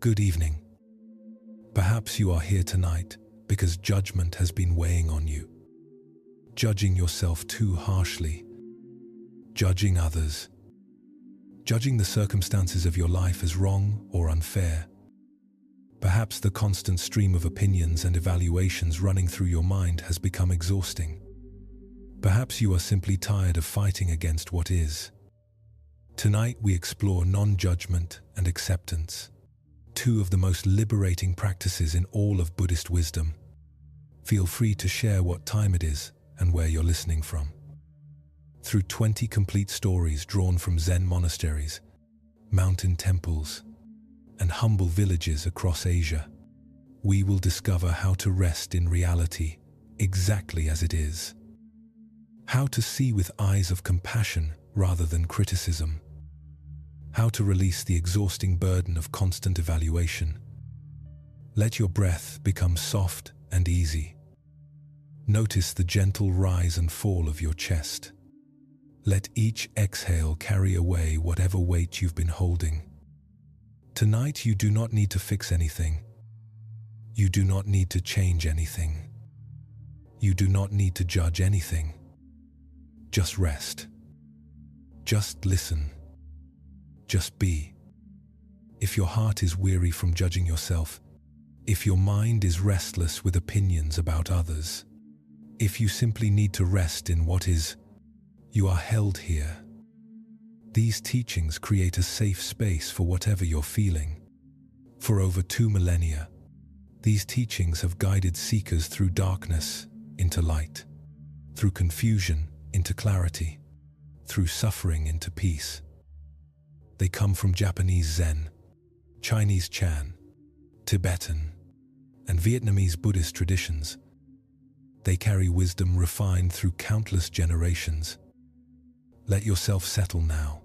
Good evening. Perhaps you are here tonight because judgment has been weighing on you. Judging yourself too harshly. Judging others. Judging the circumstances of your life as wrong or unfair. Perhaps the constant stream of opinions and evaluations running through your mind has become exhausting. Perhaps you are simply tired of fighting against what is. Tonight we explore non-judgment and acceptance, two of the most liberating practices in all of Buddhist wisdom. Feel free to share what time it is and where you're listening from. Through 20 complete stories drawn from Zen monasteries, mountain temples, and humble villages across Asia, we will discover how to rest in reality exactly as it is. How to see with eyes of compassion rather than criticism. How to release the exhausting burden of constant evaluation. Let your breath become soft and easy. Notice the gentle rise and fall of your chest. Let each exhale carry away whatever weight you've been holding. Tonight you do not need to fix anything. You do not need to change anything. You do not need to judge anything. Just rest. Just listen. Just be. If your heart is weary from judging yourself, if your mind is restless with opinions about others, if you simply need to rest in what is, you are held here. These teachings create a safe space for whatever you're feeling. For over 2 millennia, these teachings have guided seekers through darkness into light, through confusion into clarity, through suffering into peace. They come from Japanese Zen, Chinese Chan, Tibetan, and Vietnamese Buddhist traditions. They carry wisdom refined through countless generations. Let yourself settle now.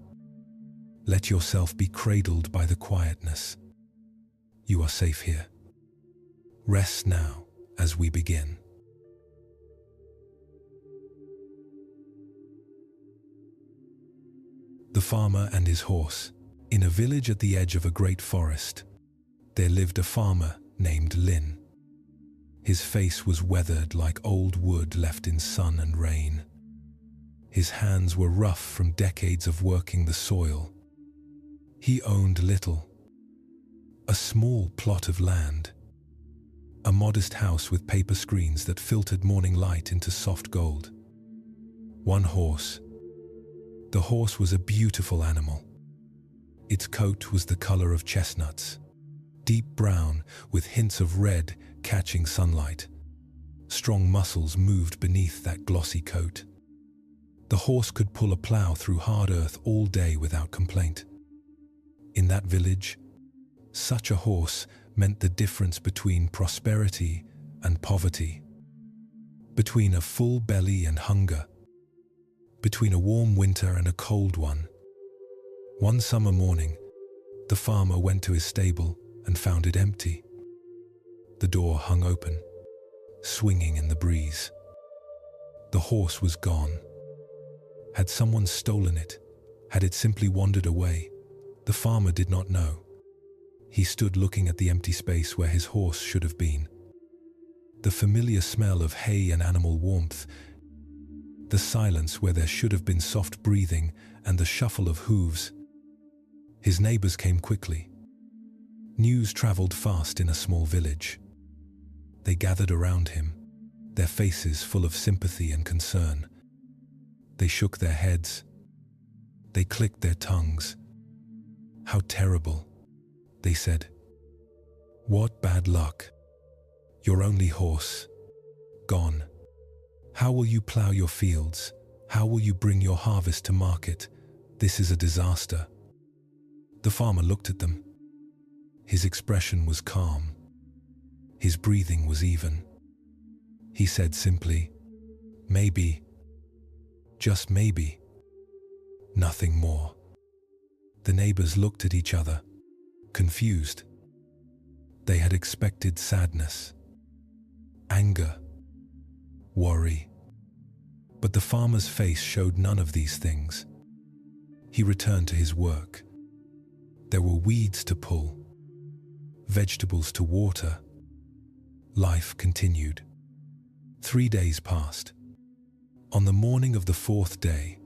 Let yourself be cradled by the quietness. You are safe here. Rest now as we begin. The farmer and his horse. In a village at the edge of a great forest, there lived a farmer named Lin. His face was weathered like old wood left in sun and rain. His hands were rough from decades of working the soil. He owned little. A small plot of land. A modest house with paper screens that filtered morning light into soft gold. One horse. The horse was a beautiful animal. Its coat was the color of chestnuts, deep brown with hints of red catching sunlight. Strong muscles moved beneath that glossy coat. The horse could pull a plow through hard earth all day without complaint. In that village, such a horse meant the difference between prosperity and poverty, between a full belly and hunger, between a warm winter and a cold one. One summer morning, the farmer went to his stable and found it empty. The door hung open, swinging in the breeze. The horse was gone. Had someone stolen it? Had it simply wandered away? The farmer did not know. He stood looking at the empty space where his horse should have been. The familiar smell of hay and animal warmth, the silence where there should have been soft breathing and the shuffle of hooves. His neighbors came quickly. News traveled fast in a small village. They gathered around him, their faces full of sympathy and concern. They shook their heads. They clicked their tongues. "How terrible," they said. "What bad luck. Your only horse, gone. How will you plow your fields? How will you bring your harvest to market? This is a disaster." The farmer looked at them. His expression was calm. His breathing was even. He said simply, "Maybe. Just maybe. Nothing more." The neighbors looked at each other, confused. They had expected sadness, anger, worry. But the farmer's face showed none of these things. He returned to his work. There were weeds to pull. vegetables to water. Life continued. 3 days passed. On the morning of the 4th day,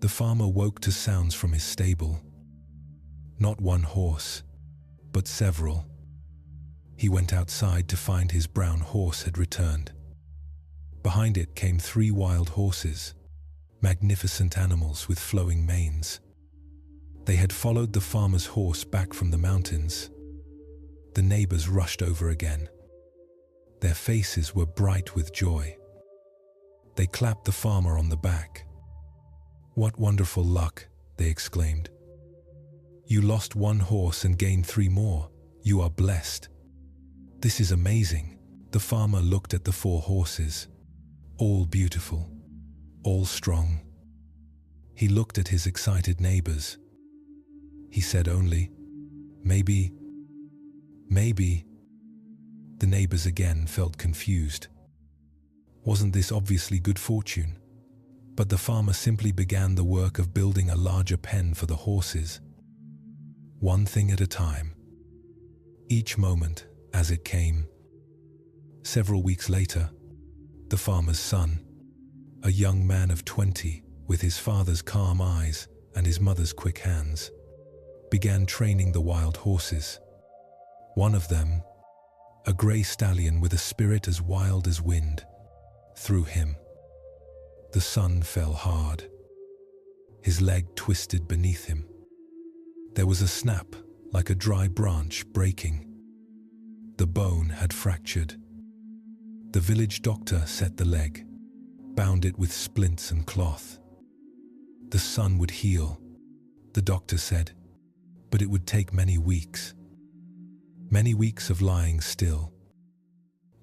the farmer woke to sounds from his stable. Not one horse, but several. He went outside to find his brown horse had returned. Behind it came 3 wild horses, magnificent animals with flowing manes. They had followed the farmer's horse back from the mountains. The neighbors rushed over again. Their faces were bright with joy. They clapped the farmer on the back. "What wonderful luck," they exclaimed. "You lost 1 horse and gained 3 more. You are blessed." "This is amazing." The farmer looked at the 4 horses, all beautiful, all strong. He looked at his excited neighbors. He said only, "Maybe." The neighbors again felt confused. Wasn't this obviously good fortune? But the farmer simply began the work of building a larger pen for the horses. One thing at a time. Each moment as it came. Several weeks later, the farmer's son, a young man of 20, with his father's calm eyes and his mother's quick hands, began training the wild horses. One of them, a grey stallion with a spirit as wild as wind, threw him. The son fell hard. His leg twisted beneath him. There was a snap, like a dry branch breaking. The bone had fractured. The village doctor set the leg, bound it with splints and cloth. The son would heal, the doctor said, but it would take many weeks. Many weeks of lying still.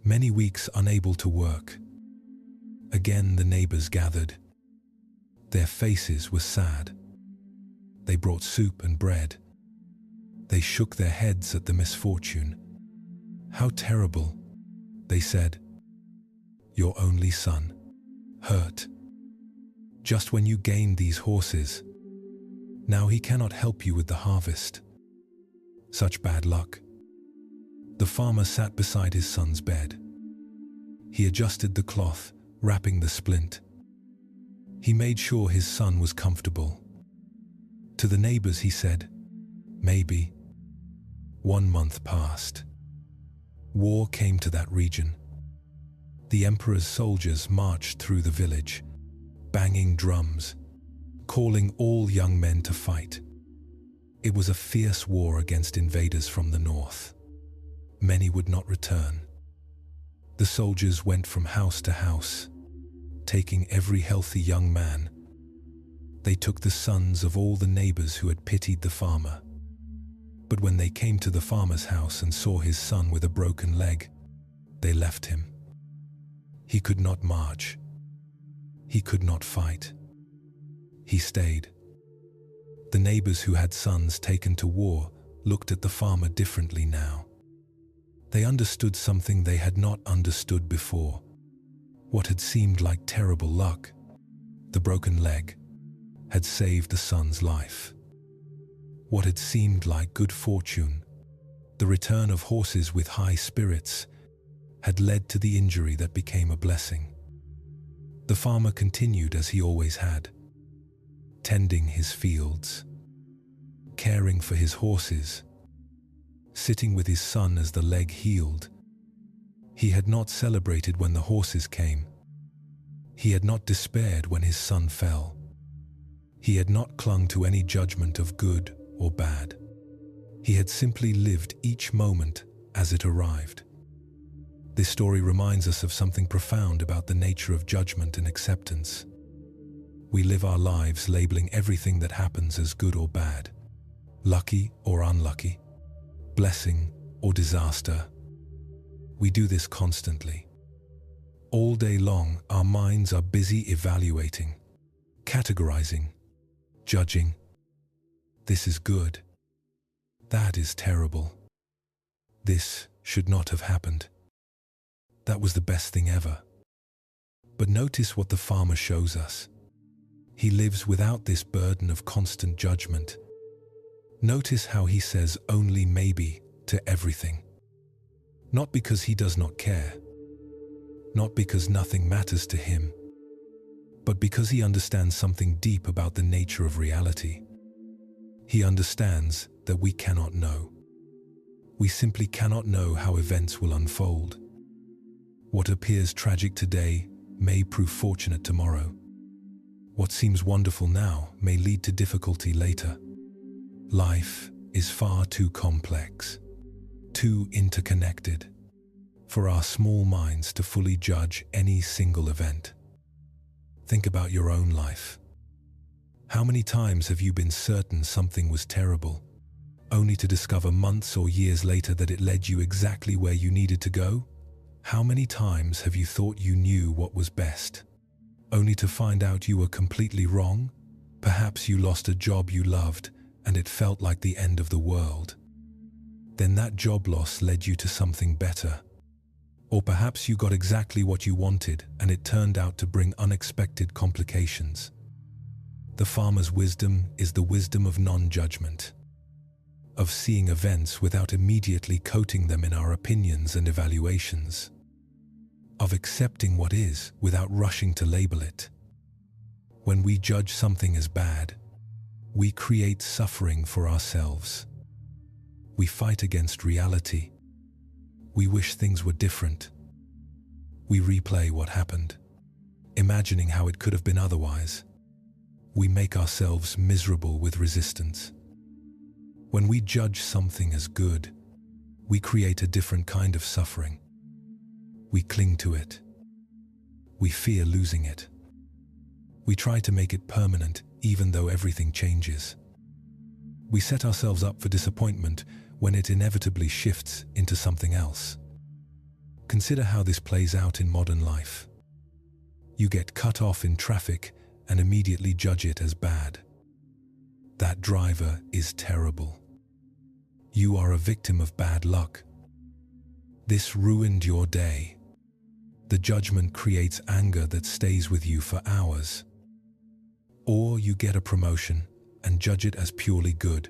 Many weeks unable to work. Again the neighbors gathered. Their faces were sad. They brought soup and bread. They shook their heads at the misfortune. "How terrible," they said. "Your only son, hurt. Just when you gained these horses, now he cannot help you with the harvest. Such bad luck." The farmer sat beside his son's bed. He adjusted the cloth, wrapping the splint. He made sure his son was comfortable. To the neighbors he said, "Maybe." 1 month passed. War came to that region. The emperor's soldiers marched through the village, banging drums, calling all young men to fight. It was a fierce war against invaders from the north. Many would not return. The soldiers went from house to house, taking every healthy young man. They took the sons of all the neighbors who had pitied the farmer. But when they came to the farmer's house and saw his son with a broken leg, they left him. He could not march. He could not fight. He stayed. The neighbors who had sons taken to war looked at the farmer differently now. They understood something they had not understood before. What had seemed like terrible luck, the broken leg, had saved the son's life. What had seemed like good fortune, the return of horses with high spirits, had led to the injury that became a blessing. The farmer continued as he always had, tending his fields, caring for his horses, sitting with his son as the leg healed. He had not celebrated when the horses came. He had not despaired when his son fell. He had not clung to any judgment of good or bad. He had simply lived each moment as it arrived. This story reminds us of something profound about the nature of judgment and acceptance. We live our lives labeling everything that happens as good or bad, lucky or unlucky, blessing or disaster. We do this constantly. All day long, our minds are busy evaluating, categorizing, judging. This is good. That is terrible. This should not have happened. That was the best thing ever. But notice what the farmer shows us. He lives without this burden of constant judgment. Notice how he says only maybe to everything. Not because he does not care, not because nothing matters to him, but because he understands something deep about the nature of reality. He understands that we cannot know. We simply cannot know how events will unfold. What appears tragic today may prove fortunate tomorrow. What seems wonderful now may lead to difficulty later. Life is far too complex, too interconnected, for our small minds to fully judge any single event. Think about your own life. How many times have you been certain something was terrible, only to discover months or years later that it led you exactly where you needed to go? How many times have you thought you knew what was best, only to find out you were completely wrong? Perhaps you lost a job you loved and it felt like the end of the world. Then that job loss led you to something better. Or perhaps you got exactly what you wanted and it turned out to bring unexpected complications. The farmer's wisdom is the wisdom of non-judgment, of seeing events without immediately coating them in our opinions and evaluations, of accepting what is without rushing to label it. When we judge something as bad, we create suffering for ourselves. We fight against reality. We wish things were different. We replay what happened, imagining how it could have been otherwise. We make ourselves miserable with resistance. When we judge something as good, we create a different kind of suffering. We cling to it. We fear losing it. We try to make it permanent even though everything changes. We set ourselves up for disappointment when it inevitably shifts into something else. Consider how this plays out in modern life. You get cut off in traffic and immediately judge it as bad. That driver is terrible. You are a victim of bad luck. This ruined your day. The judgment creates anger that stays with you for hours. Or you get a promotion and judge it as purely good.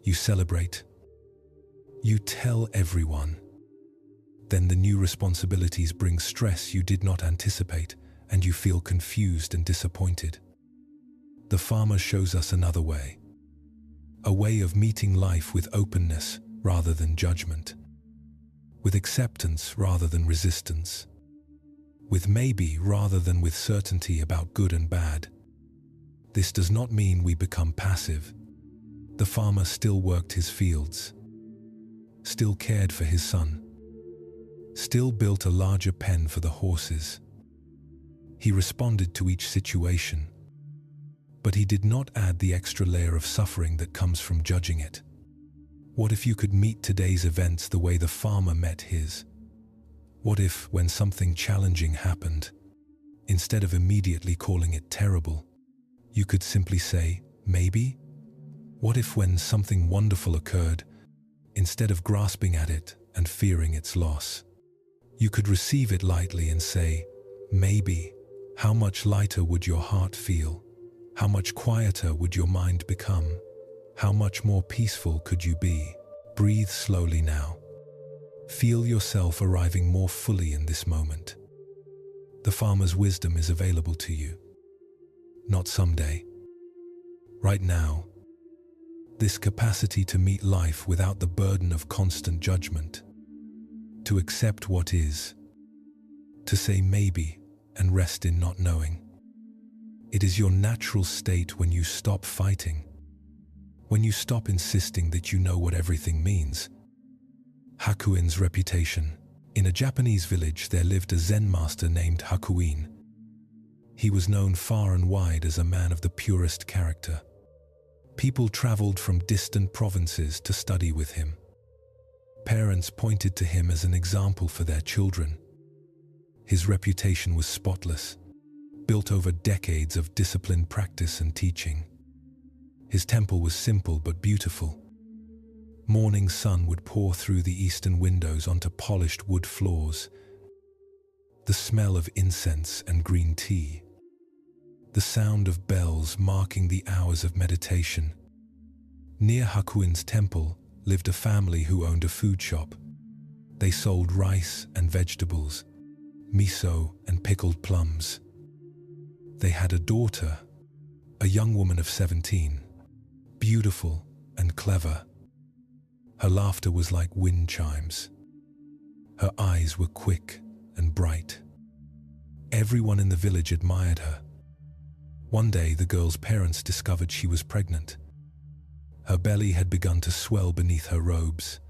You celebrate. You tell everyone. Then the new responsibilities bring stress you did not anticipate, and you feel confused and disappointed. The farmer shows us another way. A way of meeting life with openness rather than judgment. With acceptance rather than resistance. With maybe rather than with certainty about good and bad. This does not mean we become passive. The farmer still worked his fields, still cared for his son, still built a larger pen for the horses. He responded to each situation, but he did not add the extra layer of suffering that comes from judging it. What if you could meet today's events the way the farmer met his? What if, when something challenging happened, instead of immediately calling it terrible, you could simply say, maybe? What if when something wonderful occurred, instead of grasping at it and fearing its loss, you could receive it lightly and say, maybe? How much lighter would your heart feel? How much quieter would your mind become? How much more peaceful could you be? Breathe slowly now. Feel yourself arriving more fully in this moment. The farmer's wisdom is available to you. Not someday. Right now. This capacity to meet life without the burden of constant judgment. To accept what is. To say maybe and rest in not knowing. It is your natural state when you stop fighting. When you stop insisting that you know what everything means. Hakuin's reputation. In a Japanese village there lived a Zen master named Hakuin. He was known far and wide as a man of the purest character. People traveled from distant provinces to study with him. Parents pointed to him as an example for their children. His reputation was spotless, built over decades of disciplined practice and teaching. His temple was simple but beautiful. Morning sun would pour through the eastern windows onto polished wood floors. The smell of incense and green tea. The sound of bells marking the hours of meditation. Near Hakuin's temple, lived a family who owned a food shop. They sold rice and vegetables, miso and pickled plums. They had a daughter, a young woman of 17, beautiful and clever. Her laughter was like wind chimes. Her eyes were quick and bright. Everyone in the village admired her. One day, the girl's parents discovered she was pregnant. Her belly had begun to swell beneath her robes.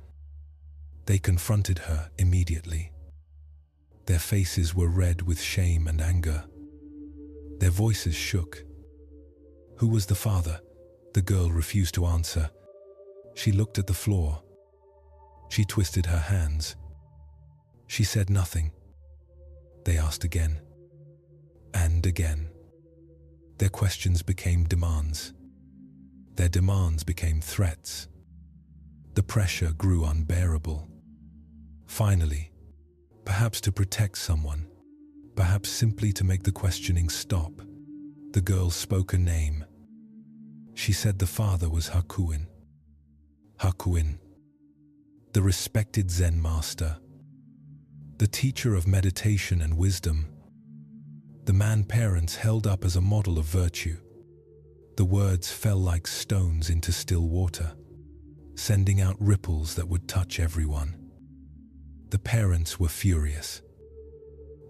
They confronted her immediately. Their faces were red with shame and anger. Their voices shook. Who was the father? The girl refused to answer. She looked at the floor. She twisted her hands. She said nothing. They asked again and again. Their questions became demands. Their demands became threats. The pressure grew unbearable. Finally, perhaps to protect someone, perhaps simply to make the questioning stop, the girl spoke a name. She said the father was Hakuin. Hakuin, the respected Zen master, the teacher of meditation and wisdom, the man parents held up as a model of virtue. The words fell like stones into still water, sending out ripples that would touch everyone. The parents were furious.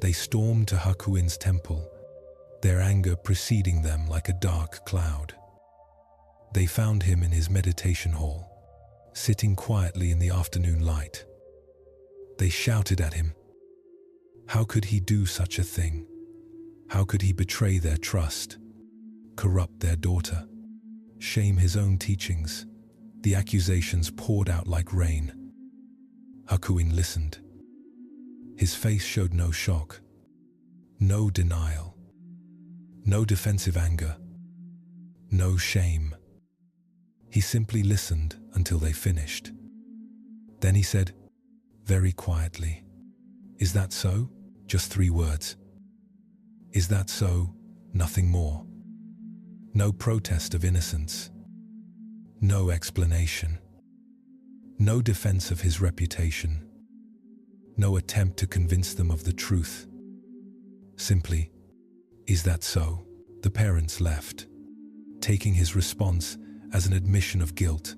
They stormed to Hakuin's temple, their anger preceding them like a dark cloud. They found him in his meditation hall, sitting quietly in the afternoon light. They shouted at him. How could he do such a thing? How could he betray their trust, corrupt their daughter, shame his own teachings? The accusations poured out like rain. Hakuin listened. His face showed no shock, no denial, no defensive anger, no shame. He simply listened until they finished. Then he said, very quietly, "Is that so?" Just 3 words. "Is that so?" Nothing more. No protest of innocence. No explanation. No defense of his reputation. No attempt to convince them of the truth. Simply, "Is that so?" The parents left, taking his response as an admission of guilt.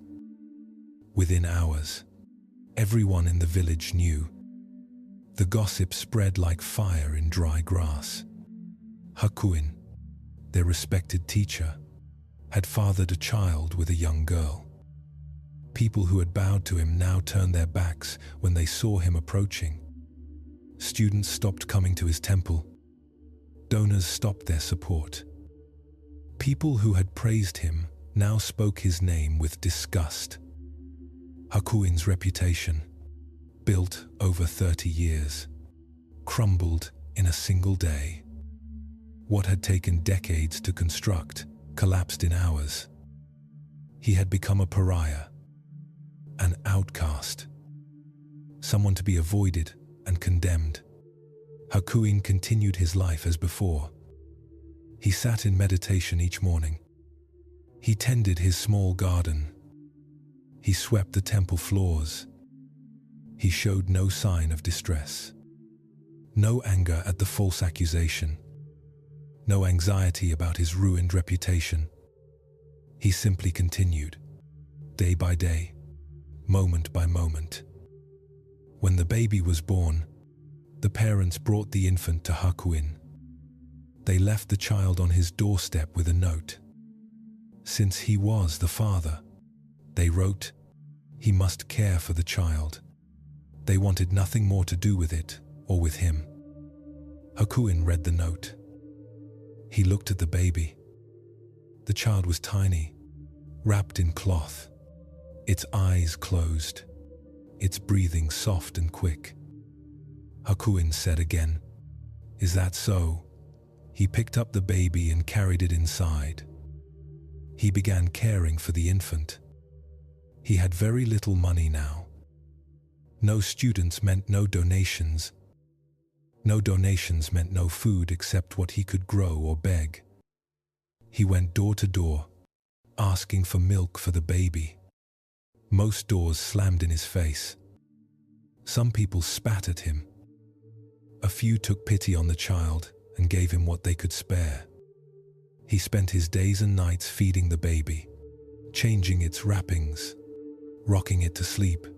Within hours, everyone in the village knew. The gossip spread like fire in dry grass. Hakuin, their respected teacher, had fathered a child with a young girl. People who had bowed to him now turned their backs when they saw him approaching. Students stopped coming to his temple. Donors stopped their support. People who had praised him now spoke his name with disgust. Hakuin's reputation, built over 30 years, crumbled in a single day. What had taken decades to construct collapsed in hours. He had become a pariah, an outcast, someone to be avoided and condemned. Hakuin continued his life as before. He sat in meditation each morning. He tended his small garden. He swept the temple floors. He showed no sign of distress, no anger at the false accusation, no anxiety about his ruined reputation. He simply continued, day by day, moment by moment. When the baby was born, the parents brought the infant to Hakuin. They left the child on his doorstep with a note. Since he was the father, they wrote, he must care for the child. They wanted nothing more to do with it or with him. Hakuin read the note. He looked at the baby. The child was tiny, wrapped in cloth, its eyes closed, its breathing soft and quick. Hakuin said again, "Is that so?" He picked up the baby and carried it inside. He began caring for the infant. He had very little money now. No students meant no donations. No donations meant no food except what he could grow or beg. He went door to door, asking for milk for the baby. Most doors slammed in his face. Some people spat at him. A few took pity on the child and gave him what they could spare. He spent his days and nights feeding the baby, changing its wrappings, rocking it to sleep.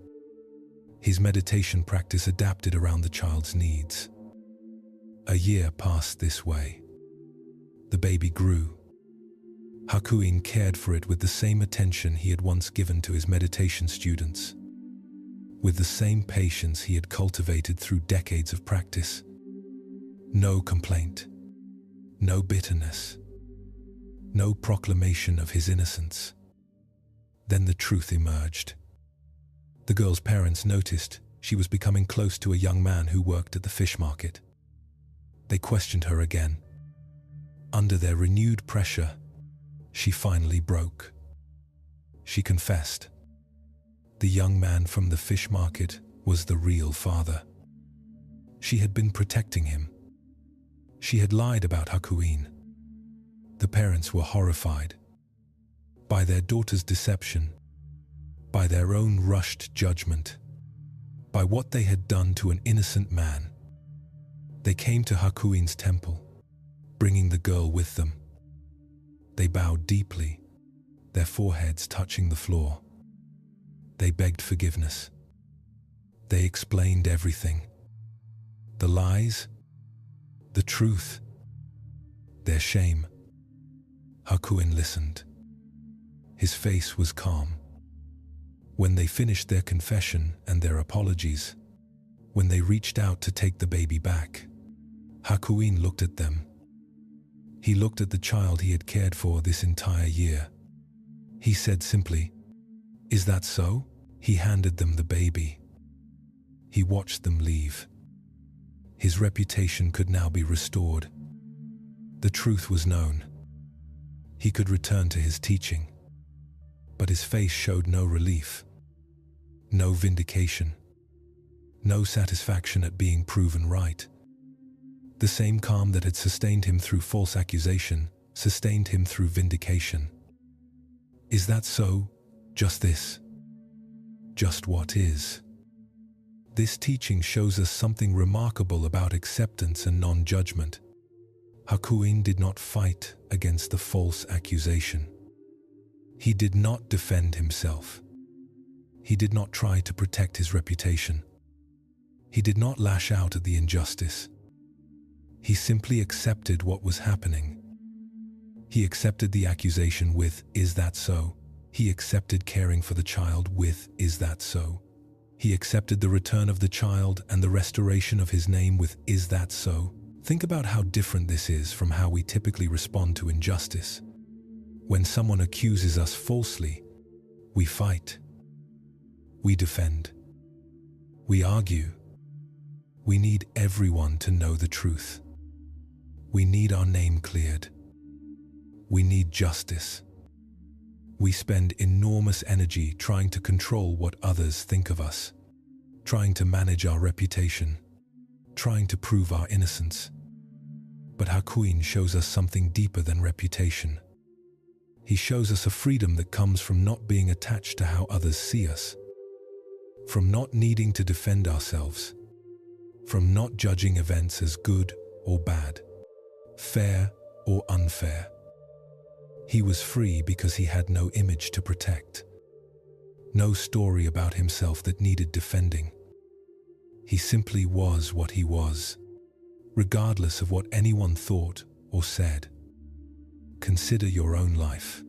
His meditation practice adapted around the child's needs. A year passed this way. The baby grew. Hakuin cared for it with the same attention he had once given to his meditation students, with the same patience he had cultivated through decades of practice. No complaint, no bitterness, no proclamation of his innocence. Then the truth emerged. The girl's parents noticed she was becoming close to a young man who worked at the fish market. They questioned her again. Under their renewed pressure, she finally broke. She confessed. The young man from the fish market was the real father. She had been protecting him. She had lied about Hakuin. The parents were horrified by their daughter's deception, by their own rushed judgment, by what they had done to an innocent man. They came to Hakuin's temple, bringing the girl with them. They bowed deeply, their foreheads touching the floor. They begged forgiveness. They explained everything. The lies, the truth, their shame. Hakuin listened. His face was calm. When they finished their confession and their apologies, when they reached out to take the baby back, Hakuin looked at them. He looked at the child he had cared for this entire year. He said simply, "Is that so?" He handed them the baby. He watched them leave. His reputation could now be restored. The truth was known. He could return to his teaching. But his face showed no relief, no vindication, no satisfaction at being proven right. The same calm that had sustained him through false accusation sustained him through vindication. Is that so? Just this? Just what is? This teaching shows us something remarkable about acceptance and non-judgment. Hakuin did not fight against the false accusation. He did not defend himself. He did not try to protect his reputation. He did not lash out at the injustice. He simply accepted what was happening. He accepted the accusation with, "Is that so?" He accepted caring for the child with, "Is that so?" He accepted the return of the child and the restoration of his name with, "Is that so?" Think about how different this is from how we typically respond to injustice. When someone accuses us falsely, we fight. We defend. We argue. We need everyone to know the truth. We need our name cleared. We need justice. We spend enormous energy trying to control what others think of us, trying to manage our reputation, trying to prove our innocence. But Hakuin shows us something deeper than reputation. He shows us a freedom that comes from not being attached to how others see us, from not needing to defend ourselves, from not judging events as good or bad, fair or unfair. He was free because he had no image to protect, no story about himself that needed defending. He simply was what he was, regardless of what anyone thought or said. Consider your own life.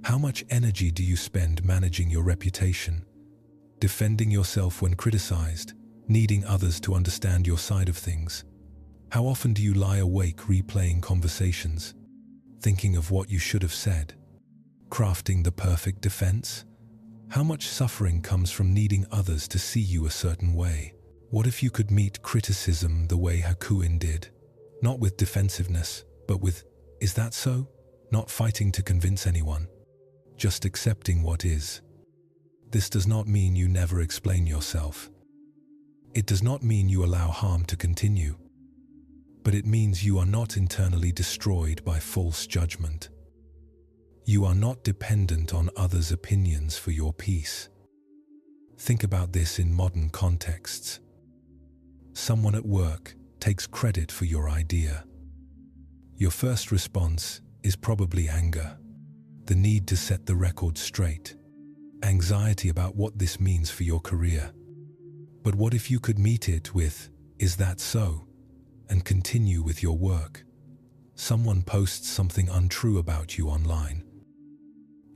How much energy do you spend managing your reputation, defending yourself when criticized, needing others to understand your side of things? How often do you lie awake replaying conversations, thinking of what you should have said, crafting the perfect defense? How much suffering comes from needing others to see you a certain way? What if you could meet criticism the way Hakuin did? Not with defensiveness, but with, "Is that so?" Not fighting to convince anyone, just accepting what is. This does not mean you never explain yourself. It does not mean you allow harm to continue. But it means you are not internally destroyed by false judgment. You are not dependent on others' opinions for your peace. Think about this in modern contexts. Someone at work takes credit for your idea. Your first response is probably anger, the need to set the record straight, anxiety about what this means for your career. But what if you could meet it with, "Is that so?" and continue with your work? Someone posts something untrue about you online.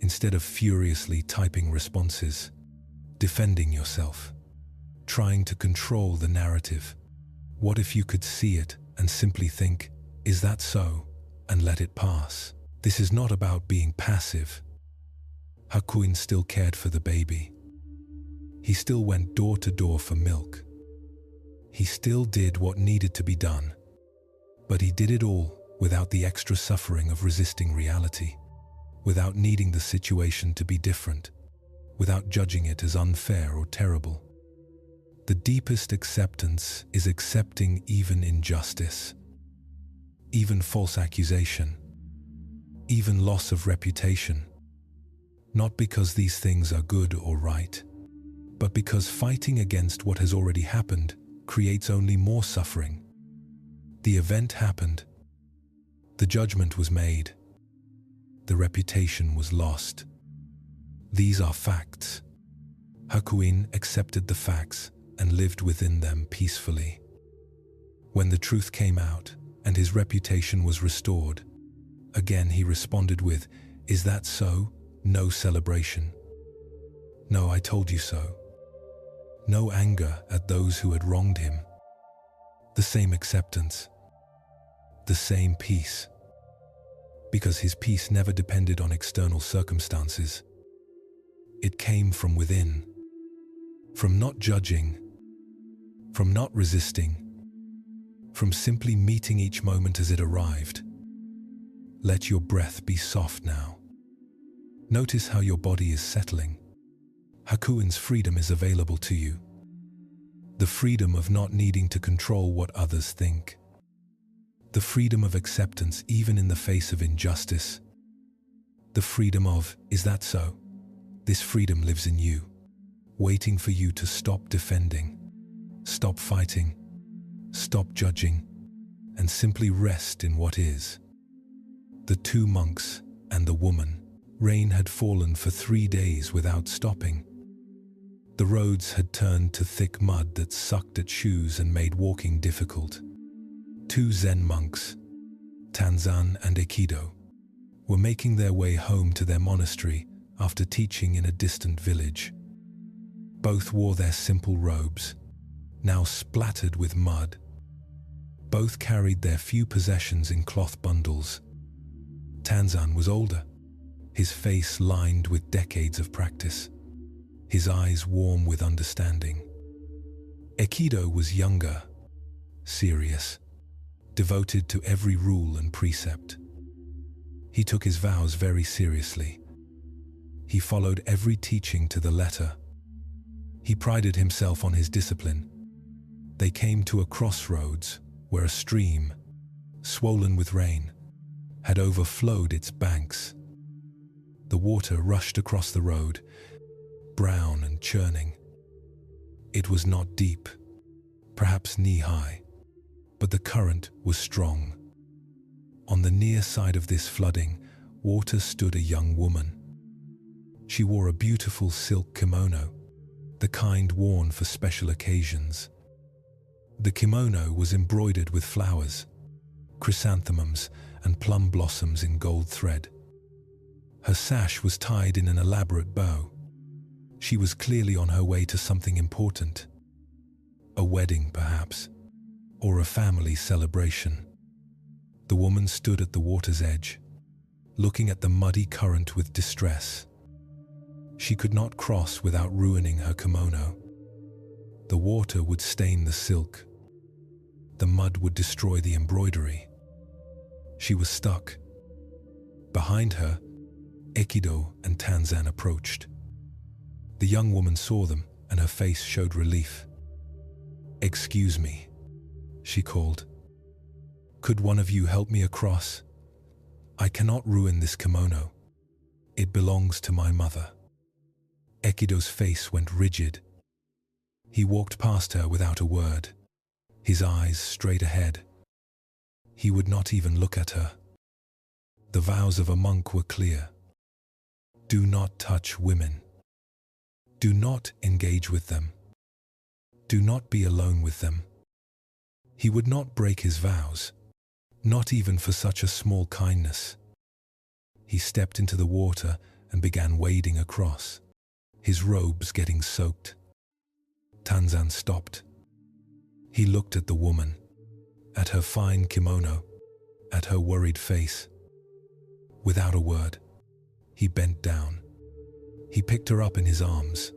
Instead of furiously typing responses, defending yourself, trying to control the narrative, what if you could see it and simply think, "Is that so?" and let it pass? This is not about being passive. Hakuin still cared for the baby. He still went door to door for milk. He still did what needed to be done. But he did it all without the extra suffering of resisting reality, without needing the situation to be different, without judging it as unfair or terrible. The deepest acceptance is accepting even injustice, even false accusation, even loss of reputation. Not because these things are good or right, but because fighting against what has already happened creates only more suffering. The event happened. The judgment was made. The reputation was lost. These are facts. Hakuin accepted the facts and lived within them peacefully. When the truth came out and his reputation was restored, again he responded with, "Is that so?" No celebration. No, "I told you so." No anger at those who had wronged him. The same acceptance. The same peace. Because his peace never depended on external circumstances. It came from within. From not judging. From not resisting. From simply meeting each moment as it arrived. Let your breath be soft now. Notice how your body is settling. Hakuin's freedom is available to you. The freedom of not needing to control what others think. The freedom of acceptance even in the face of injustice. The freedom of, "Is that so?" This freedom lives in you, waiting for you to stop defending, stop fighting, stop judging, and simply rest in what is. The two monks and the woman. Rain had fallen for 3 days without stopping. The roads had turned to thick mud that sucked at shoes and made walking difficult. 2 Zen monks, Tanzan and Aikido, were making their way home to their monastery after teaching in a distant village. Both wore their simple robes, now splattered with mud. Both carried their few possessions in cloth bundles. Tanzan was older, his face lined with decades of practice, his eyes warm with understanding. Aikido was younger, serious, devoted to every rule and precept. He took his vows very seriously. He followed every teaching to the letter. He prided himself on his discipline. They came to a crossroads where a stream, swollen with rain, had overflowed its banks. The water rushed across the road, brown and churning. It was not deep, perhaps knee-high, but the current was strong. On the near side of this flooding water stood a young woman. She wore a beautiful silk kimono, the kind worn for special occasions. The kimono was embroidered with flowers, chrysanthemums and plum blossoms in gold thread. Her sash was tied in an elaborate bow. She was clearly on her way to something important. A wedding, perhaps, or a family celebration. The woman stood at the water's edge, looking at the muddy current with distress. She could not cross without ruining her kimono. The water would stain the silk. The mud would destroy the embroidery. She was stuck. Behind her, Aikido and Tanzan approached. The young woman saw them, and her face showed relief. "Excuse me," she called. "Could one of you help me across? I cannot ruin this kimono. It belongs to my mother." Aikido's face went rigid, He walked past her without a word, his eyes straight ahead. He would not even look at her. The vows of a monk were clear. Do not touch women. Do not engage with them. Do not be alone with them. He would not break his vows, not even for such a small kindness. He stepped into the water and began wading across, his robes getting soaked. Tanzan stopped. He looked at the woman, at her fine kimono, at her worried face. Without a word, he bent down. He picked her up in his arms.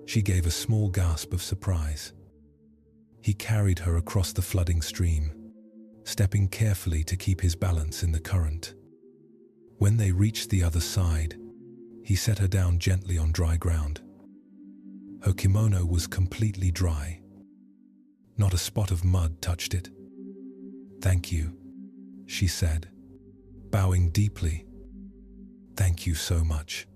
She gave a small gasp of surprise. He carried her across the flooding stream, stepping carefully to keep his balance in the current. When they reached the other side, he set her down gently on dry ground. Her kimono was completely dry. Not a spot of mud touched it. "Thank you," she said, bowing deeply. "Thank you so much."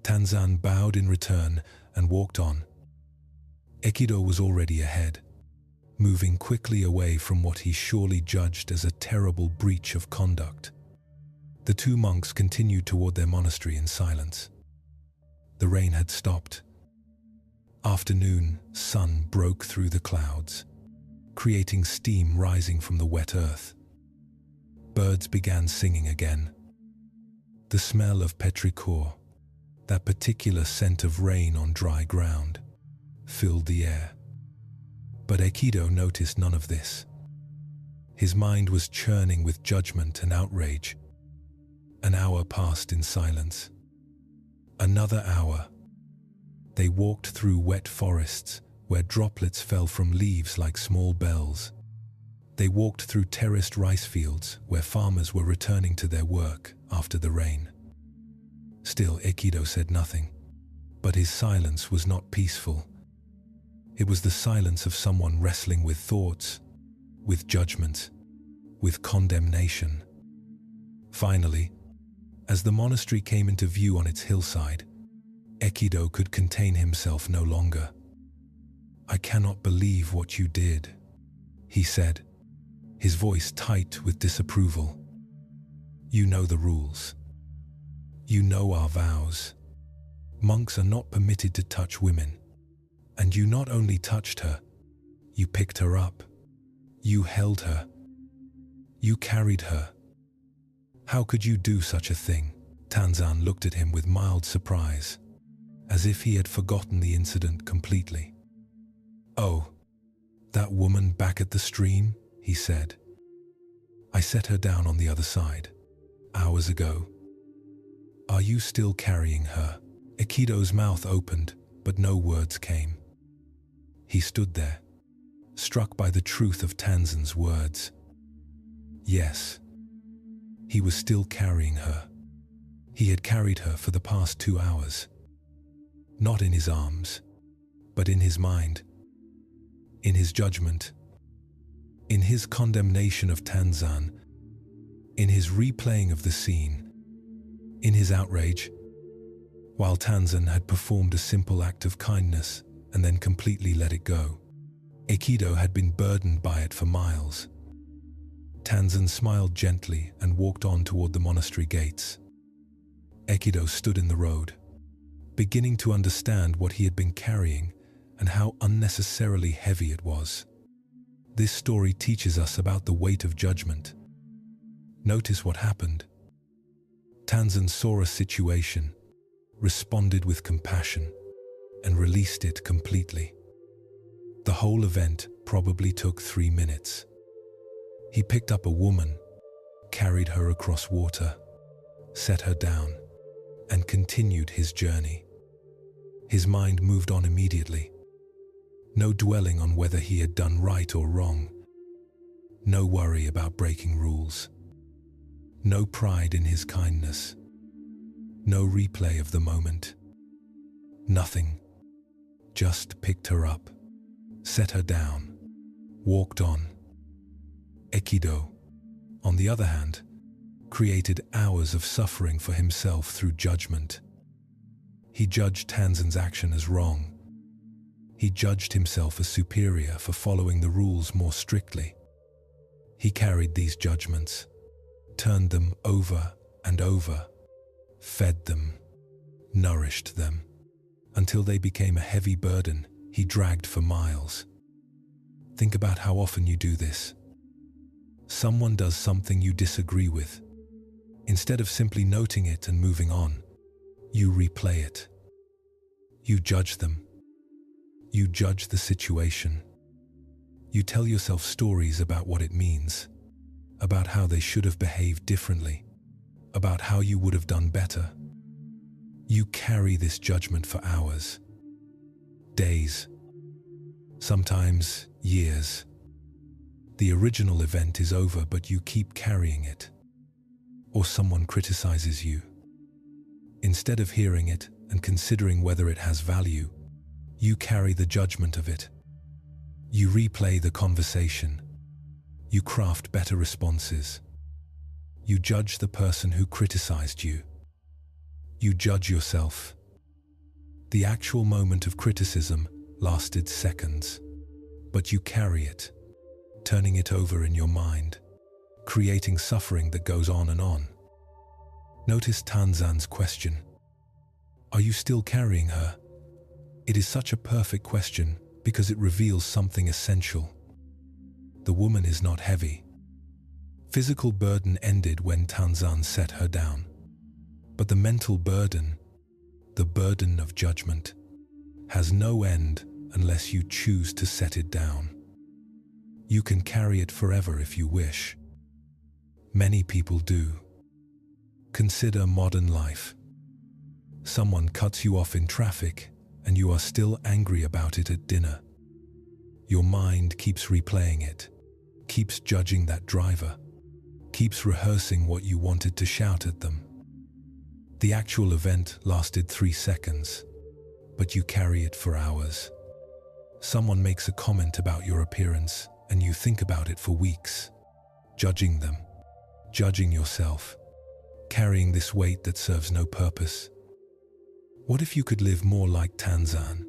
Tanzan bowed in return and walked on. Ekido was already ahead, moving quickly away from what he surely judged as a terrible breach of conduct. The two monks continued toward their monastery in silence. The rain had stopped. Afternoon sun broke through the clouds, creating steam rising from the wet earth. Birds began singing again. The smell of petrichor, that particular scent of rain on dry ground, filled the air. But Ekido noticed none of this. His mind was churning with judgment and outrage. An hour passed in silence. Another hour. They walked through wet forests where droplets fell from leaves like small bells. They walked through terraced rice fields where farmers were returning to their work after the rain. Still, Ekido said nothing, but his silence was not peaceful. It was the silence of someone wrestling with thoughts, with judgment, with condemnation. Finally, as the monastery came into view on its hillside, Ekido could contain himself no longer. "I cannot believe what you did," he said, his voice tight with disapproval. "You know the rules. You know our vows. Monks are not permitted to touch women. And you not only touched her, you picked her up. You held her. You carried her. How could you do such a thing?" Tanzan looked at him with mild surprise, as if he had forgotten the incident completely. "Oh, that woman back at the stream," he said. "I set her down on the other side, hours ago. Are you still carrying her?" Ekido's mouth opened, but no words came. He stood there, struck by the truth of Tanzan's words. Yes, he was still carrying her. He had carried her for the past 2 hours. Not in his arms, but in his mind, in his judgment, in his condemnation of Tanzan, in his replaying of the scene, in his outrage. While Tanzan had performed a simple act of kindness and then completely let it go, Ekido had been burdened by it for miles. Tanzan smiled gently and walked on toward the monastery gates. Ekido stood in the road, beginning to understand what he had been carrying and how unnecessarily heavy it was. This story teaches us about the weight of judgment. Notice what happened. Tanzan saw a situation, responded with compassion, and released it completely. The whole event probably took 3 minutes. He picked up a woman, carried her across water, set her down, and continued his journey. His mind moved on immediately. No dwelling on whether he had done right or wrong. No worry about breaking rules. No pride in his kindness. No replay of the moment. Nothing. Just picked her up, set her down, walked on. Ekido, on the other hand, created hours of suffering for himself through judgment. He judged Tanzan's action as wrong. He judged himself as superior for following the rules more strictly. He carried these judgments, turned them over and over, fed them, nourished them, until they became a heavy burden he dragged for miles. Think about how often you do this. Someone does something you disagree with. Instead of simply noting it and moving on, you replay it. You judge them. You judge the situation. You tell yourself stories about what it means, about how they should have behaved differently, about how you would have done better. You carry this judgment for hours, days, sometimes years. The original event is over, but you keep carrying it. Or someone criticizes you. Instead of hearing it and considering whether it has value, you carry the judgment of it. You replay the conversation. You craft better responses. You judge the person who criticized you. You judge yourself. The actual moment of criticism lasted seconds, but you carry it, turning it over in your mind, creating suffering that goes on and on. Notice Tanzan's question. Are you still carrying her? It is such a perfect question because it reveals something essential. The woman is not heavy. Physical burden ended when Tanzan set her down. But the mental burden, the burden of judgment, has no end unless you choose to set it down. You can carry it forever if you wish. Many people do. Consider modern life. Someone cuts you off in traffic and you are still angry about it at dinner. Your mind keeps replaying it, keeps judging that driver, keeps rehearsing what you wanted to shout at them. The actual event lasted 3 seconds, but you carry it for hours. Someone makes a comment about your appearance and you think about it for weeks, judging them, judging yourself, carrying this weight that serves no purpose. What if you could live more like Tanzan?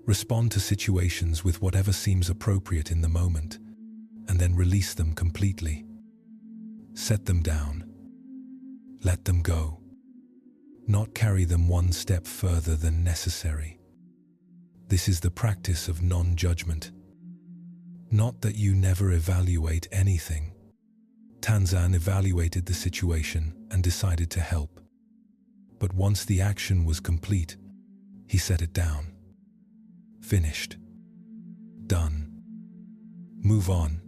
Respond to situations with whatever seems appropriate in the moment, and then release them completely. Set them down. Let them go. Not carry them one step further than necessary. This is the practice of non-judgment. Not that you never evaluate anything. Tanzan evaluated the situation and decided to help. But once the action was complete, he set it down. Finished. Done. Move on.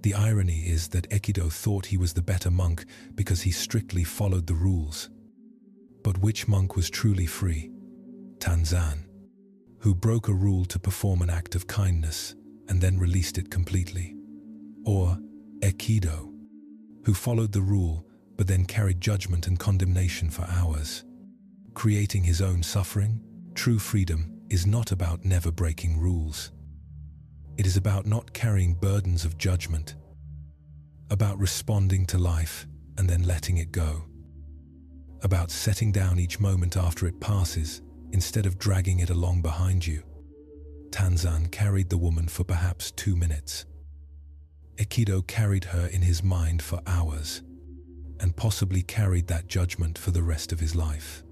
The irony is that Aikido thought he was the better monk because he strictly followed the rules. But which monk was truly free? Tanzan, who broke a rule to perform an act of kindness and then released it completely. Or Aikido, who followed the rule but then carried judgment and condemnation for hours, creating his own suffering. True freedom is not about never breaking rules. It is about not carrying burdens of judgment, about responding to life and then letting it go, about setting down each moment after it passes instead of dragging it along behind you. Tanzan carried the woman for perhaps 2 minutes. Aikido carried her in his mind for hours, and possibly carried that judgment for the rest of his life.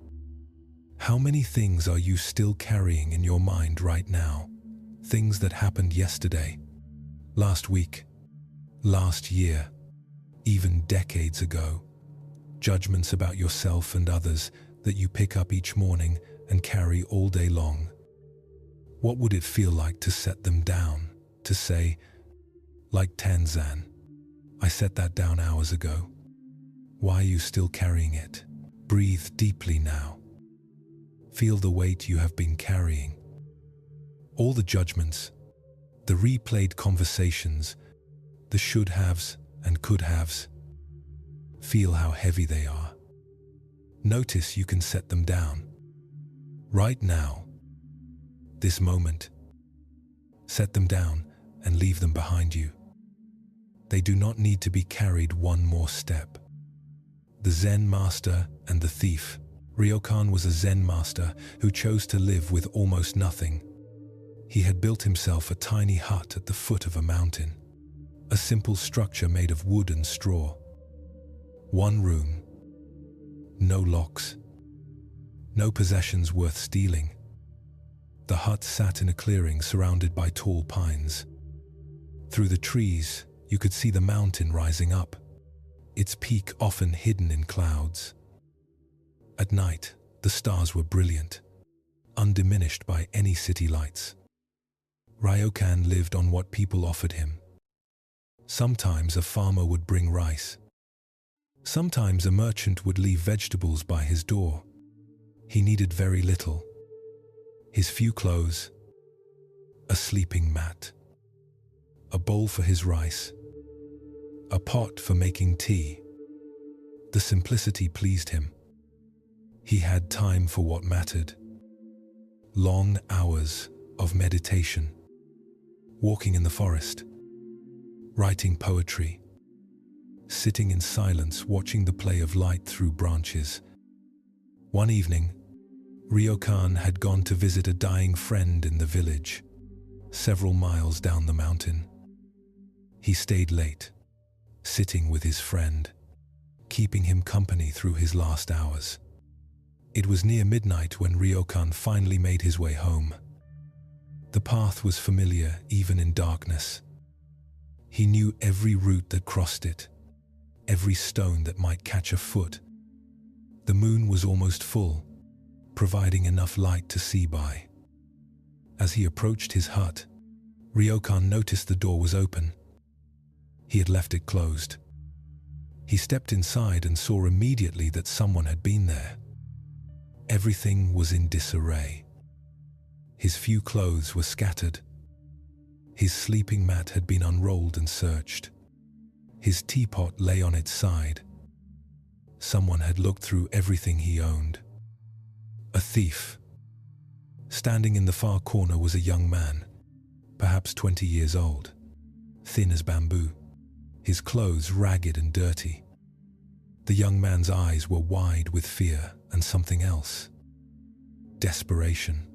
How many things are you still carrying in your mind right now? Things that happened yesterday, last week, last year, even decades ago. Judgments about yourself and others that you pick up each morning and carry all day long. What would it feel like to set them down? To say, like Tanzan, I set that down hours ago. Why are you still carrying it? Breathe deeply now. Feel the weight you have been carrying. All the judgments, the replayed conversations, the should-haves and could-haves. Feel how heavy they are. Notice you can set them down. Right now, this moment. Set them down and leave them behind you. They do not need to be carried one more step. The Zen master and the thief. Ryokan was a Zen master who chose to live with almost nothing. He had built himself a tiny hut at the foot of a mountain, a simple structure made of wood and straw. One room, no locks, no possessions worth stealing. The hut sat in a clearing surrounded by tall pines. Through the trees, you could see the mountain rising up, its peak often hidden in clouds. At night, the stars were brilliant, undiminished by any city lights. Ryokan lived on what people offered him. Sometimes a farmer would bring rice. Sometimes a merchant would leave vegetables by his door. He needed very little. His few clothes, a sleeping mat, a bowl for his rice, a pot for making tea. The simplicity pleased him. He had time for what mattered. Long hours of meditation, walking in the forest, writing poetry, sitting in silence watching the play of light through branches. One evening, Ryokan had gone to visit a dying friend in the village, several miles down the mountain. He stayed late, sitting with his friend, keeping him company through his last hours. It was near midnight when Ryokan finally made his way home. The path was familiar even in darkness. He knew every route that crossed it, every stone that might catch a foot. The moon was almost full, providing enough light to see by. As he approached his hut, Ryokan noticed the door was open. He had left it closed. He stepped inside and saw immediately that someone had been there. Everything was in disarray. His few clothes were scattered. His sleeping mat had been unrolled and searched. His teapot lay on its side. Someone had looked through everything he owned. A thief. Standing in the far corner was a young man, perhaps 20 years old, thin as bamboo, his clothes ragged and dirty. The young man's eyes were wide with fear and something else. Desperation.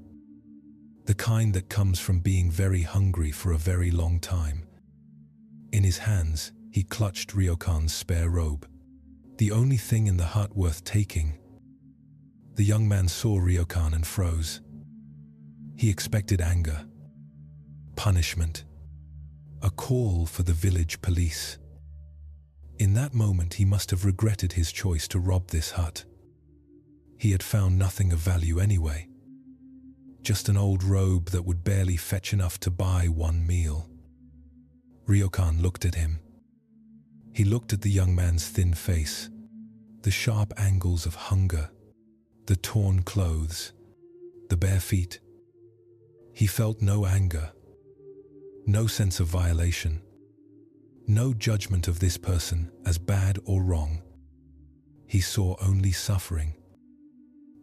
The kind that comes from being very hungry for a very long time. In his hands, he clutched Ryokan's spare robe, the only thing in the hut worth taking. The young man saw Ryokan and froze. He expected anger, punishment, a call for the village police. In that moment, he must have regretted his choice to rob this hut. He had found nothing of value anyway. Just an old robe that would barely fetch enough to buy one meal. Ryokan looked at him. He looked at the young man's thin face, the sharp angles of hunger, the torn clothes, the bare feet. He felt no anger, no sense of violation, no judgment of this person as bad or wrong. He saw only suffering,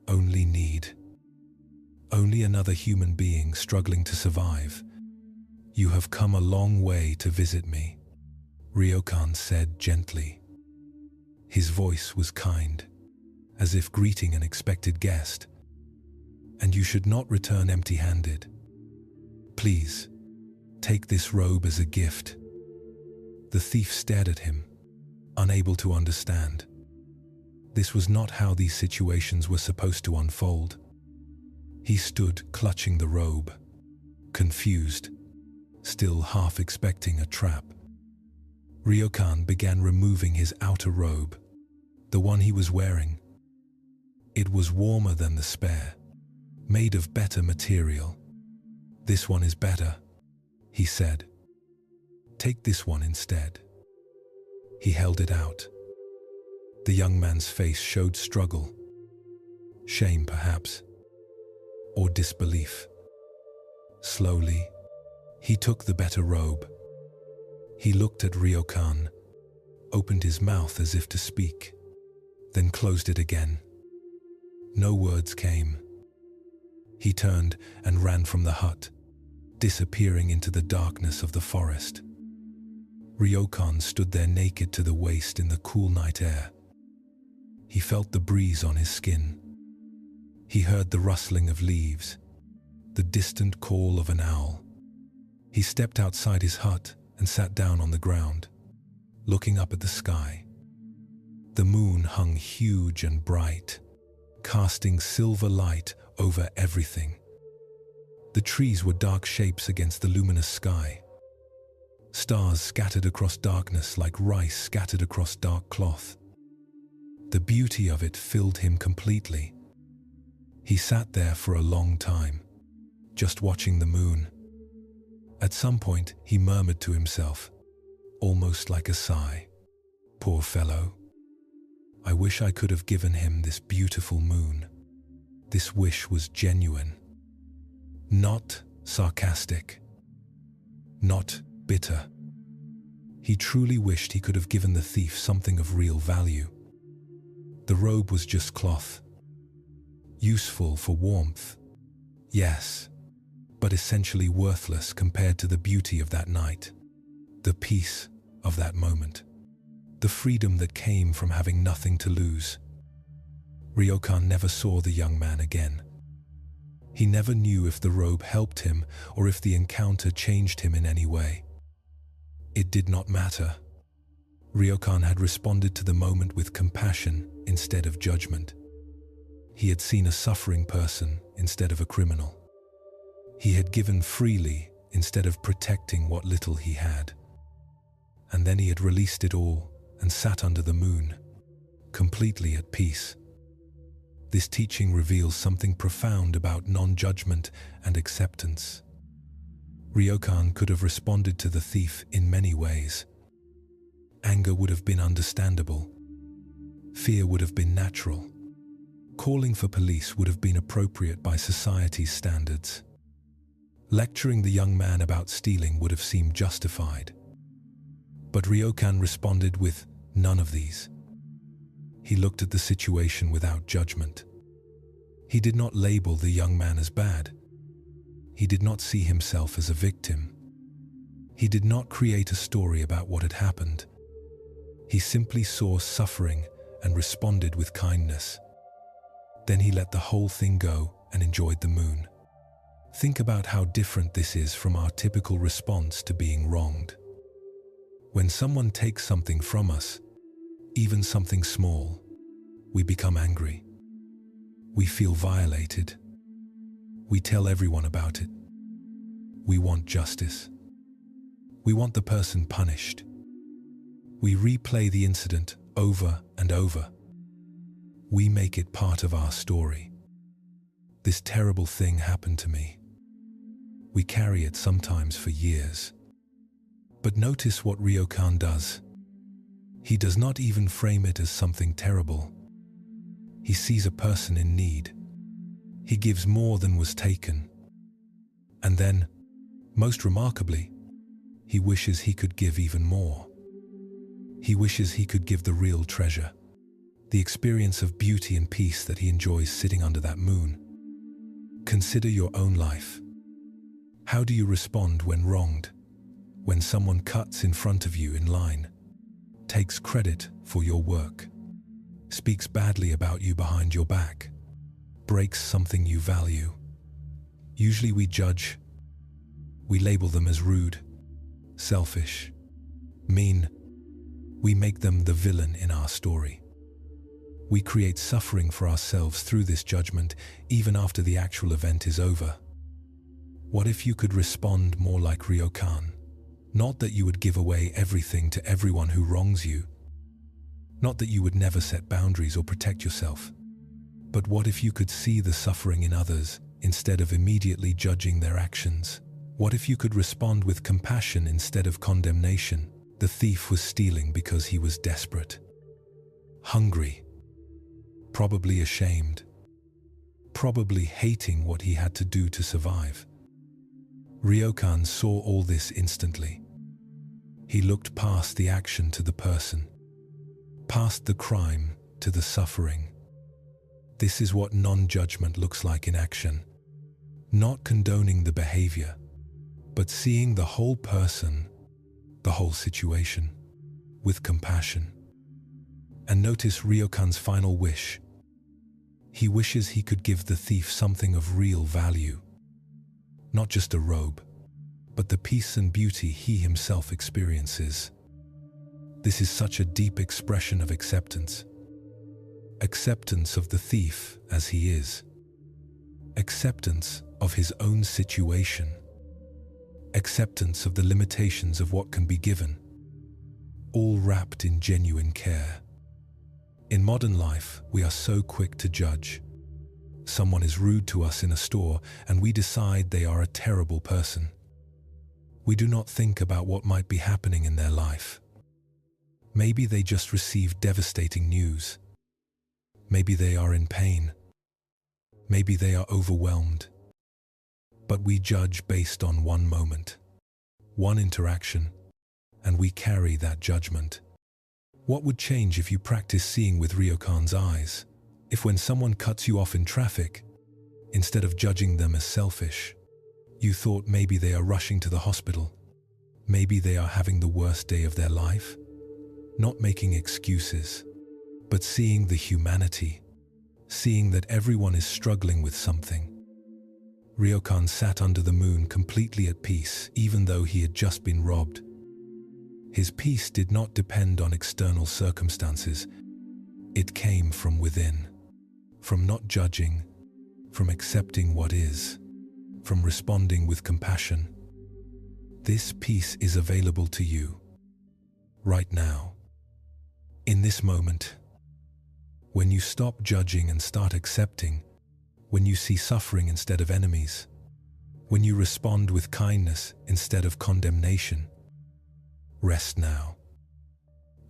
only need, only another human being struggling to survive. "You have come a long way to visit me," Ryokan said gently. His voice was kind, as if greeting an expected guest. "And you should not return empty-handed. Please, take this robe as a gift." The thief stared at him, unable to understand. This was not how these situations were supposed to unfold. He stood clutching the robe, confused, still half expecting a trap. Ryokan began removing his outer robe, the one he was wearing. It was warmer than the spare, made of better material. "This one is better," he said. "Take this one instead." He held it out. The young man's face showed struggle, shame perhaps, or disbelief. Slowly, he took the better robe. He looked at Ryokan, opened his mouth as if to speak, then closed it again. No words came. He turned and ran from the hut, disappearing into the darkness of the forest. Ryokan stood there naked to the waist in the cool night air. He felt the breeze on his skin. He heard the rustling of leaves, the distant call of an owl. He stepped outside his hut and sat down on the ground, looking up at the sky. The moon hung huge and bright, casting silver light over everything. The trees were dark shapes against the luminous sky. Stars scattered across darkness like rice scattered across dark cloth. The beauty of it filled him completely. He sat there for a long time, just watching the moon. At some point, he murmured to himself, almost like a sigh, "Poor fellow. I wish I could have given him this beautiful moon." This wish was genuine, not sarcastic, not bitter. He truly wished he could have given the thief something of real value. The robe was just cloth, useful for warmth, yes, but essentially worthless compared to the beauty of that night, the peace of that moment, the freedom that came from having nothing to lose. Ryokan never saw the young man again. He never knew if the robe helped him or if the encounter changed him in any way. It did not matter. Ryokan had responded to the moment with compassion instead of judgment. He had seen a suffering person instead of a criminal. He had given freely instead of protecting what little he had. And then he had released it all and sat under the moon, completely at peace. This teaching reveals something profound about non-judgment and acceptance. Ryokan could have responded to the thief in many ways. Anger would have been understandable. Fear would have been natural. Calling for police would have been appropriate by society's standards. Lecturing the young man about stealing would have seemed justified. But Ryokan responded with none of these. He looked at the situation without judgment. He did not label the young man as bad. He did not see himself as a victim. He did not create a story about what had happened. He simply saw suffering and responded with kindness. Then he let the whole thing go and enjoyed the moon. Think about how different this is from our typical response to being wronged. When someone takes something from us, even something small, we become angry. We feel violated. We tell everyone about it. We want justice. We want the person punished. We replay the incident over and over. We make it part of our story. This terrible thing happened to me. We carry it sometimes for years. But notice what Ryokan does. He does not even frame it as something terrible. He sees a person in need. He gives more than was taken. And then, most remarkably, he wishes he could give even more. He wishes he could give the real treasure, the experience of beauty and peace that he enjoys sitting under that moon. Consider your own life. How do you respond when wronged? When someone cuts in front of you in line, takes credit for your work, speaks badly about you behind your back, breaks something you value? Usually we judge. We label them as rude, selfish, mean. We make them the villain in our story. We create suffering for ourselves through this judgment even after the actual event is over. What if you could respond more like Ryokan? Not that you would give away everything to everyone who wrongs you. Not that you would never set boundaries or protect yourself. But what if you could see the suffering in others instead of immediately judging their actions? What if you could respond with compassion instead of condemnation? The thief was stealing because he was desperate, hungry, probably ashamed, probably hating what he had to do to survive. Ryokan saw all this instantly. He looked past the action to the person, past the crime to the suffering. This is what non-judgment looks like in action. Not condoning the behavior, but seeing the whole person, the whole situation, with compassion. And notice Ryokan's final wish. He wishes he could give the thief something of real value. not just a robe, but the peace and beauty he himself experiences. This is such a deep expression of acceptance. Acceptance of the thief as he is. Acceptance of his own situation. Acceptance of the limitations of what can be given. All wrapped in genuine care. In modern life, we are so quick to judge. Someone is rude to us in a store, and we decide they are a terrible person. We do not think about what might be happening in their life. Maybe they just received devastating news. Maybe they are in pain. Maybe they are overwhelmed. But we judge based on one moment, one interaction, and we carry that judgment. What would change if you practice seeing with Ryokan's eyes? If when someone cuts you off in traffic, instead of judging them as selfish, you thought maybe they are rushing to the hospital, maybe they are having the worst day of their life? Not making excuses, but seeing the humanity, seeing that everyone is struggling with something. Ryokan sat under the moon completely at peace, even though he had just been robbed. His peace did not depend on external circumstances. It came from within, from not judging, from accepting what is, from responding with compassion. This peace is available to you, right now. In this moment, when you stop judging and start accepting, when you see suffering instead of enemies, when you respond with kindness instead of condemnation, rest now.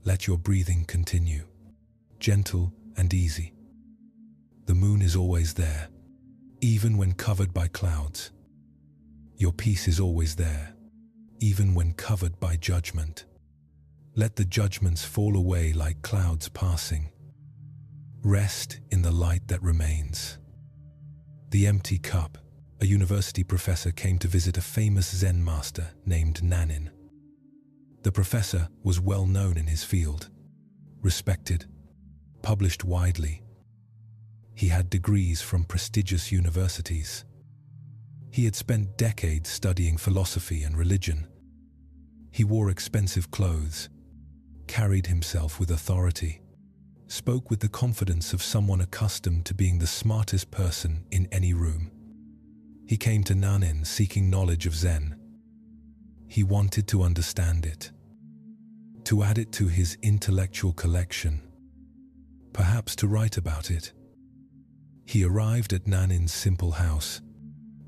Let your breathing continue, gentle and easy. The moon is always there, even when covered by clouds. Your peace is always there, even when covered by judgment. Let the judgments fall away like clouds passing. Rest in the light that remains. The empty cup. A university professor came to visit a famous Zen master named Nanin. The professor was well known in his field, respected, published widely. He had degrees from prestigious universities. He had spent decades studying philosophy and religion. He wore expensive clothes, carried himself with authority, spoke with the confidence of someone accustomed to being the smartest person in any room. He came to Nanin seeking knowledge of Zen. He wanted to understand it, to add it to his intellectual collection, perhaps to write about it. He arrived at Nanin's simple house,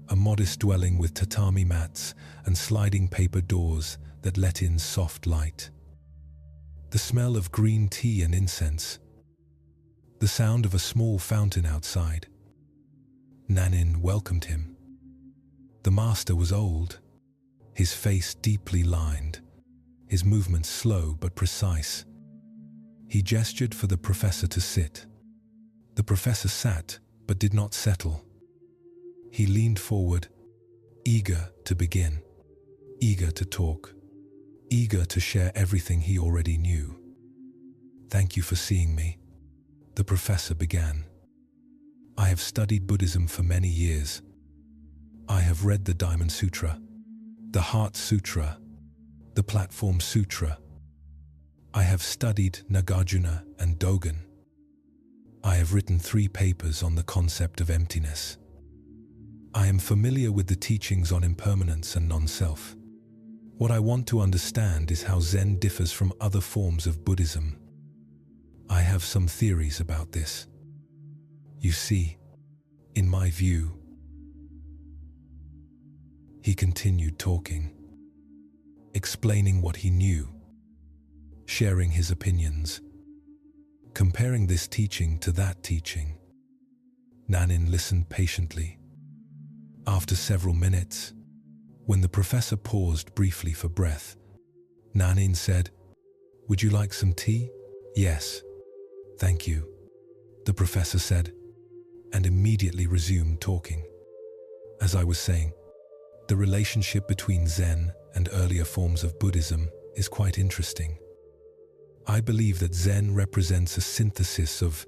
a modest dwelling with tatami mats and sliding paper doors that let in soft light. The smell of green tea and incense, the sound of a small fountain outside. Nanin welcomed him. The master was old, his face deeply lined, his movements slow but precise. He gestured for the professor to sit. The professor sat but did not settle. He leaned forward, eager to begin, eager to talk, eager to share everything he already knew. "Thank you for seeing me," the professor began. "I have studied Buddhism for many years. I have read the Diamond Sutra, the Heart Sutra, the Platform Sutra. I have studied Nagarjuna and Dogen. I have written 3 papers on the concept of emptiness. I am familiar with the teachings on impermanence and non-self. What I want to understand is how Zen differs from other forms of Buddhism. I have some theories about this. You see, in my view," he continued talking, explaining what he knew, sharing his opinions, comparing this teaching to that teaching. Nanin listened patiently. After several minutes, when the professor paused briefly for breath, Nanin said, "Would you like some tea?" "Yes, thank you," the professor said, and immediately resumed talking. "As I was saying, the relationship between Zen and earlier forms of Buddhism is quite interesting. I believe that Zen represents a synthesis of..."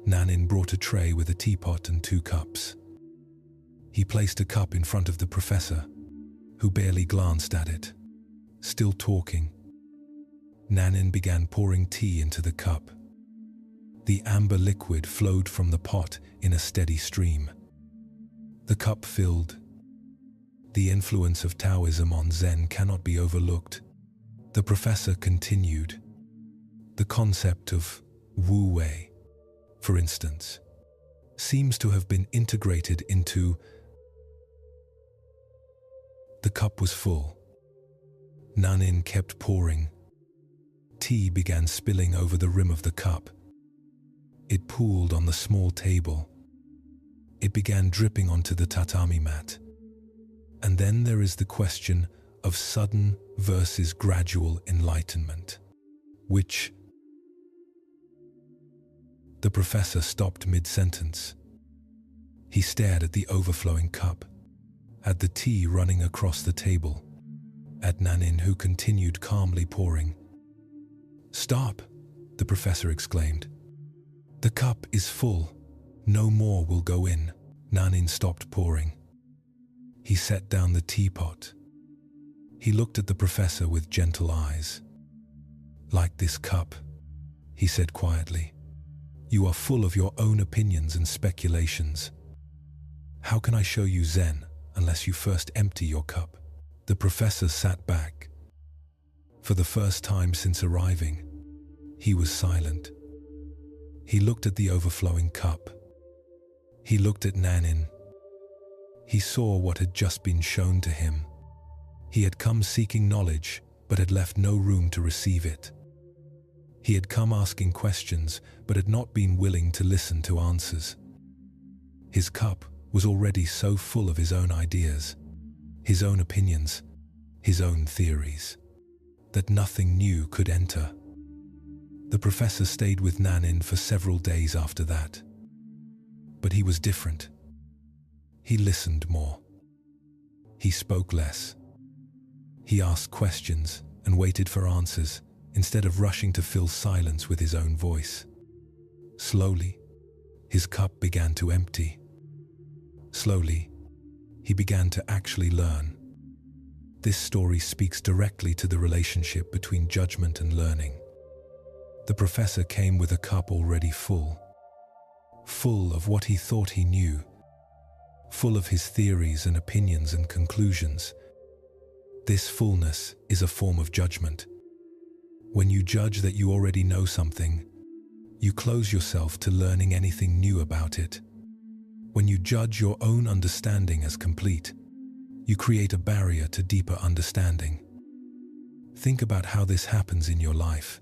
Nanin brought a tray with a teapot and 2 cups. He placed a cup in front of the professor, who barely glanced at it. Still talking, Nanin began pouring tea into the cup. The amber liquid flowed from the pot in a steady stream. The cup filled. The influence of Taoism on Zen cannot be overlooked. The professor continued. The concept of Wu Wei, for instance, seems to have been integrated into. The cup was full. Nanin kept pouring. Tea began spilling over the rim of the cup. It pooled on the small table. It began dripping onto the tatami mat. And then there is the question of sudden versus gradual enlightenment, which. The professor stopped mid-sentence. He stared at the overflowing cup, at the tea running across the table, at Nanin, who continued calmly pouring. "Stop," the professor exclaimed. "The cup is full. No more will go in." Nanin stopped pouring. He set down the teapot. He looked at the professor with gentle eyes. "Like this cup," he said quietly, "you are full of your own opinions and speculations. How can I show you Zen unless you first empty your cup?" The professor sat back. For the first time since arriving, he was silent. He looked at the overflowing cup. He looked at Nanin. He saw what had just been shown to him. He had come seeking knowledge, but had left no room to receive it. He had come asking questions, but had not been willing to listen to answers. His cup was already so full of his own ideas, his own opinions, his own theories, that nothing new could enter. The professor stayed with Nanin for several days after that. But he was different. He listened more. He spoke less. He asked questions and waited for answers instead of rushing to fill silence with his own voice. Slowly, his cup began to empty. Slowly, he began to actually learn. This story speaks directly to the relationship between judgment and learning. The professor came with a cup already full of what he thought he knew, full of his theories and opinions and conclusions. This fullness is a form of judgment. When you judge that you already know something, you close yourself to learning anything new about it. When you judge your own understanding as complete, you create a barrier to deeper understanding. Think about how this happens in your life.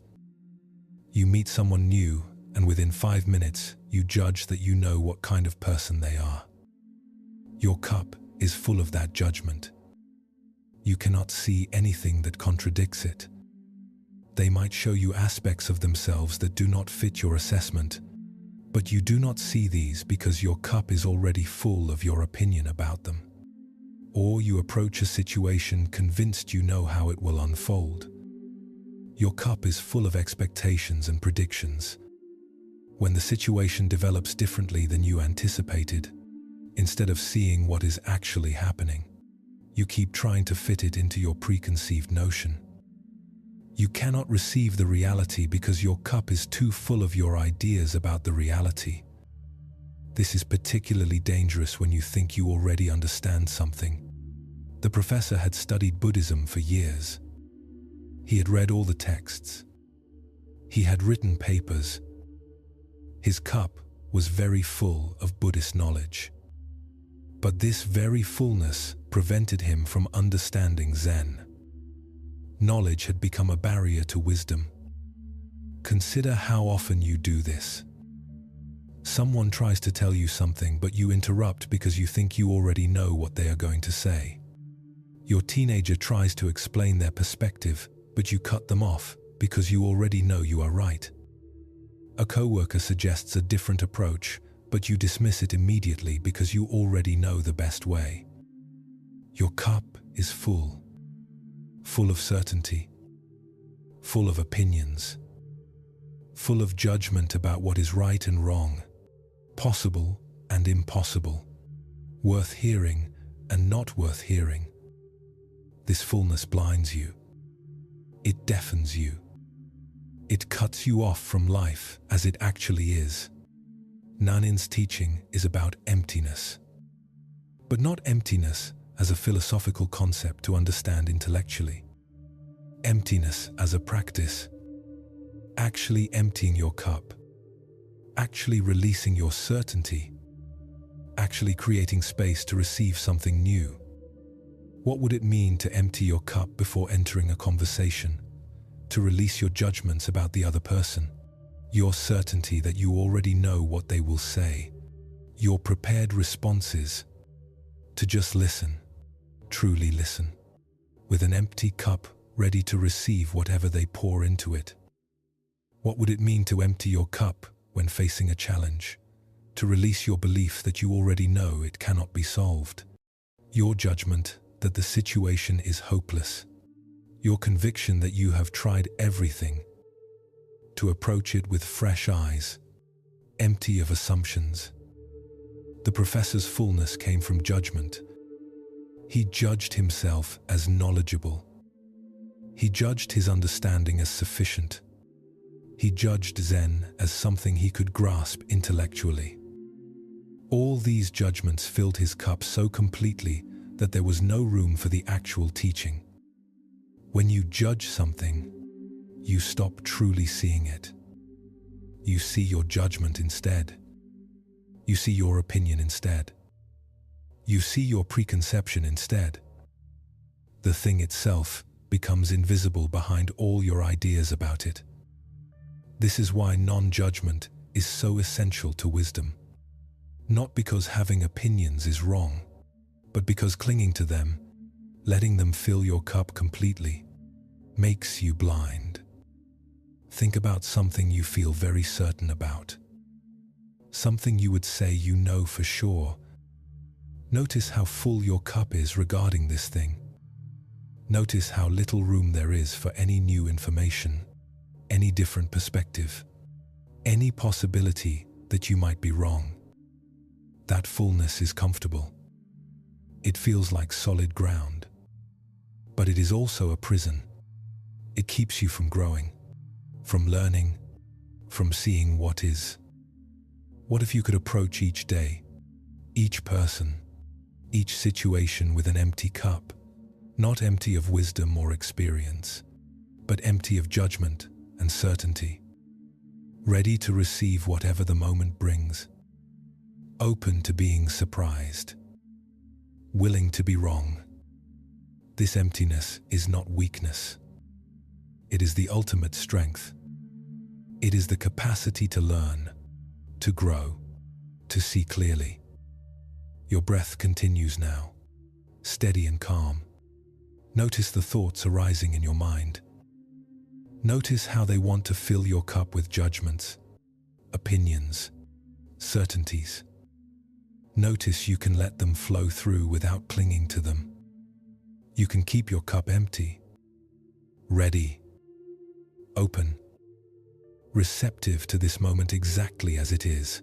You meet someone new, and within 5 minutes, you judge that you know what kind of person they are. Your cup is full of that judgment. You cannot see anything that contradicts it. They might show you aspects of themselves that do not fit your assessment, but you do not see these because your cup is already full of your opinion about them. Or you approach a situation convinced you know how it will unfold. Your cup is full of expectations and predictions. When the situation develops differently than you anticipated, instead of seeing what is actually happening, you keep trying to fit it into your preconceived notion. You cannot receive the reality because your cup is too full of your ideas about the reality. This is particularly dangerous when you think you already understand something. The professor had studied Buddhism for years. He had read all the texts. He had written papers. His cup was very full of Buddhist knowledge. But this very fullness prevented him from understanding Zen. Knowledge had become a barrier to wisdom. Consider how often you do this. Someone tries to tell you something, but you interrupt because you think you already know what they are going to say. Your teenager tries to explain their perspective, but you cut them off because you already know you are right. A coworker suggests a different approach, but you dismiss it immediately because you already know the best way. Your cup is full of certainty, full of opinions, full of judgment about what is right and wrong, possible and impossible. worth hearing and not worth hearing. This fullness blinds you. It deafens you. It cuts you off from life as it actually is. Nanin's teaching is about emptiness. But not emptiness as a philosophical concept to understand intellectually. Emptiness as a practice. Actually emptying your cup. Actually releasing your certainty. Actually creating space to receive something new. What would it mean to empty your cup before entering a conversation? To release your judgments about the other person? Your certainty that you already know what they will say? Your prepared responses? To just listen, truly listen, with an empty cup ready to receive whatever they pour into it. What would it mean to empty your cup when facing a challenge? To release your belief that you already know it cannot be solved. Your judgment that the situation is hopeless. Your conviction that you have tried everything. To approach it with fresh eyes, empty of assumptions. The professor's fullness came from judgment. He judged himself as knowledgeable. He judged his understanding as sufficient. He judged Zen as something he could grasp intellectually. All these judgments filled his cup so completely that there was no room for the actual teaching. When you judge something, you stop truly seeing it. You see your judgment instead. You see your opinion instead. You see your preconception instead. The thing itself becomes invisible behind all your ideas about it. This is why non-judgment is so essential to wisdom. Not because having opinions is wrong, but because clinging to them, letting them fill your cup completely, makes you blind. Think about something you feel very certain about. Something you would say you know for sure. Notice how full your cup is regarding this thing. Notice how little room there is for any new information, any different perspective, any possibility that you might be wrong. That fullness is comfortable. It feels like solid ground. But it is also a prison. It keeps you from growing, from learning, from seeing what is. What if you could approach each day, each person, each situation with an empty cup, not empty of wisdom or experience, but empty of judgment and certainty, ready to receive whatever the moment brings, open to being surprised, willing to be wrong. This emptiness is not weakness. It is the ultimate strength. It is the capacity to learn, to grow, to see clearly. Your breath continues now, steady and calm. Notice the thoughts arising in your mind. Notice how they want to fill your cup with judgments, opinions, certainties. Notice you can let them flow through without clinging to them. You can keep your cup empty, ready, open, receptive to this moment exactly as it is.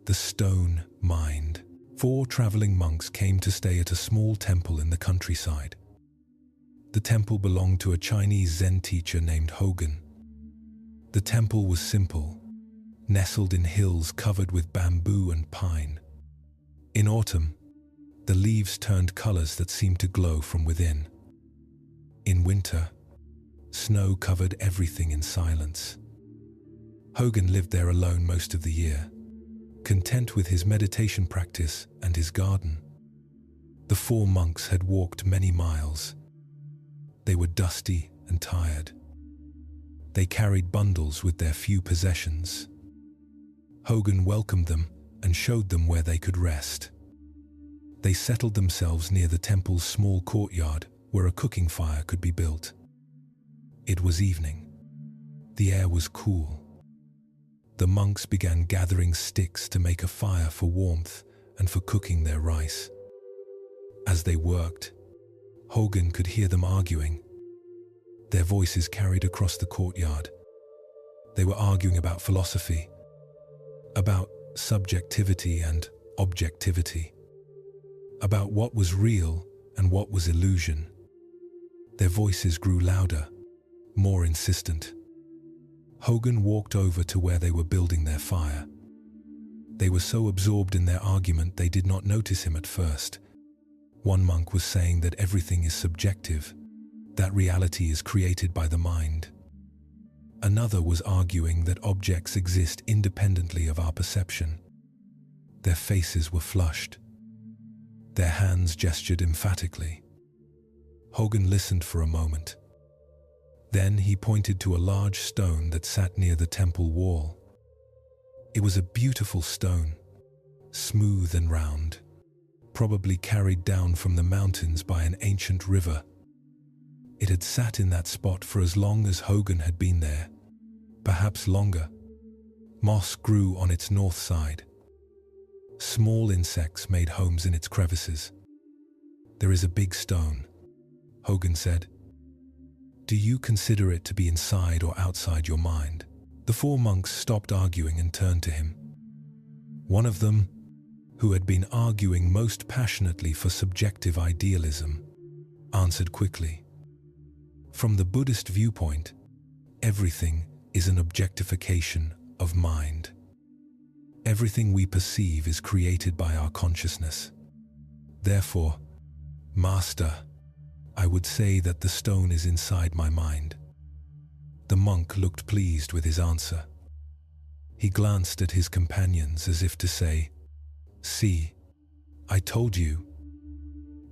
The stone mind. 4 traveling monks came to stay at a small temple in the countryside. The temple belonged to a Chinese Zen teacher named Hogan. The temple was simple, nestled in hills covered with bamboo and pine. In autumn, the leaves turned colors that seemed to glow from within. In winter, snow covered everything in silence. Hogan lived there alone most of the year, content with his meditation practice and his garden. The 4 monks had walked many miles. They were dusty and tired. They carried bundles with their few possessions. Hogan welcomed them and showed them where they could rest. They settled themselves near the temple's small courtyard where a cooking fire could be built. It was evening. The air was cool. The monks began gathering sticks to make a fire for warmth and for cooking their rice. As they worked, Hogan could hear them arguing. Their voices carried across the courtyard. They were arguing about philosophy, about subjectivity and objectivity. about what was real and what was illusion. Their voices grew louder, more insistent. Hogan walked over to where they were building their fire. They were so absorbed in their argument they did not notice him at first. One monk was saying that everything is subjective, that reality is created by the mind. Another was arguing that objects exist independently of our perception. Their faces were flushed. Their hands gestured emphatically. Hogan listened for a moment. Then he pointed to a large stone that sat near the temple wall. It was a beautiful stone, smooth and round, probably carried down from the mountains by an ancient river. It had sat in that spot for as long as Hogan had been there, perhaps longer. Moss grew on its north side. Small insects made homes in its crevices. "There is a big stone," Hogan said. "Do you consider it to be inside or outside your mind?" The four monks stopped arguing and turned to him. One of them, who had been arguing most passionately for subjective idealism, answered quickly. "From the Buddhist viewpoint, everything is an objectification of mind. Everything we perceive is created by our consciousness. Therefore, Master, I would say that the stone is inside my mind." The monk looked pleased with his answer. He glanced at his companions as if to say, "See, I told you."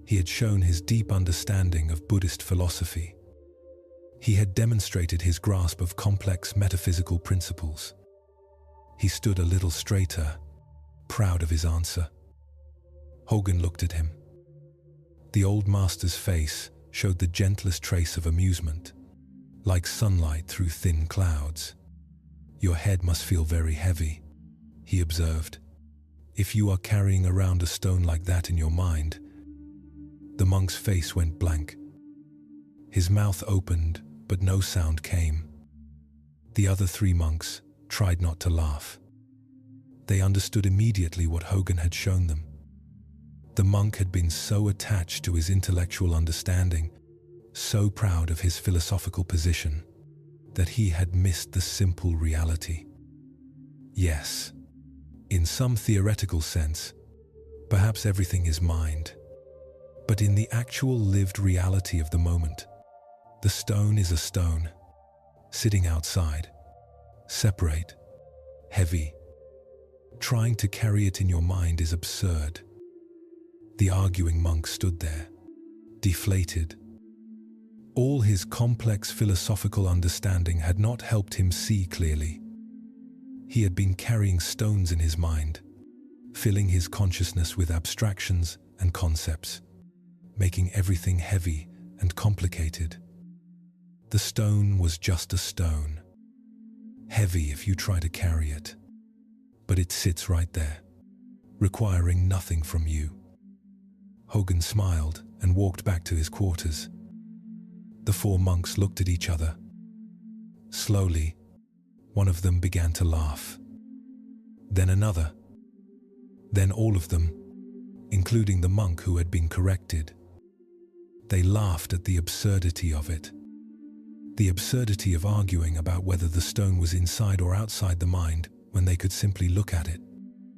He had shown his deep understanding of Buddhist philosophy. He had demonstrated his grasp of complex metaphysical principles. He stood a little straighter, proud of his answer. Hogan looked at him. The old master's face showed the gentlest trace of amusement, like sunlight through thin clouds. "Your head must feel very heavy," he observed, "if you are carrying around a stone like that in your mind." The monk's face went blank. His mouth opened, but no sound came. The other three monks tried not to laugh. They understood immediately what Hogan had shown them. The monk had been so attached to his intellectual understanding, so proud of his philosophical position, that he had missed the simple reality. Yes, in some theoretical sense, perhaps everything is mind. But in the actual lived reality of the moment, the stone is a stone, sitting outside, separate, heavy. Trying to carry it in your mind is absurd. The arguing monk stood there, deflated. All his complex philosophical understanding had not helped him see clearly. He had been carrying stones in his mind, filling his consciousness with abstractions and concepts, making everything heavy and complicated. The stone was just a stone, heavy if you try to carry it, but it sits right there, requiring nothing from you. Hogan smiled and walked back to his quarters. The four monks looked at each other. Slowly, one of them began to laugh. Then another. Then all of them, including the monk who had been corrected. They laughed at the absurdity of it. The absurdity of arguing about whether the stone was inside or outside the mind when they could simply look at it,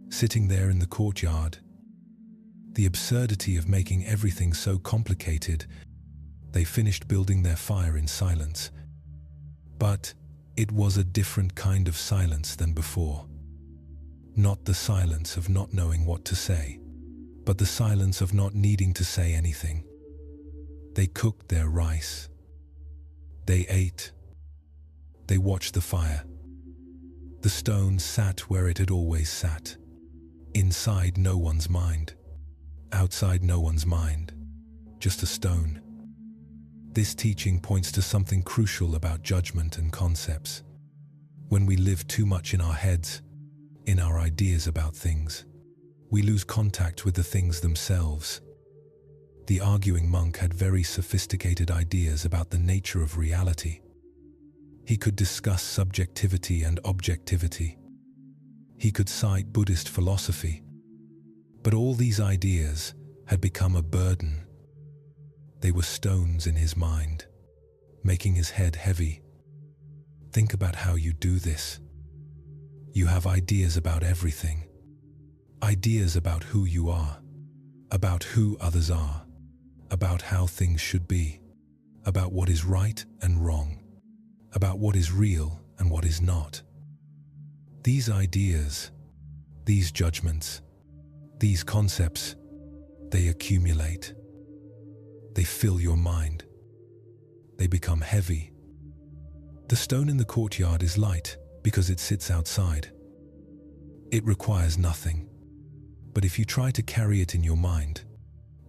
sitting there in the courtyard. The absurdity of making everything so complicated. They finished building their fire in silence. But it was a different kind of silence than before. Not the silence of not knowing what to say, but the silence of not needing to say anything. They cooked their rice. They ate. They watched the fire. The stone sat where it had always sat, inside no one's mind, outside no one's mind, just a stone. This teaching points to something crucial about judgment and concepts. When we live too much in our heads, in our ideas about things, we lose contact with the things themselves. The arguing monk had very sophisticated ideas about the nature of reality. He could discuss subjectivity and objectivity. He could cite Buddhist philosophy. But all these ideas had become a burden. They were stones in his mind, making his head heavy. Think about how you do this. You have ideas about everything. Ideas about who you are, about who others are, about how things should be, about what is right and wrong, about what is real and what is not. These ideas, these judgments, these concepts, they accumulate. They fill your mind. They become heavy. The stone in the courtyard is light because it sits outside. It requires nothing. But if you try to carry it in your mind,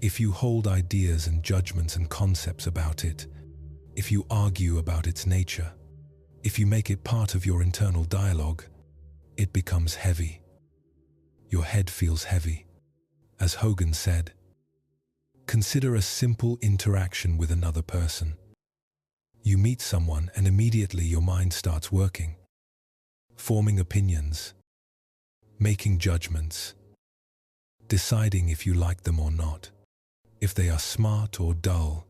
if you hold ideas and judgments and concepts about it, if you argue about its nature, if you make it part of your internal dialogue, it becomes heavy. Your head feels heavy. As Hogan said, consider a simple interaction with another person. You meet someone and immediately your mind starts working, forming opinions, making judgments, deciding if you like them or not, if they are smart or dull,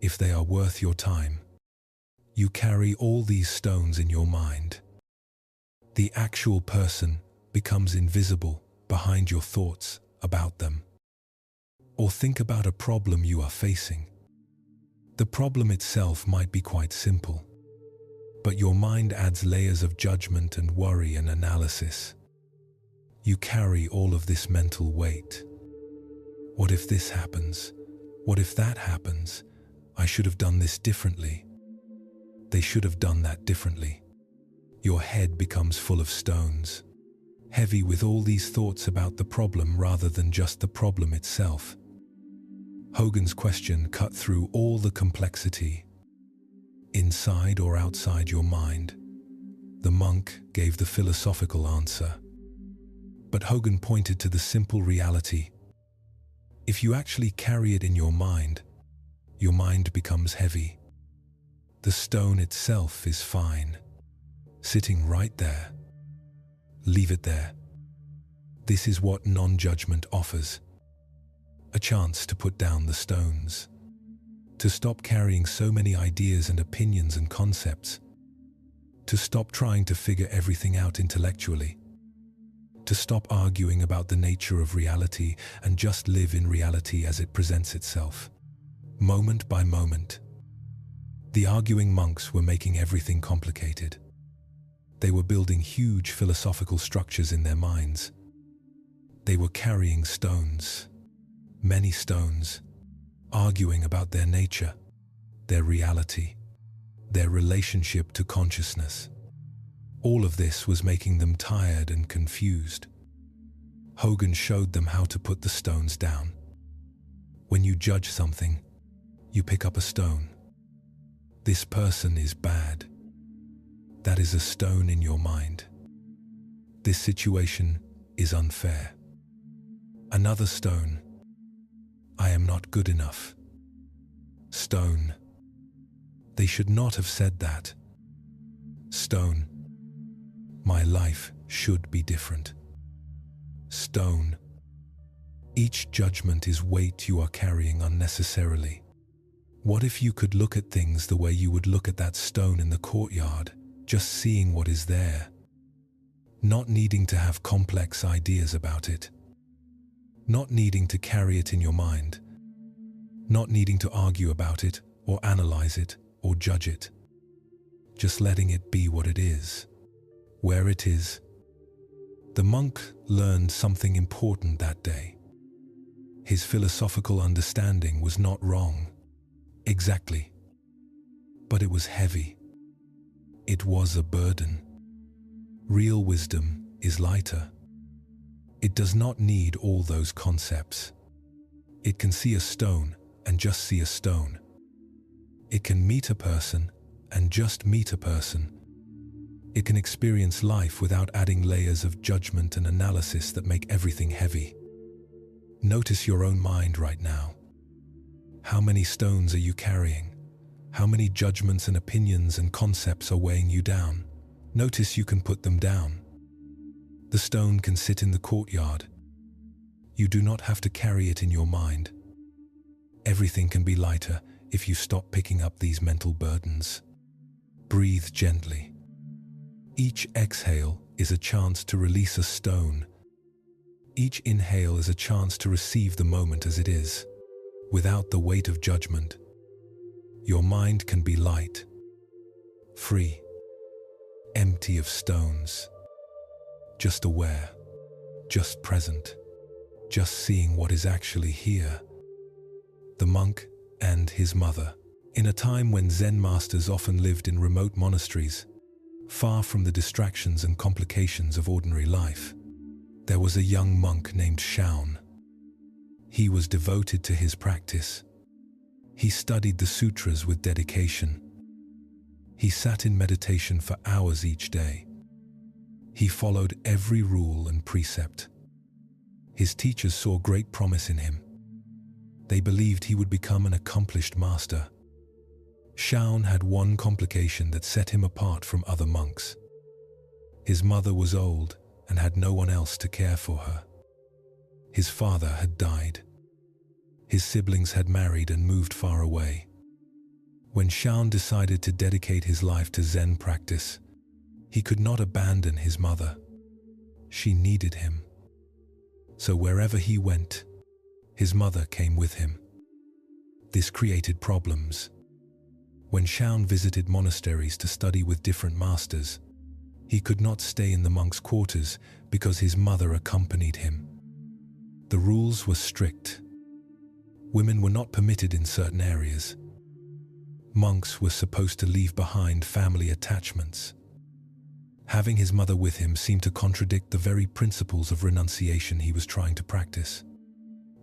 if they are worth your time. You carry all these stones in your mind. The actual person becomes invisible behind your thoughts about them. Or think about a problem you are facing. The problem itself might be quite simple, but your mind adds layers of judgment and worry and analysis. You carry all of this mental weight. What if this happens? What if that happens? I should have done this differently. They should have done that differently. Your head becomes full of stones, heavy with all these thoughts about the problem rather than just the problem itself. Hogan's question cut through all the complexity. Inside or outside your mind? The monk gave the philosophical answer. But Hogan pointed to the simple reality. If you actually carry it in your mind becomes heavy. The stone itself is fine, sitting right there. Leave it there. This is what non-judgment offers. A chance to put down the stones, to stop carrying so many ideas and opinions and concepts, to stop trying to figure everything out intellectually, to stop arguing about the nature of reality and just live in reality as it presents itself, moment by moment. The arguing monks were making everything complicated. They were building huge philosophical structures in their minds. They were carrying stones, many stones, arguing about their nature, their reality, their relationship to consciousness. All of this was making them tired and confused. Hogan showed them how to put the stones down. When you judge something, you pick up a stone. This person is bad. That is a stone in your mind. This situation is unfair. Another stone. I am not good enough. Stone. They should not have said that. Stone. My life should be different. Stone. Each judgment is weight you are carrying unnecessarily. What if you could look at things the way you would look at that stone in the courtyard, just seeing what is there, not needing to have complex ideas about it, not needing to carry it in your mind, not needing to argue about it or analyze it or judge it, just letting it be what it is, where it is. The monk learned something important that day. His philosophical understanding was not wrong, exactly, but it was heavy. It was a burden. Real wisdom is lighter. It does not need all those concepts. It can see a stone and just see a stone. It can meet a person and just meet a person. It can experience life without adding layers of judgment and analysis that make everything heavy. Notice your own mind right now. How many stones are you carrying? How many judgments and opinions and concepts are weighing you down? Notice you can put them down. The stone can sit in the courtyard. You do not have to carry it in your mind. Everything can be lighter if you stop picking up these mental burdens. Breathe gently. Each exhale is a chance to release a stone. Each inhale is a chance to receive the moment as it is, without the weight of judgment. Your mind can be light, free, empty of stones, just aware, just present, just seeing what is actually here. The monk and his mother. In a time when Zen masters often lived in remote monasteries, far from the distractions and complications of ordinary life, there was a young monk named Shaun. He was devoted to his practice. He studied the sutras with dedication. He sat in meditation for hours each day. He followed every rule and precept. His teachers saw great promise in him. They believed he would become an accomplished master. Shaun had one complication that set him apart from other monks. His mother was old and had no one else to care for her. His father had died. His siblings had married and moved far away. When Shaun decided to dedicate his life to Zen practice, he could not abandon his mother. She needed him. So wherever he went, his mother came with him. This created problems. When Shaun visited monasteries to study with different masters, he could not stay in the monks' quarters because his mother accompanied him. The rules were strict. Women were not permitted in certain areas. Monks were supposed to leave behind family attachments. Having his mother with him seemed to contradict the very principles of renunciation he was trying to practice.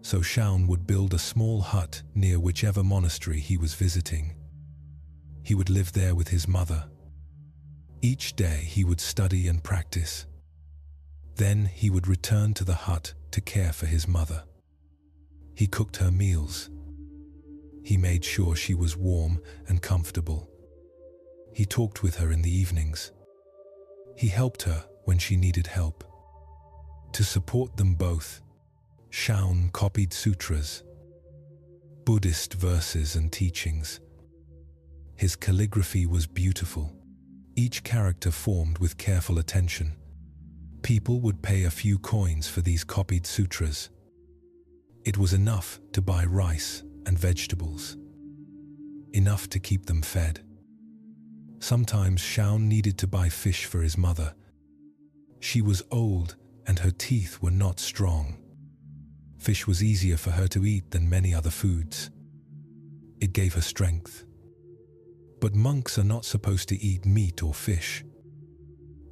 So Shaun would build a small hut near whichever monastery he was visiting. He would live there with his mother. Each day he would study and practice. Then he would return to the hut to care for his mother. He cooked her meals. He made sure she was warm and comfortable. He talked with her in the evenings. He helped her when she needed help. To support them both, Shaun copied sutras, Buddhist verses and teachings. His calligraphy was beautiful, each character formed with careful attention. People would pay a few coins for these copied sutras. It was enough to buy rice and vegetables, enough to keep them fed. Sometimes Shaun needed to buy fish for his mother. She was old and her teeth were not strong. Fish was easier for her to eat than many other foods. It gave her strength. But monks are not supposed to eat meat or fish.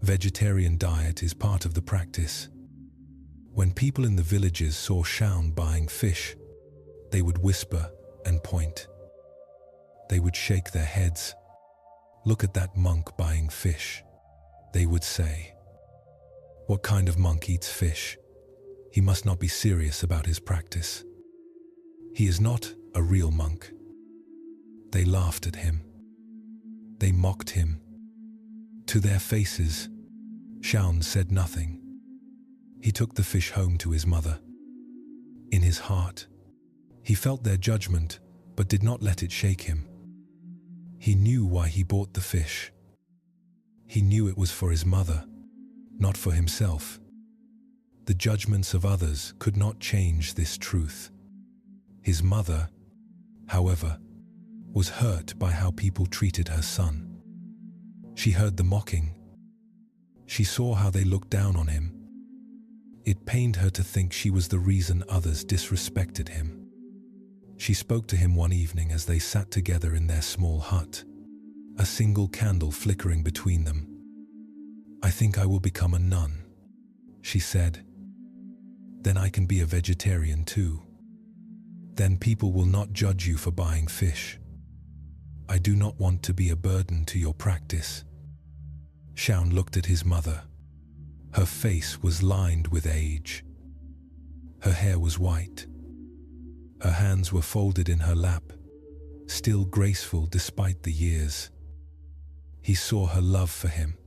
Vegetarian diet is part of the practice. When people in the villages saw Shaun buying fish, they would whisper and point. They would shake their heads. "Look at that monk buying fish," they would say. "What kind of monk eats fish? He must not be serious about his practice. He is not a real monk." They laughed at him. They mocked him. To their faces, Shaun said nothing. He took the fish home to his mother. In his heart, he felt their judgment, but did not let it shake him. He knew why he bought the fish. He knew it was for his mother, not for himself. The judgments of others could not change this truth. His mother, however, was hurt by how people treated her son. She heard the mocking. She saw how they looked down on him. It pained her to think she was the reason others disrespected him. She spoke to him one evening as they sat together in their small hut, a single candle flickering between them. "I think I will become a nun," she said. "Then I can be a vegetarian too. Then people will not judge you for buying fish. I do not want to be a burden to your practice." Shaun looked at his mother. Her face was lined with age. Her hair was white. Her hands were folded in her lap, still graceful despite the years. He saw her love for him.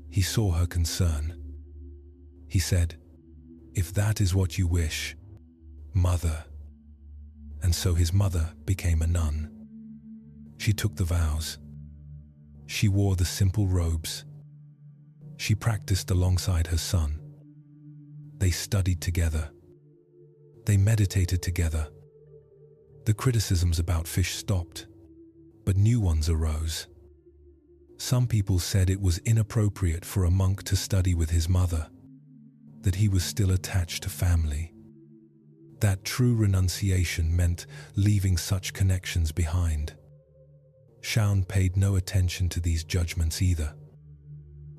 He saw her concern. He said, If that is what you wish, mother." And so his mother became a nun. She took the vows. She wore the simple robes. She practiced alongside her son. They studied together. They meditated together. The criticisms about fish stopped, but new ones arose. Some people said it was inappropriate for a monk to study with his mother, that he was still attached to family. That true renunciation meant leaving such connections behind. Shaun paid no attention to these judgments either.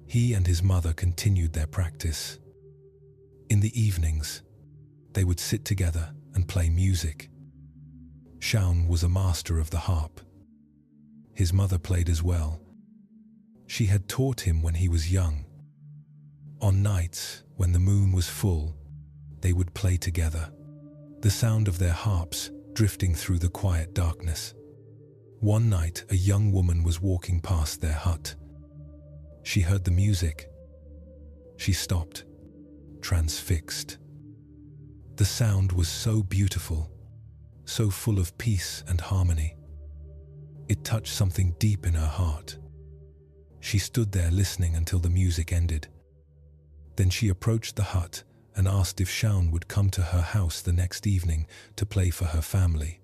He and his mother continued their practice. In the evenings, they would sit together and play music. Shaun was a master of the harp. His mother played as well. She had taught him when he was young. On nights, when the moon was full, they would play together, the sound of their harps drifting through the quiet darkness. One night, a young woman was walking past their hut. She heard the music. She stopped, transfixed. The sound was so beautiful, so full of peace and harmony. It touched something deep in her heart. She stood there listening until the music ended. Then she approached the hut and asked if Shaun would come to her house the next evening to play for her family.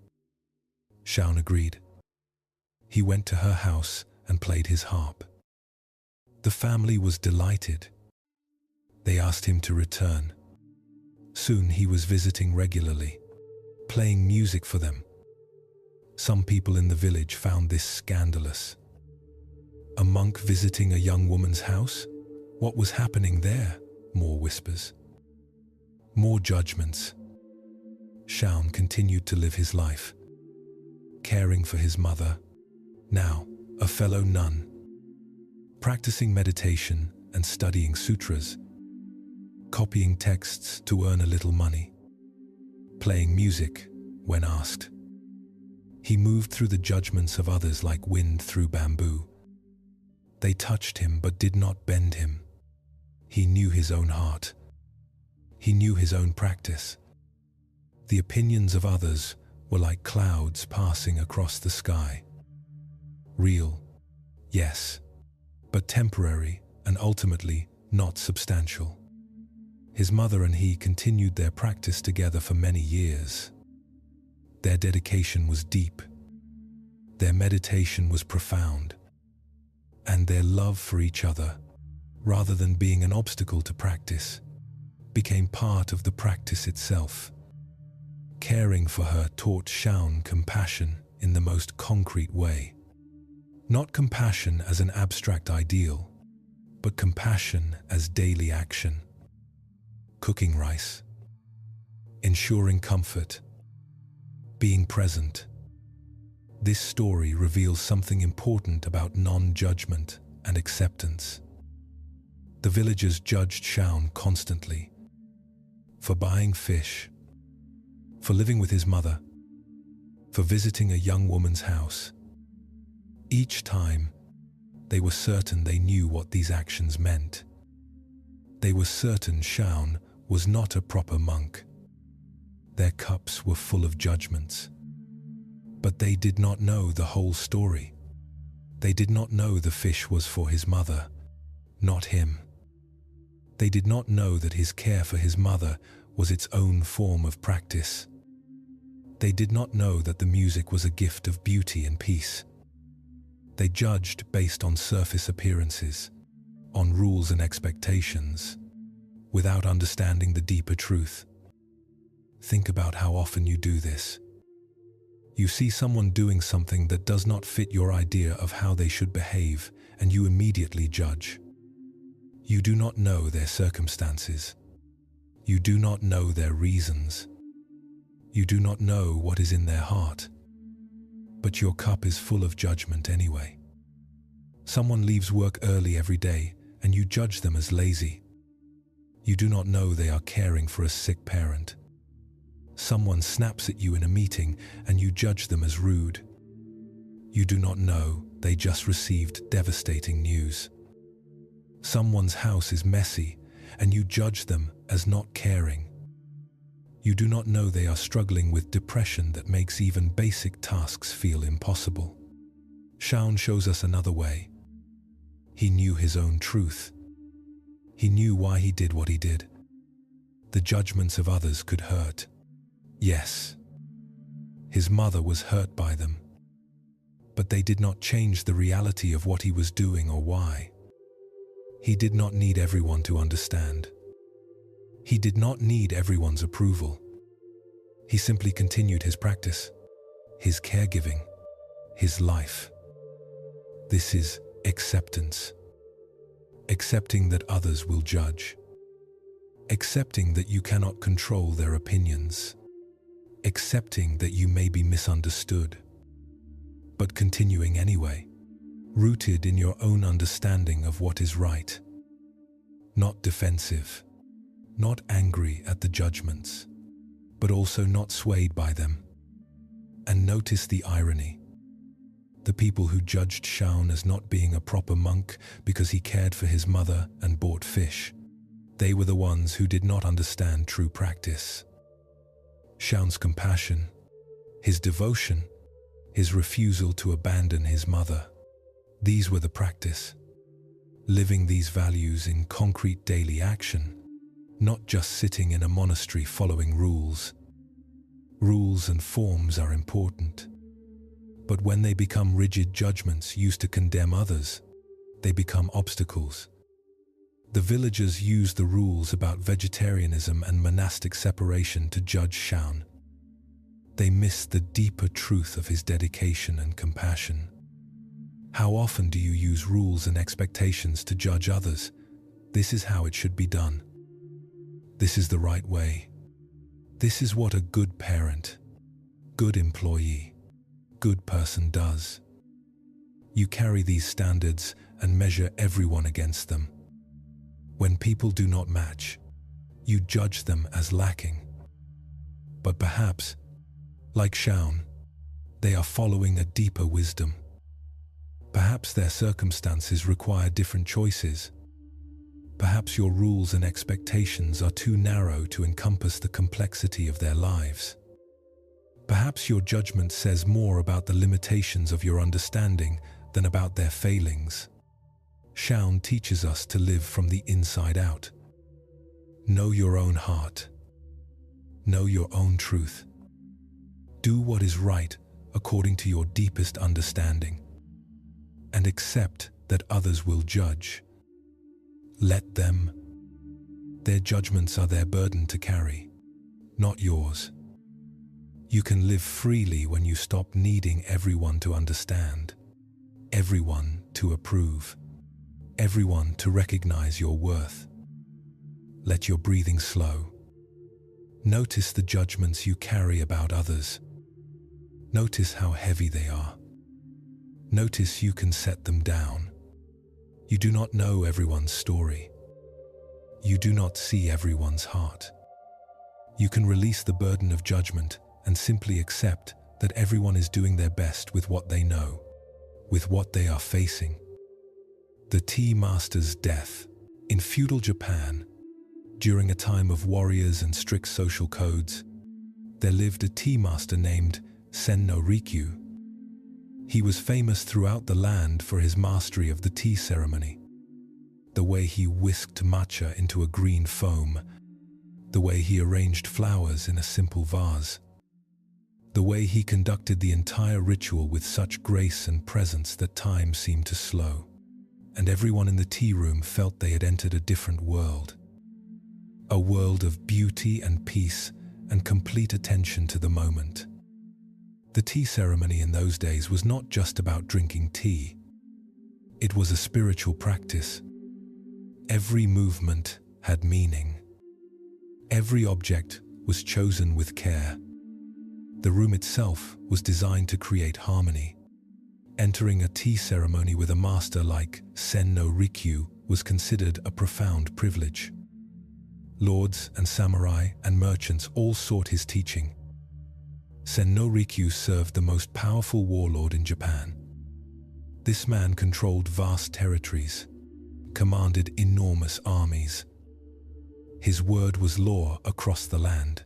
Shaun agreed. He went to her house and played his harp. The family was delighted. They asked him to return. Soon he was visiting regularly, playing music for them. Some people in the village found this scandalous. A monk visiting a young woman's house? What was happening there? More whispers. More judgments. Shaun continued to live his life, caring for his mother, now a fellow nun, practicing meditation and studying sutras, copying texts to earn a little money, playing music when asked. He moved through the judgments of others like wind through bamboo. They touched him but did not bend him. He knew his own heart. He knew his own practice. The opinions of others were like clouds passing across the sky. Real, yes, but temporary and ultimately not substantial. His mother and he continued their practice together for many years. Their dedication was deep. Their meditation was profound. And their love for each other, rather than being an obstacle to practice, became part of the practice itself. Caring for her taught Shaun compassion in the most concrete way. Not compassion as an abstract ideal, but compassion as daily action. Cooking rice, ensuring comfort, being present. This story reveals something important about non-judgment and acceptance. The villagers judged Shaun constantly for buying fish, for living with his mother, for visiting a young woman's house. Each time, they were certain they knew what these actions meant. They were certain Shaun was not a proper monk. Their cups were full of judgments. But they did not know the whole story. They did not know the fish was for his mother, not him. They did not know that his care for his mother was its own form of practice. They did not know that the music was a gift of beauty and peace. They judged based on surface appearances, on rules and expectations, without understanding the deeper truth. Think about how often you do this. You see someone doing something that does not fit your idea of how they should behave, and you immediately judge. You do not know their circumstances. You do not know their reasons. You do not know what is in their heart. But your cup is full of judgment anyway. Someone leaves work early every day, and you judge them as lazy. You do not know they are caring for a sick parent. Someone snaps at you in a meeting, and you judge them as rude. You do not know they just received devastating news. Someone's house is messy, and you judge them as not caring. You do not know they are struggling with depression that makes even basic tasks feel impossible. Shaun shows us another way. He knew his own truth. He knew why he did what he did. The judgments of others could hurt. Yes, his mother was hurt by them. But they did not change the reality of what he was doing or why. He did not need everyone to understand. He did not need everyone's approval. He simply continued his practice, his caregiving, his life. This is acceptance. Accepting that others will judge. Accepting that you cannot control their opinions. Accepting that you may be misunderstood. But continuing anyway, rooted in your own understanding of what is right. Not defensive, not angry at the judgments, but also not swayed by them. And notice the irony. The people who judged Shaun as not being a proper monk because he cared for his mother and bought fish, they were the ones who did not understand true practice. Shaun's compassion, his devotion, his refusal to abandon his mother, these were the practice. Living these values in concrete daily action, not just sitting in a monastery following rules. Rules and forms are important. But when they become rigid judgments used to condemn others, they become obstacles. The villagers used the rules about vegetarianism and monastic separation to judge Shaun. They missed the deeper truth of his dedication and compassion. How often do you use rules and expectations to judge others? This is how it should be done. This is the right way. This is what a good parent, good employee, good person does. You carry these standards and measure everyone against them. When people do not match, you judge them as lacking. But perhaps, like Shaun, they are following a deeper wisdom. Perhaps their circumstances require different choices. Perhaps your rules and expectations are too narrow to encompass the complexity of their lives. Perhaps your judgment says more about the limitations of your understanding than about their failings. Shaun teaches us to live from the inside out. Know your own heart. Know your own truth. Do what is right according to your deepest understanding. And accept that others will judge. Let them. Their judgments are their burden to carry, not yours. You can live freely when you stop needing everyone to understand, everyone to approve, everyone to recognize your worth. Let your breathing slow. Notice the judgments you carry about others. Notice how heavy they are. Notice you can set them down. You do not know everyone's story. You do not see everyone's heart. You can release the burden of judgment and simply accept that everyone is doing their best with what they know, with what they are facing. The tea master's death in feudal Japan, during a time of warriors and strict social codes, there lived a tea master named Sen no Rikyu. He was famous throughout the land for his mastery of the tea ceremony. The way he whisked matcha into a green foam, the way he arranged flowers in a simple vase, the way he conducted the entire ritual with such grace and presence that time seemed to slow, and everyone in the tea room felt they had entered a different world. A world of beauty and peace and complete attention to the moment. The tea ceremony in those days was not just about drinking tea. It was a spiritual practice. Every movement had meaning. Every object was chosen with care. The room itself was designed to create harmony. Entering a tea ceremony with a master like Sen no Rikyu was considered a profound privilege. Lords and samurai and merchants all sought his teaching. Sen no Rikyu served the most powerful warlord in Japan. This man controlled vast territories, commanded enormous armies, His word was law across the land.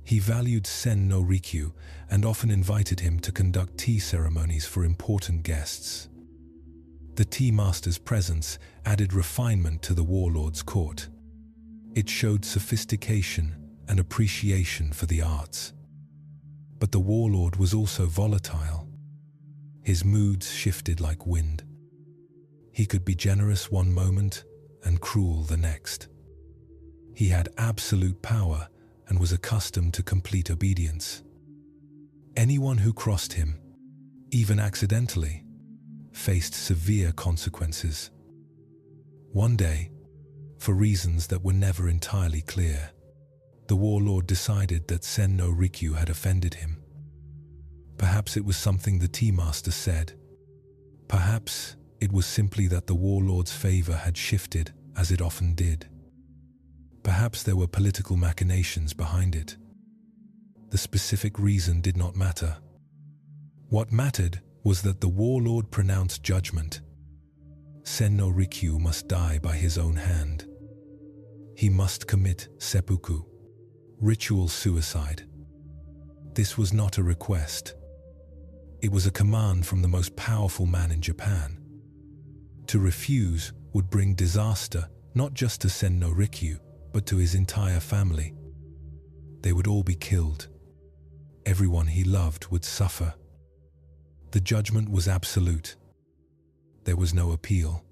He valued Sen no Rikyu and often invited him to conduct tea ceremonies for important guests. The tea master's presence added refinement to the warlord's court. It showed sophistication and appreciation for the arts. But the warlord was also volatile. His moods shifted like wind. He could be generous one moment and cruel the next. He had absolute power and was accustomed to complete obedience. Anyone who crossed him, even accidentally, faced severe consequences. One day, for reasons that were never entirely clear, the warlord decided that Sen no Rikyu had offended him. Perhaps it was something the tea master said. Perhaps it was simply that the warlord's favor had shifted, as it often did. Perhaps there were political machinations behind it. The specific reason did not matter. What mattered was that the warlord pronounced judgment. Sen no Rikyu must die by his own hand. He must commit seppuku, ritual suicide. This was not a request. It was a command from the most powerful man in Japan. To refuse would bring disaster not just to Sen no Rikyu, but to his entire family. They would all be killed. Everyone he loved would suffer. The judgment was absolute. There was no appeal.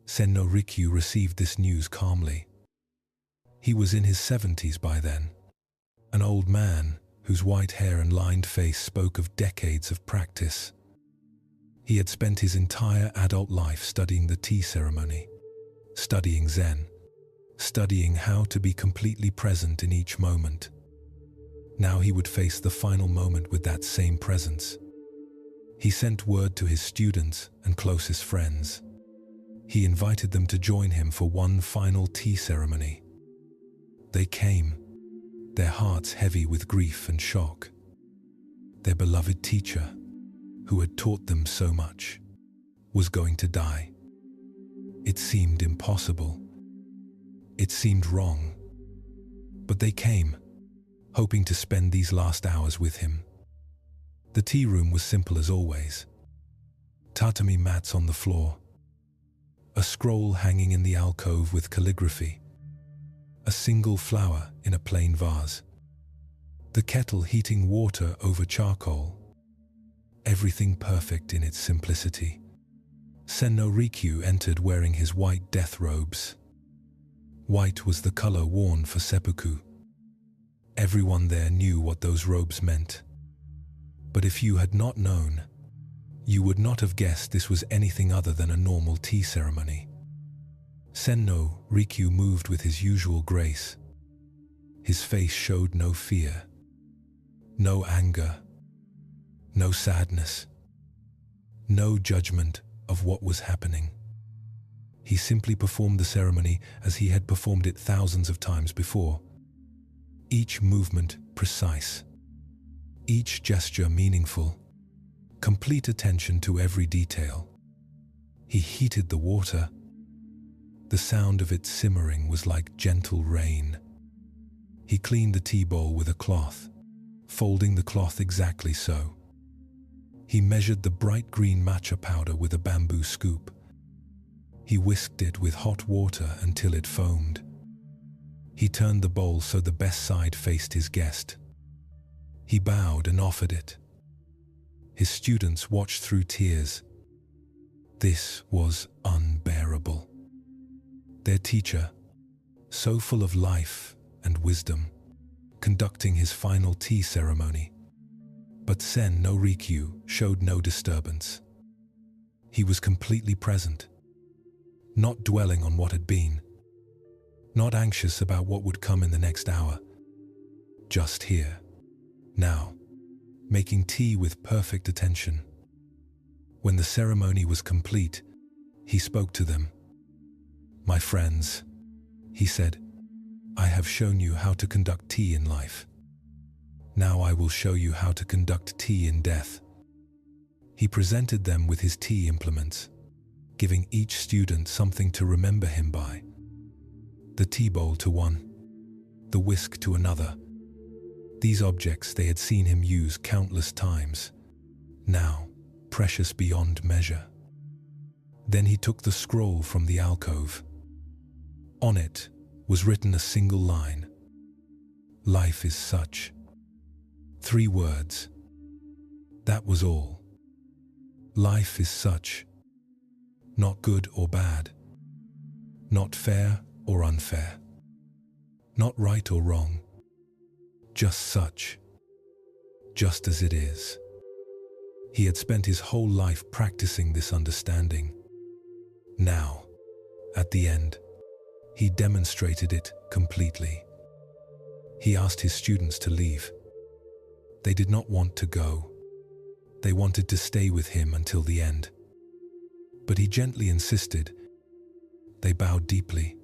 Sen no Rikyu received this news calmly. He was in his 70s by then, an old man whose white hair and lined face spoke of decades of practice. He had spent his entire adult life studying the tea ceremony, studying Zen, studying how to be completely present in each moment. Now he would face the final moment with that same presence. He sent word to his students and closest friends. He invited them to join him for one final tea ceremony. They came, their hearts heavy with grief and shock. Their beloved teacher, who had taught them so much, was going to die. It seemed impossible. It seemed wrong. But they came, hoping to spend these last hours with him. The tea room was simple as always. Tatami mats on the floor. A scroll hanging in the alcove with calligraphy. A single flower in a plain vase. The kettle heating water over charcoal. Everything perfect in its simplicity. Sen no Rikyu entered wearing his white death robes. White was the color worn for seppuku. Everyone there knew what those robes meant. But if you had not known, you would not have guessed this was anything other than a normal tea ceremony. Sen no Rikyu moved with his usual grace. His face showed no fear, no anger, no sadness, no judgment of what was happening. He simply performed the ceremony as he had performed it thousands of times before. Each movement precise, each gesture meaningful, complete attention to every detail. He heated the water. The sound of it simmering was like gentle rain. He cleaned the tea bowl with a cloth, folding the cloth exactly so. He measured the bright green matcha powder with a bamboo scoop. He whisked it with hot water until it foamed. He turned the bowl so the best side faced his guest. He bowed and offered it. His students watched through tears. This was unbearable. Their teacher, so full of life and wisdom, conducting his final tea ceremony. But Sen no Rikyu showed no disturbance. He was completely present, not dwelling on what had been, not anxious about what would come in the next hour. Just here, now, making tea with perfect attention. When the ceremony was complete, he spoke to them. "My friends," he said, "I have shown you how to conduct tea in life. Now I will show you how to conduct tea in death." He presented them with his tea implements, giving each student something to remember him by. the tea bowl to one, the whisk to another. These objects they had seen him use countless times, now precious beyond measure. Then he took the scroll from the alcove. On it was written a single line. Life is such. 3 words. That was all. Life is such. Not good or bad. Not fair or unfair. Not right or wrong. Just such. Just as it is. He had spent his whole life practicing this understanding. Now, at the end, he demonstrated it completely. He asked his students to leave. They did not want to go. They wanted to stay with him until the end. But he gently insisted. They bowed deeply,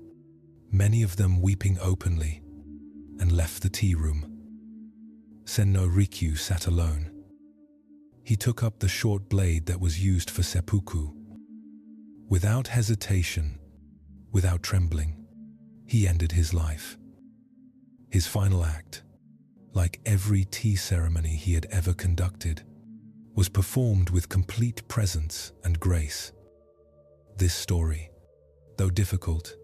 many of them weeping openly, and left the tea room. Senno Rikyu sat alone. He took up the short blade that was used for seppuku. Without hesitation, without trembling, he ended his life. His final act, like every tea ceremony he had ever conducted, was performed with complete presence and grace. This story, though difficult,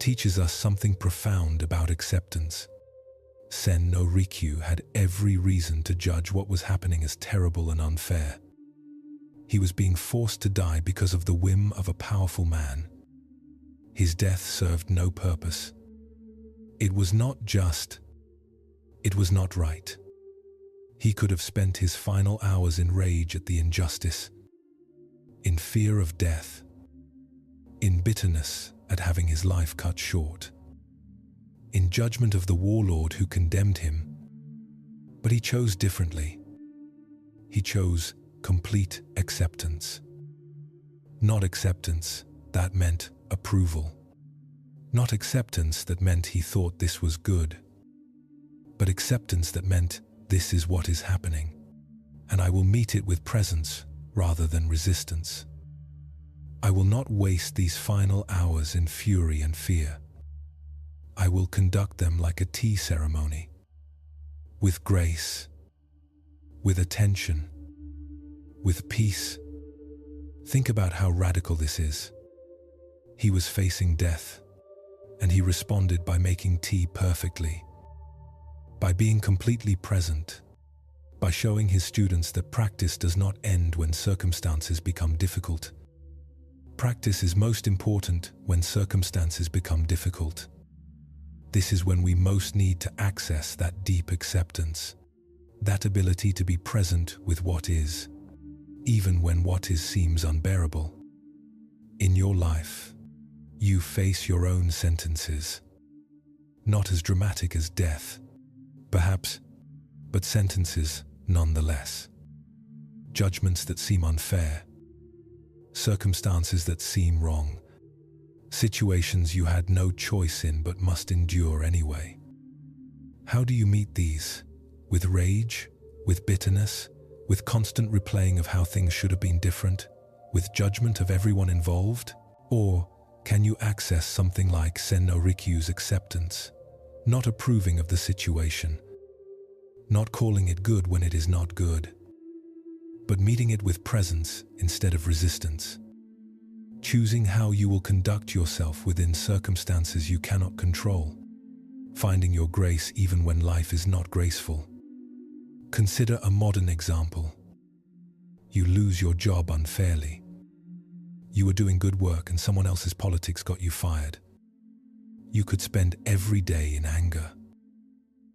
teaches us something profound about acceptance. Sen no Rikyu had every reason to judge what was happening as terrible and unfair. He was being forced to die because of the whim of a powerful man. His death served no purpose. It was not just. It was not right. He could have spent his final hours in rage at the injustice, in fear of death, in bitterness at having his life cut short, in judgment of the warlord who condemned him. But he chose differently. He chose complete acceptance. Not acceptance that meant approval. Not acceptance that meant he thought this was good. But acceptance that meant this is what is happening, and I will meet it with presence rather than resistance. I will not waste these final hours in fury and fear. I will conduct them like a tea ceremony, with grace, with attention, with peace. Think about how radical this is. He was facing death, and he responded by making tea perfectly, by being completely present, by showing his students that practice does not end when circumstances become difficult. Practice is most important when circumstances become difficult. This is when we most need to access that deep acceptance, that ability to be present with what is, even when what is seems unbearable. In your life, you face your own sentences, not as dramatic as death, perhaps, but sentences nonetheless. Judgments that seem unfair, circumstances that seem wrong, situations you had no choice in but must endure anyway. How do you meet these? With rage? With bitterness? With constant replaying of how things should have been different? With judgment of everyone involved? Or can you access something like Sen no Rikyu's acceptance, not approving of the situation, not calling it good when it is not good, but meeting it with presence instead of resistance? Choosing how you will conduct yourself within circumstances you cannot control, finding your grace even when life is not graceful. Consider a modern example. You lose your job unfairly. You were doing good work and someone else's politics got you fired. You could spend every day in anger.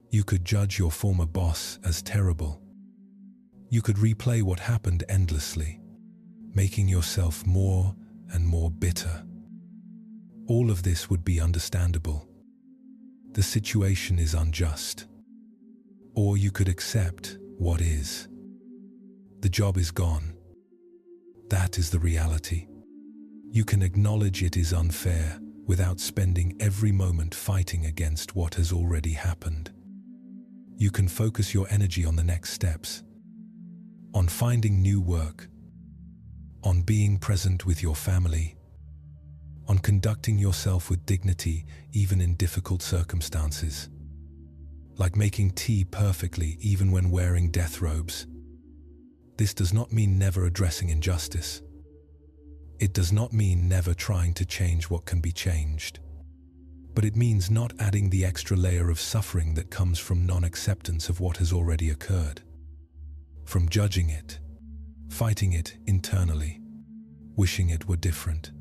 You could judge your former boss as terrible. You could replay what happened endlessly, making yourself more and more bitter. All of this would be understandable. The situation is unjust. Or you could accept what is. The job is gone. That is the reality. You can acknowledge it is unfair without spending every moment fighting against what has already happened. You can focus your energy on the next steps, on finding new work, on being present with your family, on on conducting yourself with dignity even in difficult circumstances. Like making tea perfectly even when wearing death robes. This does not mean never addressing injustice. It does not mean never trying to change what can be changed. But it means not adding the extra layer of suffering that comes from non-acceptance of what has already occurred. From judging it, fighting it internally, wishing it were different,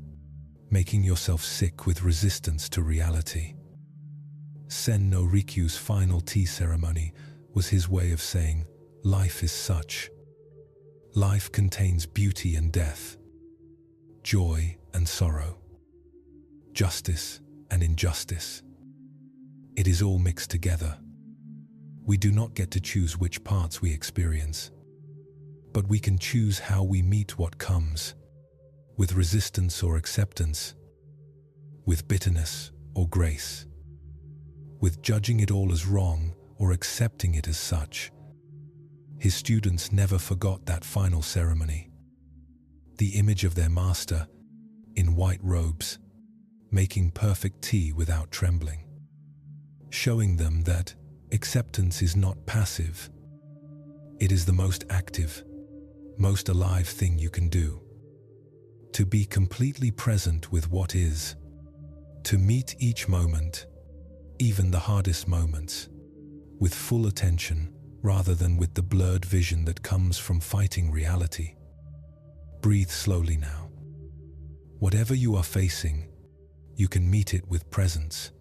making yourself sick with resistance to reality. Sen no Rikyu's final tea ceremony was his way of saying, life is such. Life contains beauty and death, joy and sorrow, justice and injustice. It is all mixed together. We do not get to choose which parts we experience, but we can choose how we meet what comes, with resistance or acceptance, with bitterness or grace, with judging it all as wrong or accepting it as such. His students never forgot that final ceremony. The image of their master, in white robes, making perfect tea without trembling, showing them that acceptance is not passive. It is the most active, most alive thing you can do. To be completely present with what is, to meet each moment, even the hardest moments, with full attention rather than with the blurred vision that comes from fighting reality. Breathe slowly now. Whatever you are facing, you can meet it with presence.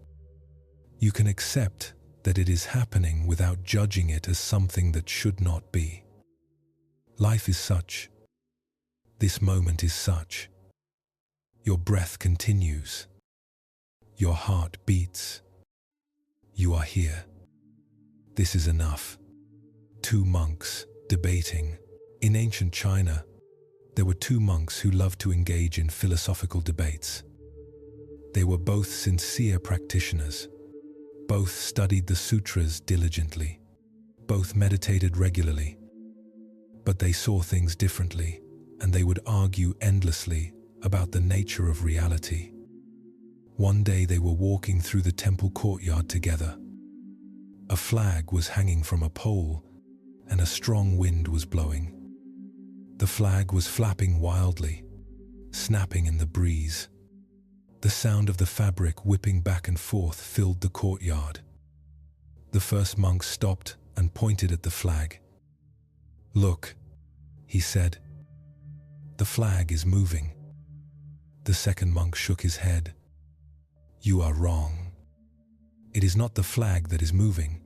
You can accept that it is happening without judging it as something that should not be. Life is such. This moment is such. Your breath continues. Your heart beats. You are here. This is enough. Two monks debating. In ancient China, there were two monks who loved to engage in philosophical debates. They were both sincere practitioners. Both studied the sutras diligently. Both meditated regularly. But they saw things differently, and they would argue endlessly about the nature of reality. One day they were walking through the temple courtyard together. A flag was hanging from a pole, and a strong wind was blowing. The flag was flapping wildly, snapping in the breeze. The sound of the fabric whipping back and forth filled the courtyard. The first monk stopped and pointed at the flag. "Look," he said. "The flag is moving." The second monk shook his head. "You are wrong. It is not the flag that is moving.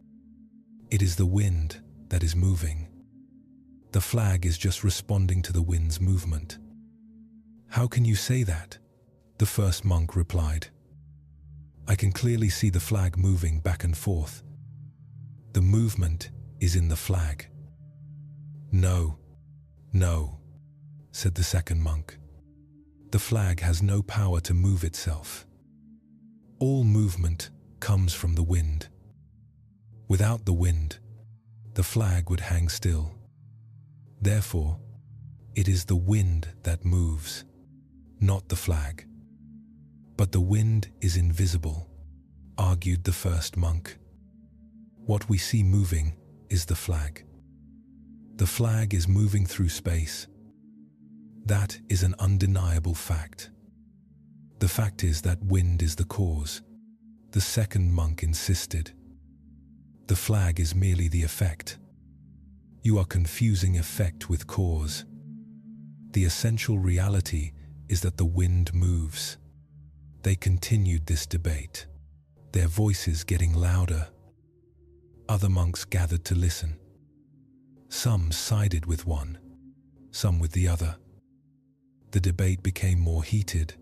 It is the wind that is moving. The flag is just responding to the wind's movement." "How can you say that?" the first monk replied. "I can clearly see the flag moving back and forth. The movement is in the flag." "No, no," said the second monk. "The flag has no power to move itself. All movement comes from the wind. Without the wind, the flag would hang still. Therefore, it is the wind that moves, not the flag." "But the wind is invisible," argued the first monk. "What we see moving is the flag. The flag is moving through space. That is an undeniable fact. The fact is that wind is the cause," the second monk insisted. "The flag is merely the effect. You are confusing effect with cause. The essential reality is that the wind moves." They continued this debate, their voices getting louder. Other monks gathered to listen. Some sided with one, some with the other. The debate became more heated.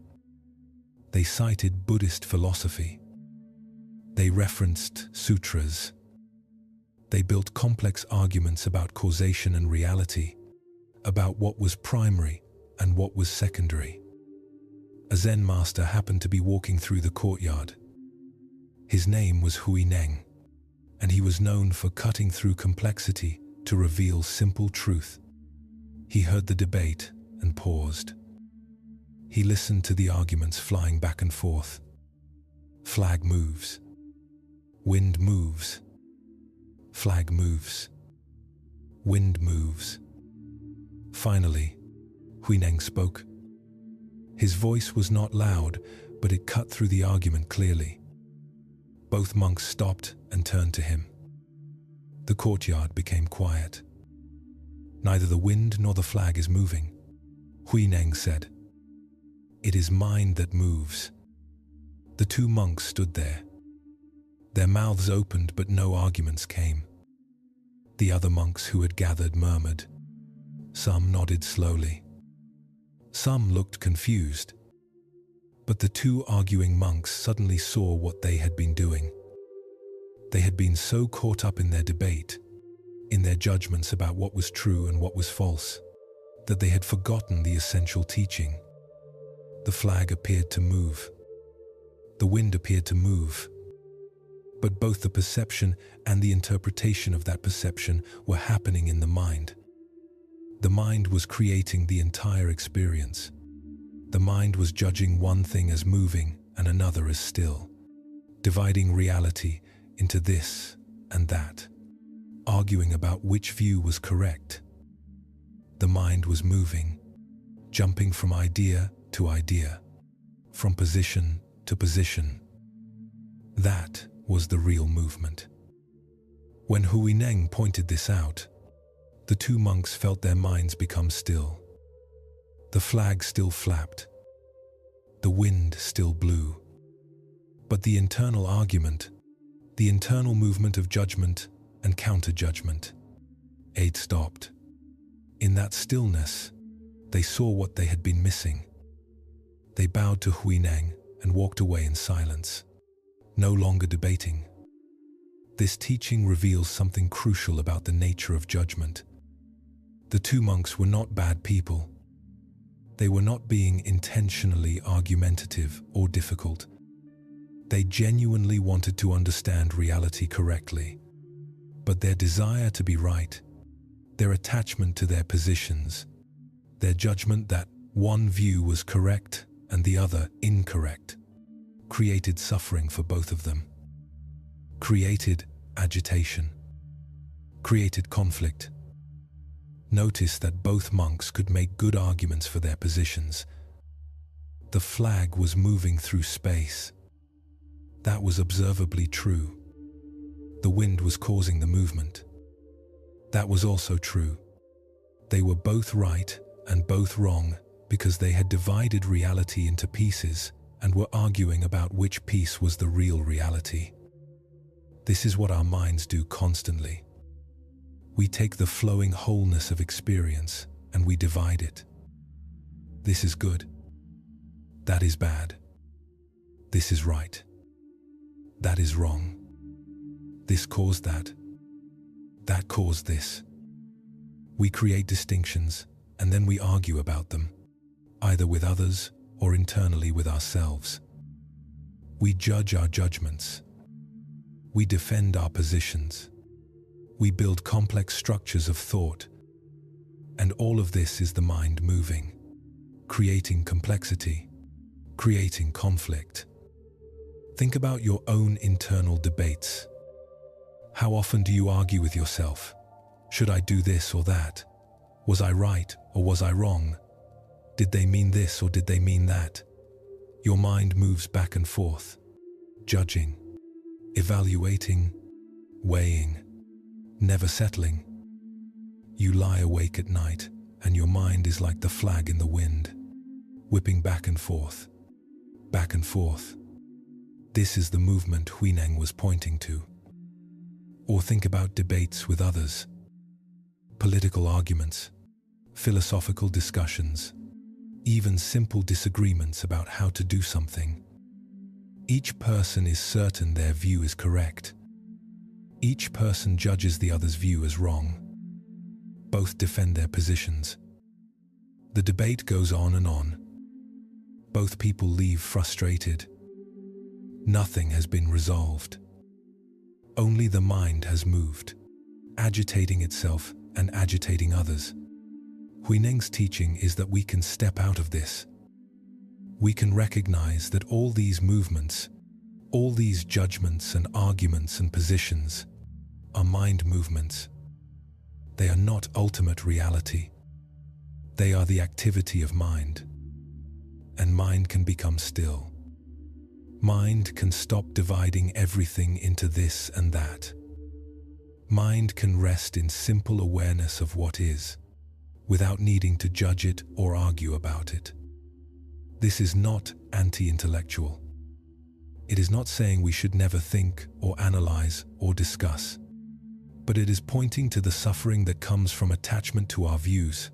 They cited Buddhist philosophy. They referenced sutras. They built complex arguments about causation and reality, about what was primary and what was secondary. A Zen master happened to be walking through the courtyard. His name was Hui Neng, and he was known for cutting through complexity to reveal simple truth. He heard the debate and paused. He listened to the arguments flying back and forth. Flag moves. Wind moves. Flag moves. Wind moves. Finally, Huineng spoke. His voice was not loud, but it cut through the argument clearly. Both monks stopped and turned to him. The courtyard became quiet. Neither the wind nor the flag is moving, Huineng said. It is mind that moves. The two monks stood there. Their mouths opened, but no arguments came. The other monks who had gathered murmured. Some nodded slowly. Some looked confused. But the two arguing monks suddenly saw what they had been doing. They had been so caught up in their debate, in their judgments about what was true and what was false, that they had forgotten the essential teaching. The flag appeared to move. The wind appeared to move. But both the perception and the interpretation of that perception were happening in the mind. The mind was creating the entire experience. The mind was judging one thing as moving and another as still, dividing reality into this and that, arguing about which view was correct. The mind was moving, jumping from idea to idea, from position to position. That was the real movement. When Huineng pointed this out, the two monks felt their minds become still. The flag still flapped. The wind still blew. But the internal argument, the internal movement of judgment and counter-judgment, it stopped. In that stillness, they saw what they had been missing. They bowed to Huineng and walked away in silence, no longer debating. This teaching reveals something crucial about the nature of judgment. The two monks were not bad people. They were not being intentionally argumentative or difficult. They genuinely wanted to understand reality correctly. But their desire to be right, their attachment to their positions, their judgment that one view was correct and the other incorrect, created suffering for both of them, created agitation, created conflict. Notice that both monks could make good arguments for their positions. The flag was moving through space. That was observably true. The wind was causing the movement. That was also true. They were both right and both wrong because they had divided reality into pieces and were arguing about which piece was the real reality. This is what our minds do constantly. We take the flowing wholeness of experience and we divide it. This is good. That is bad. This is right. That is wrong. This caused that. That caused this. We create distinctions and then we argue about them, either with others or internally with ourselves. We judge our judgments. We defend our positions. We build complex structures of thought. And all of this is the mind moving, creating complexity, creating conflict. Think about your own internal debates. How often do you argue with yourself? Should I do this or that? Was I right or was I wrong? Did they mean this or did they mean that? Your mind moves back and forth, judging, evaluating, weighing, never settling. You lie awake at night and your mind is like the flag in the wind, whipping back and forth, back and forth. This is the movement Huineng was pointing to. Or think about debates with others, political arguments, philosophical discussions, even simple disagreements about how to do something. Each person is certain their view is correct. Each person judges the other's view as wrong. Both defend their positions. The debate goes on and on. Both people leave frustrated. Nothing has been resolved. Only the mind has moved, agitating itself and agitating others. Huineng's teaching is that we can step out of this. we can recognize that all these movements, all these judgments and arguments and positions are mind movements. They are not ultimate reality. They are the activity of mind. And mind can become still. Mind can stop dividing everything into this and that. Mind can rest in simple awareness of what is, without needing to judge it or argue about it. This is not anti-intellectual. It is not saying we should never think or analyze or discuss, but it is pointing to the suffering that comes from attachment to our views,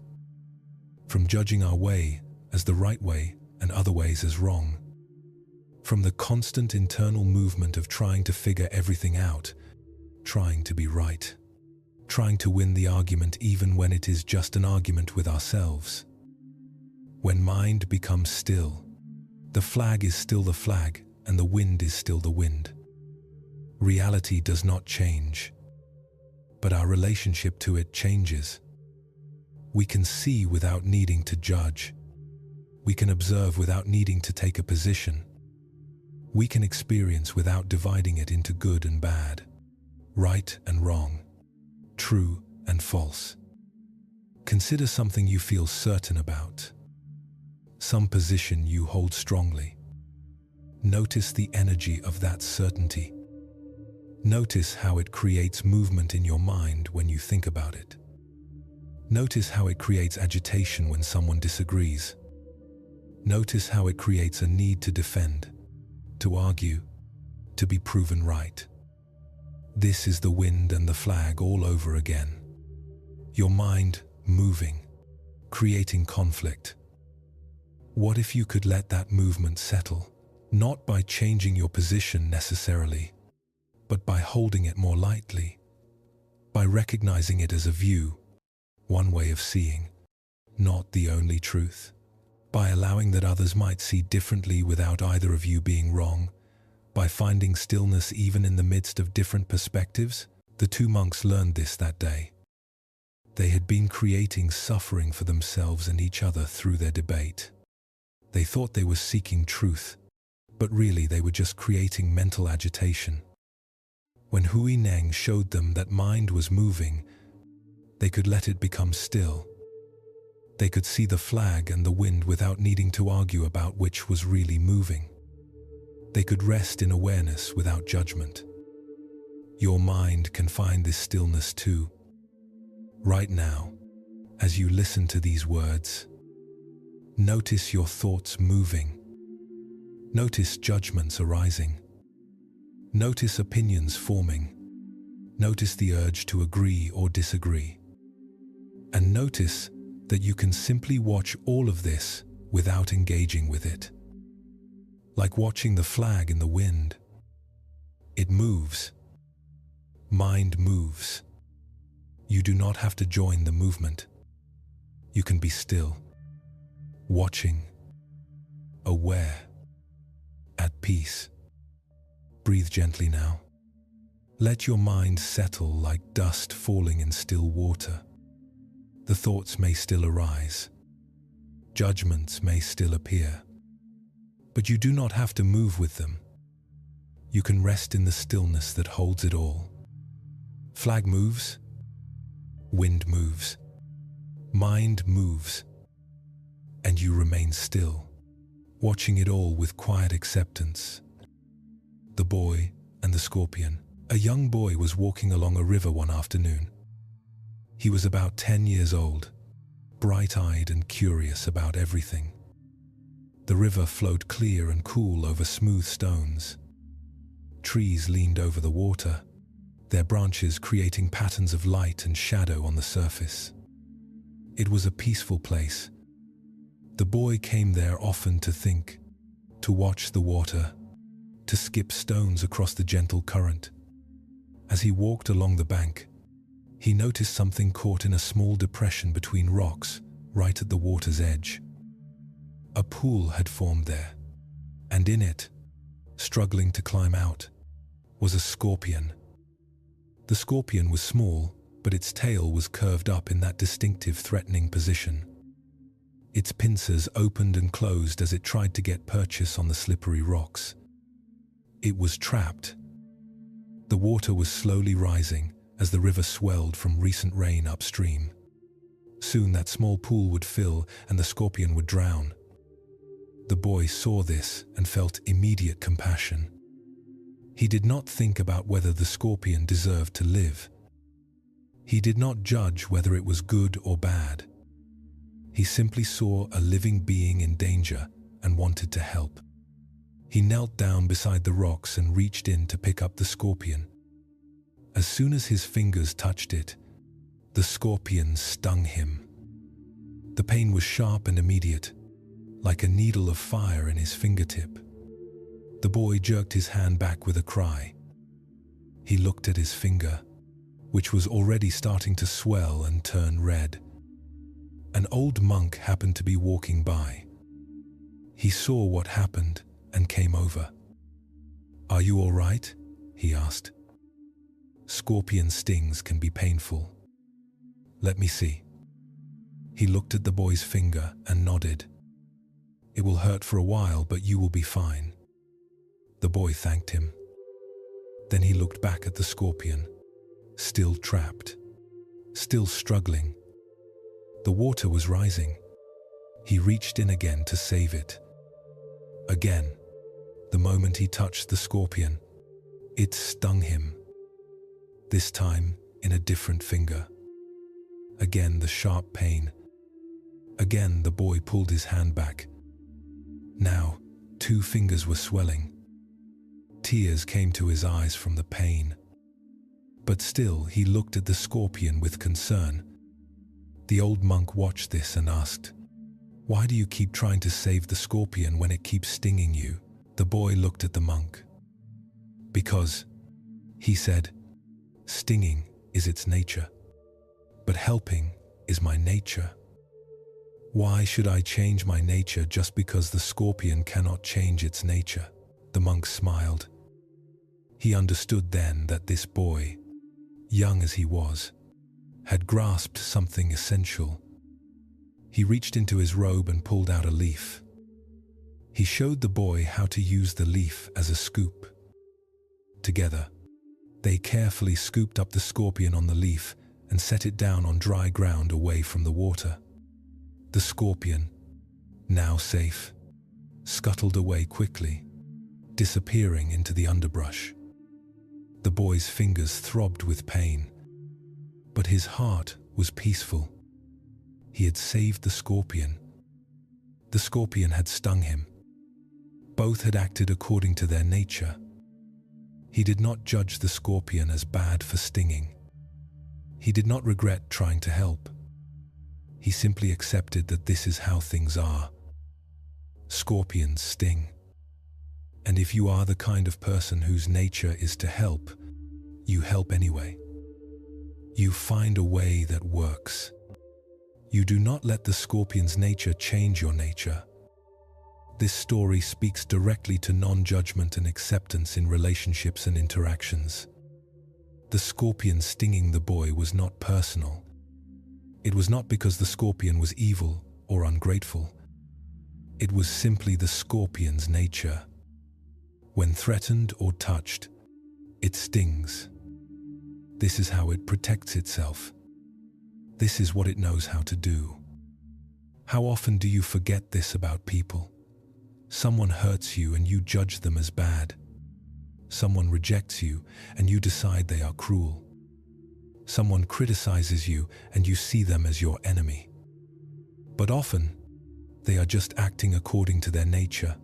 from judging our way as the right way and other ways as wrong, from the constant internal movement of trying to figure everything out, trying to be right, trying to win the argument even when it is just an argument with ourselves. When mind becomes still, the flag is still the flag and the wind is still the wind. Reality does not change, but our relationship to it changes. We can see without needing to judge. We can observe without needing to take a position. We can experience without dividing it into good and bad, right and wrong, true and false. Consider something you feel certain about, some position you hold strongly. Notice the energy of that certainty. Notice how it creates movement in your mind when you think about it. Notice how it creates agitation when someone disagrees. Notice how it creates a need to defend, to argue, to be proven right. This is the wind and the flag all over again. Your mind moving, creating conflict. What if you could let that movement settle, not by changing your position necessarily, but by holding it more lightly, by recognizing it as a view, one way of seeing, not the only truth, by allowing that others might see differently without either of you being wrong, by finding stillness even in the midst of different perspectives? The two monks learned this that day. They had been creating suffering for themselves and each other through their debate. They thought they were seeking truth, but really they were just creating mental agitation. When Hui Neng showed them that mind was moving, they could let it become still. They could see the flag and the wind without needing to argue about which was really moving. They could rest in awareness without judgment. Your mind can find this stillness too. Right now, as you listen to these words, notice your thoughts moving. Notice judgments arising. Notice opinions forming. Notice the urge to agree or disagree. And notice that you can simply watch all of this without engaging with it. Like watching the flag in the wind. It moves. Mind moves. You do not have to join the movement. You can be still, watching, aware, at peace. Breathe gently now. Let your mind settle like dust falling in still water. The thoughts may still arise. Judgments may still appear. But you do not have to move with them. You can rest in the stillness that holds it all. Flag moves. Wind moves. Mind moves. And you remain still, watching it all with quiet acceptance. The boy and the scorpion. A young boy was walking along a river one afternoon. He was about 10 years old, bright-eyed and curious about everything. The river flowed clear and cool over smooth stones. Trees leaned over the water, their branches creating patterns of light and shadow on the surface. It was a peaceful place. The boy came there often to think, to watch the water, to skip stones across the gentle current. As he walked along the bank, he noticed something caught in a small depression between rocks, right at the water's edge. A pool had formed there, and in it, struggling to climb out, was a scorpion. The scorpion was small, but its tail was curved up in that distinctive, threatening position. Its pincers opened and closed as it tried to get purchase on the slippery rocks. It was trapped. The water was slowly rising as the river swelled from recent rain upstream. Soon that small pool would fill and the scorpion would drown. The boy saw this and felt immediate compassion. He did not think about whether the scorpion deserved to live. He did not judge whether it was good or bad. He simply saw a living being in danger and wanted to help. He knelt down beside the rocks and reached in to pick up the scorpion. As soon as his fingers touched it, the scorpion stung him. The pain was sharp and immediate, like a needle of fire in his fingertip. The boy jerked his hand back with a cry. He looked at his finger, which was already starting to swell and turn red. An old monk happened to be walking by. He saw what happened and came over. "Are you all right?" he asked. "Scorpion stings can be painful. Let me see." He looked at the boy's finger and nodded. "It will hurt for a while, but you will be fine." The boy thanked him. Then he looked back at the scorpion, still trapped, still struggling. The water was rising. He reached in again to save it. Again, the moment he touched the scorpion, it stung him. This time in a different finger. Again the sharp pain. Again the boy pulled his hand back. Now 2 fingers were swelling. Tears came to his eyes from the pain. But still he looked at the scorpion with concern. The old monk watched this and asked, "Why do you keep trying to save the scorpion when it keeps stinging you?" The boy looked at the monk. "Because," he said, "stinging is its nature, but helping is my nature. Why should I change my nature just because the scorpion cannot change its nature?" The monk smiled. He understood then that this boy, young as he was, had grasped something essential. He reached into his robe and pulled out a leaf. He showed the boy how to use the leaf as a scoop. Together, they carefully scooped up the scorpion on the leaf and set it down on dry ground away from the water. The scorpion, now safe, scuttled away quickly, disappearing into the underbrush. The boy's fingers throbbed with pain, but his heart was peaceful. He had saved the scorpion. The scorpion had stung him. Both had acted according to their nature. He did not judge the scorpion as bad for stinging. He did not regret trying to help. He simply accepted that this is how things are. Scorpions sting. And if you are the kind of person whose nature is to help, you help anyway. You find a way that works. You do not let the scorpion's nature change your nature. This story speaks directly to non-judgment and acceptance in relationships and interactions. The scorpion stinging the boy was not personal. It was not because the scorpion was evil or ungrateful. It was simply the scorpion's nature. When threatened or touched, it stings. This is how it protects itself. This is what it knows how to do. How often do you forget this about people? Someone hurts you and you judge them as bad. Someone rejects you and you decide they are cruel. Someone criticizes you and you see them as your enemy. But often, they are just acting according to their nature,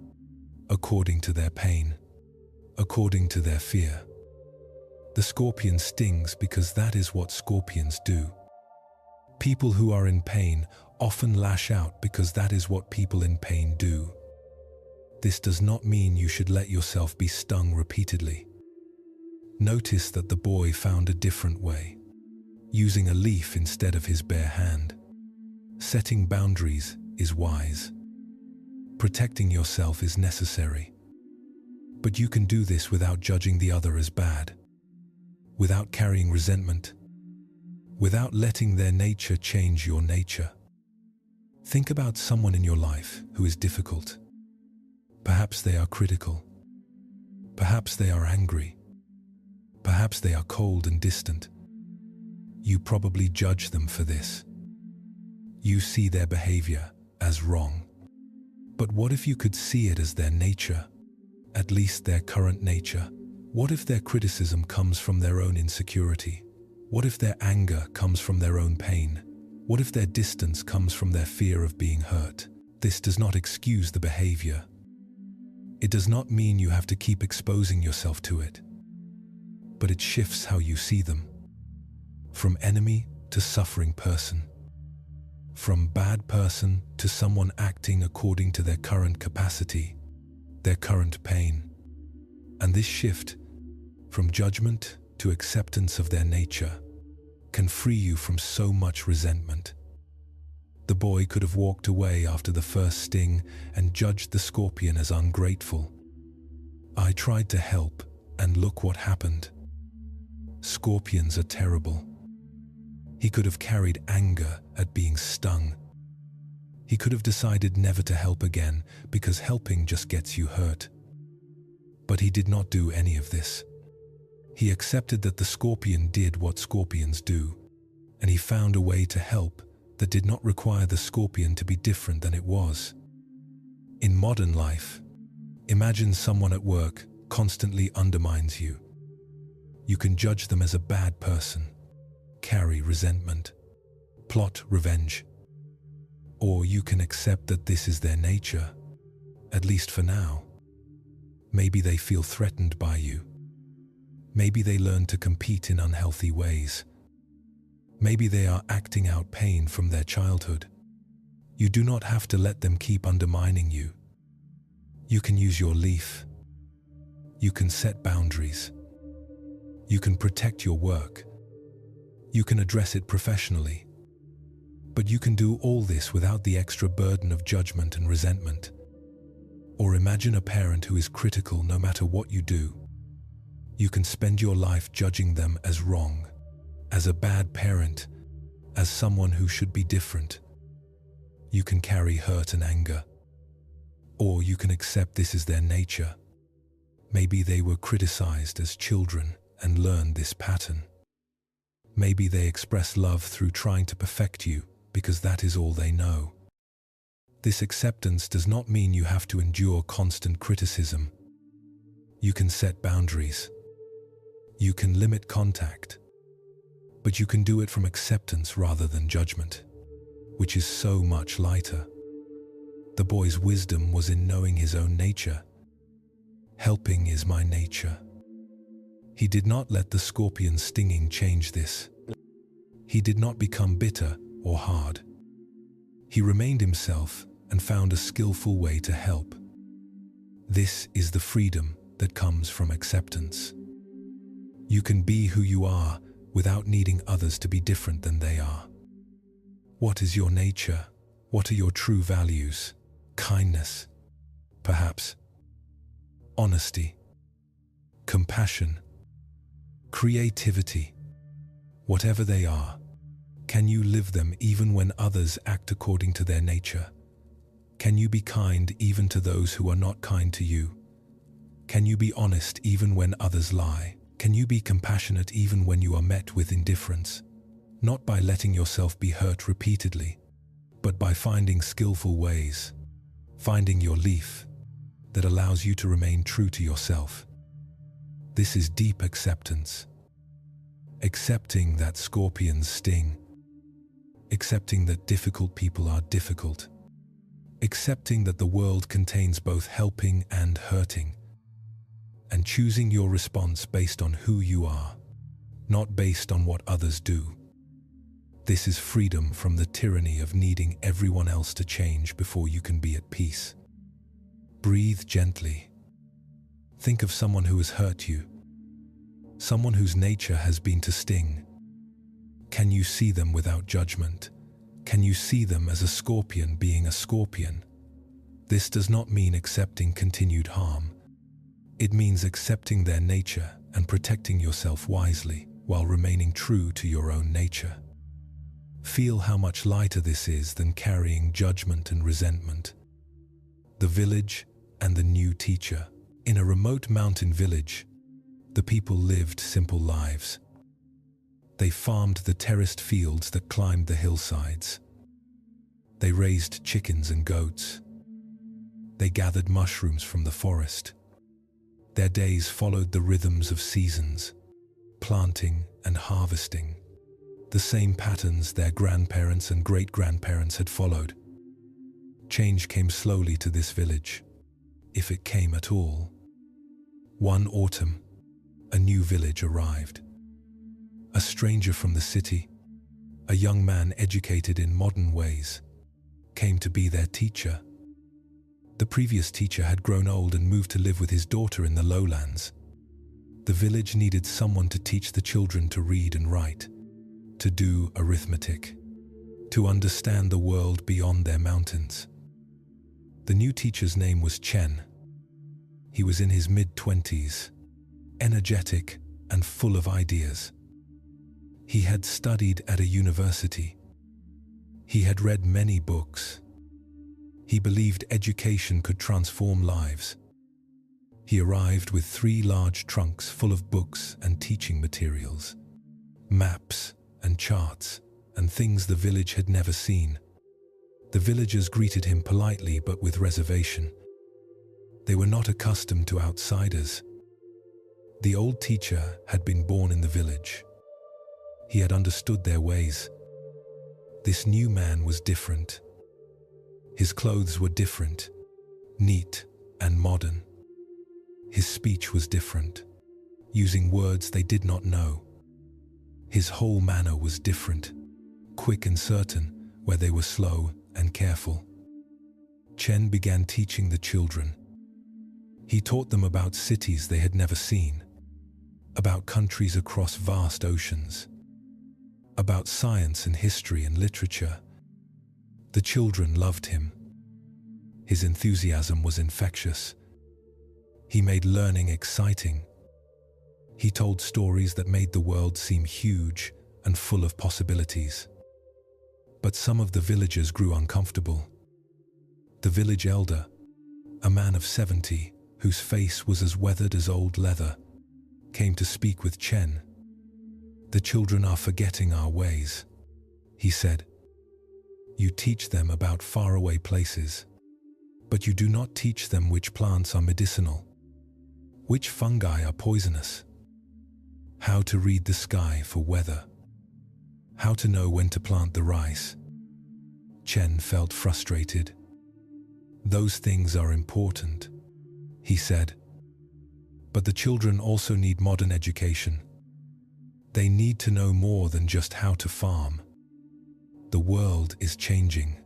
according to their pain, according to their fear. The scorpion stings because that is what scorpions do. People who are in pain often lash out because that is what people in pain do. This does not mean you should let yourself be stung repeatedly. Notice that the boy found a different way, using a leaf instead of his bare hand. Setting boundaries is wise. Protecting yourself is necessary. But you can do this without judging the other as bad, without carrying resentment, without letting their nature change your nature. Think about someone in your life who is difficult. Perhaps they are critical. Perhaps they are angry. Perhaps they are cold and distant. You probably judge them for this. You see their behavior as wrong. But what if you could see it as their nature, at least their current nature? What if their criticism comes from their own insecurity? What if their anger comes from their own pain? What if their distance comes from their fear of being hurt? This does not excuse the behavior. It does not mean you have to keep exposing yourself to it. But it shifts how you see them. From enemy to suffering person. From bad person to someone acting according to their current capacity, their current pain. And this shift, from judgment to acceptance of their nature, can free you from so much resentment. The boy could have walked away after the first sting and judged the scorpion as ungrateful. I tried to help, and look what happened. Scorpions are terrible. He could have carried anger at being stung. He could have decided never to help again because helping just gets you hurt. But he did not do any of this. He accepted that the scorpion did what scorpions do, and he found a way to help that did not require the scorpion to be different than it was. In modern life, imagine someone at work constantly undermines you. You can judge them as a bad person, carry resentment, plot revenge. Or you can accept that this is their nature, at least for now. Maybe they feel threatened by you. Maybe they learn to compete in unhealthy ways. Maybe they are acting out pain from their childhood. You do not have to let them keep undermining you. You can use your leaf. You can set boundaries. You can protect your work. You can address it professionally. But you can do all this without the extra burden of judgment and resentment. Or imagine a parent who is critical no matter what you do. You can spend your life judging them as wrong, as a bad parent, as someone who should be different. You can carry hurt and anger. Or you can accept this is their nature. Maybe they were criticized as children and learned this pattern. Maybe they express love through trying to perfect you because that is all they know. This acceptance does not mean you have to endure constant criticism. You can set boundaries. You can limit contact. But you can do it from acceptance rather than judgment, which is so much lighter. The boy's wisdom was in knowing his own nature. Helping is my nature. He did not let the scorpion's stinging change this. He did not become bitter or hard. He remained himself and found a skillful way to help. This is the freedom that comes from acceptance. You can be who you are without needing others to be different than they are. What is your nature? What are your true values? Kindness, perhaps. Honesty, compassion, creativity. Whatever they are, can you live them even when others act according to their nature? Can you be kind even to those who are not kind to you? Can you be honest even when others lie? Can you be compassionate even when you are met with indifference? Not by letting yourself be hurt repeatedly, but by finding skillful ways, finding your leaf that allows you to remain true to yourself. This is deep acceptance. Accepting that scorpions sting. Accepting that difficult people are difficult. Accepting that the world contains both helping and hurting. And choosing your response based on who you are, not based on what others do. This is freedom from the tyranny of needing everyone else to change before you can be at peace. Breathe gently. Think of someone who has hurt you, someone whose nature has been to sting. Can you see them without judgment? Can you see them as a scorpion being a scorpion? This does not mean accepting continued harm. It means accepting their nature and protecting yourself wisely while remaining true to your own nature. Feel how much lighter this is than carrying judgment and resentment. The village and the new teacher. In a remote mountain village, the people lived simple lives. They farmed the terraced fields that climbed the hillsides. They raised chickens and goats. They gathered mushrooms from the forest. Their days followed the rhythms of seasons, planting and harvesting, the same patterns their grandparents and great-grandparents had followed. Change came slowly to this village, if it came at all. One autumn, a new village arrived. A stranger from the city, a young man educated in modern ways, came to be their teacher. The previous teacher had grown old and moved to live with his daughter in the lowlands. The village needed someone to teach the children to read and write, to do arithmetic, to understand the world beyond their mountains. The new teacher's name was Chen. He was in his mid-20s, energetic and full of ideas. He had studied at a university. He had read many books. He believed education could transform lives. He arrived with 3 large trunks full of books and teaching materials, maps and charts, and things the village had never seen. The villagers greeted him politely but with reservation. They were not accustomed to outsiders. The old teacher had been born in the village. He had understood their ways. This new man was different. His clothes were different, neat and modern. His speech was different, using words they did not know. His whole manner was different, quick and certain where they were slow and careful. Chen began teaching the children. He taught them about cities they had never seen, about countries across vast oceans, about science and history and literature. The children loved him. His enthusiasm was infectious. He made learning exciting. He told stories that made the world seem huge and full of possibilities. But some of the villagers grew uncomfortable. The village elder, a man of 70, whose face was as weathered as old leather, came to speak with Chen. "The children are forgetting our ways," he said. "You teach them about faraway places, but you do not teach them which plants are medicinal, which fungi are poisonous, how to read the sky for weather, how to know when to plant the rice." Chen felt frustrated. "Those things are important," he said. "But the children also need modern education. They need to know more than just how to farm. The world is changing.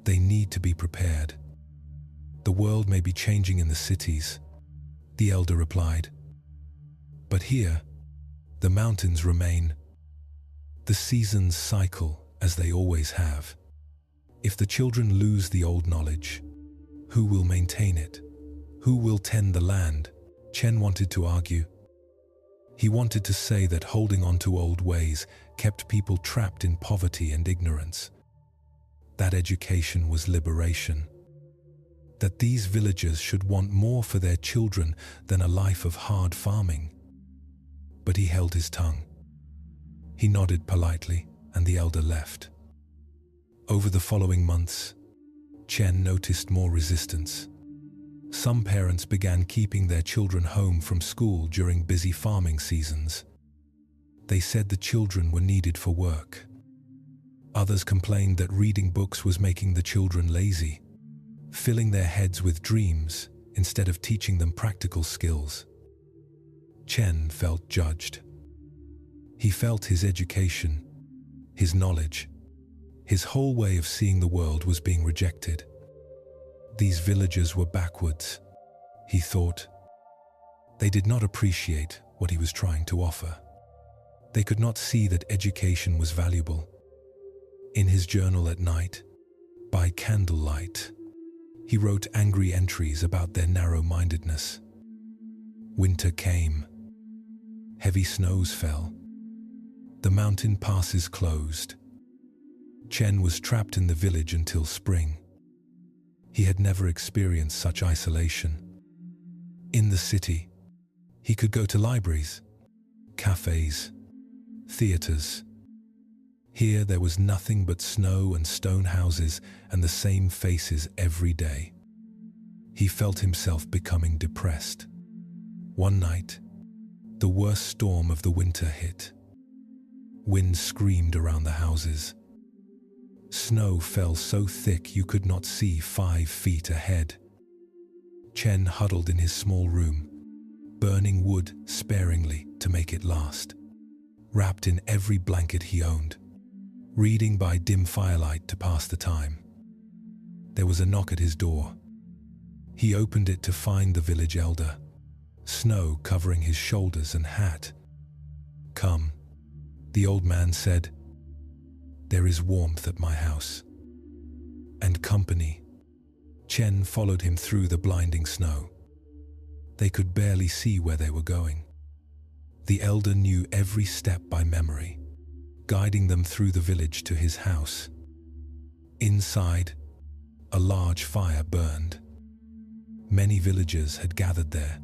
They need to be prepared. The world may be changing in the cities," the elder replied. "But here, the mountains remain. The seasons cycle as they always have. If the children lose the old knowledge, who will maintain it? Who will tend the land?" Chen wanted to argue. He wanted to say that holding on to old ways kept people trapped in poverty and ignorance. That education was liberation. That these villagers should want more for their children than a life of hard farming. But he held his tongue. He nodded politely, and the elder left. Over the following months, Chen noticed more resistance. Some parents began keeping their children home from school during busy farming seasons. They said the children were needed for work. Others complained that reading books was making the children lazy, filling their heads with dreams instead of teaching them practical skills. Chen felt judged. He felt his education, his knowledge, his whole way of seeing the world was being rejected. These villagers were backwards, he thought. They did not appreciate what he was trying to offer. They could not see that education was valuable. In his journal at night, by candlelight, he wrote angry entries about their narrow-mindedness. Winter came. Heavy snows fell. The mountain passes closed. Chen was trapped in the village until spring. He had never experienced such isolation. In the city, he could go to libraries, cafes, theaters. Here there was nothing but snow and stone houses and the same faces every day. He felt himself becoming depressed. One night, the worst storm of the winter hit. Wind screamed around the houses. Snow fell so thick you could not see 5 feet ahead. Chen huddled in his small room, burning wood sparingly to make it last, wrapped in every blanket he owned, reading by dim firelight to pass the time. There was a knock at his door. He opened it to find the village elder, snow covering his shoulders and hat. "Come," the old man said. "There is warmth at my house. And company." Chen followed him through the blinding snow. They could barely see where they were going. The elder knew every step by memory, guiding them through the village to his house. Inside, a large fire burned. Many villagers had gathered there,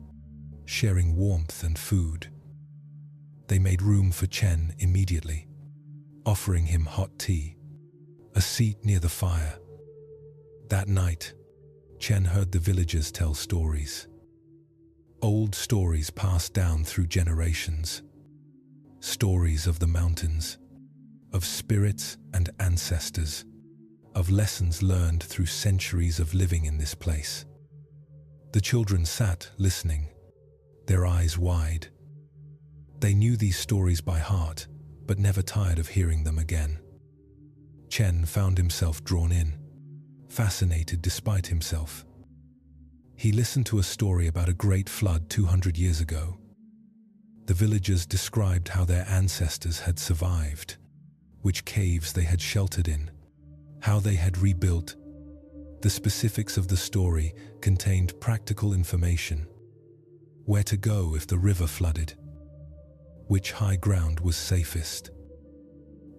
sharing warmth and food. They made room for Chen immediately, offering him hot tea, a seat near the fire. That night, Chen heard the villagers tell stories. Old stories passed down through generations. Stories of the mountains, of spirits and ancestors, of lessons learned through centuries of living in this place. The children sat listening, their eyes wide. They knew these stories by heart, but never tired of hearing them again. Chen found himself drawn in, fascinated despite himself. He listened to a story about a great flood 200 years ago. The villagers described how their ancestors had survived, which caves they had sheltered in, how they had rebuilt. The specifics of the story contained practical information: where to go if the river flooded, which high ground was safest.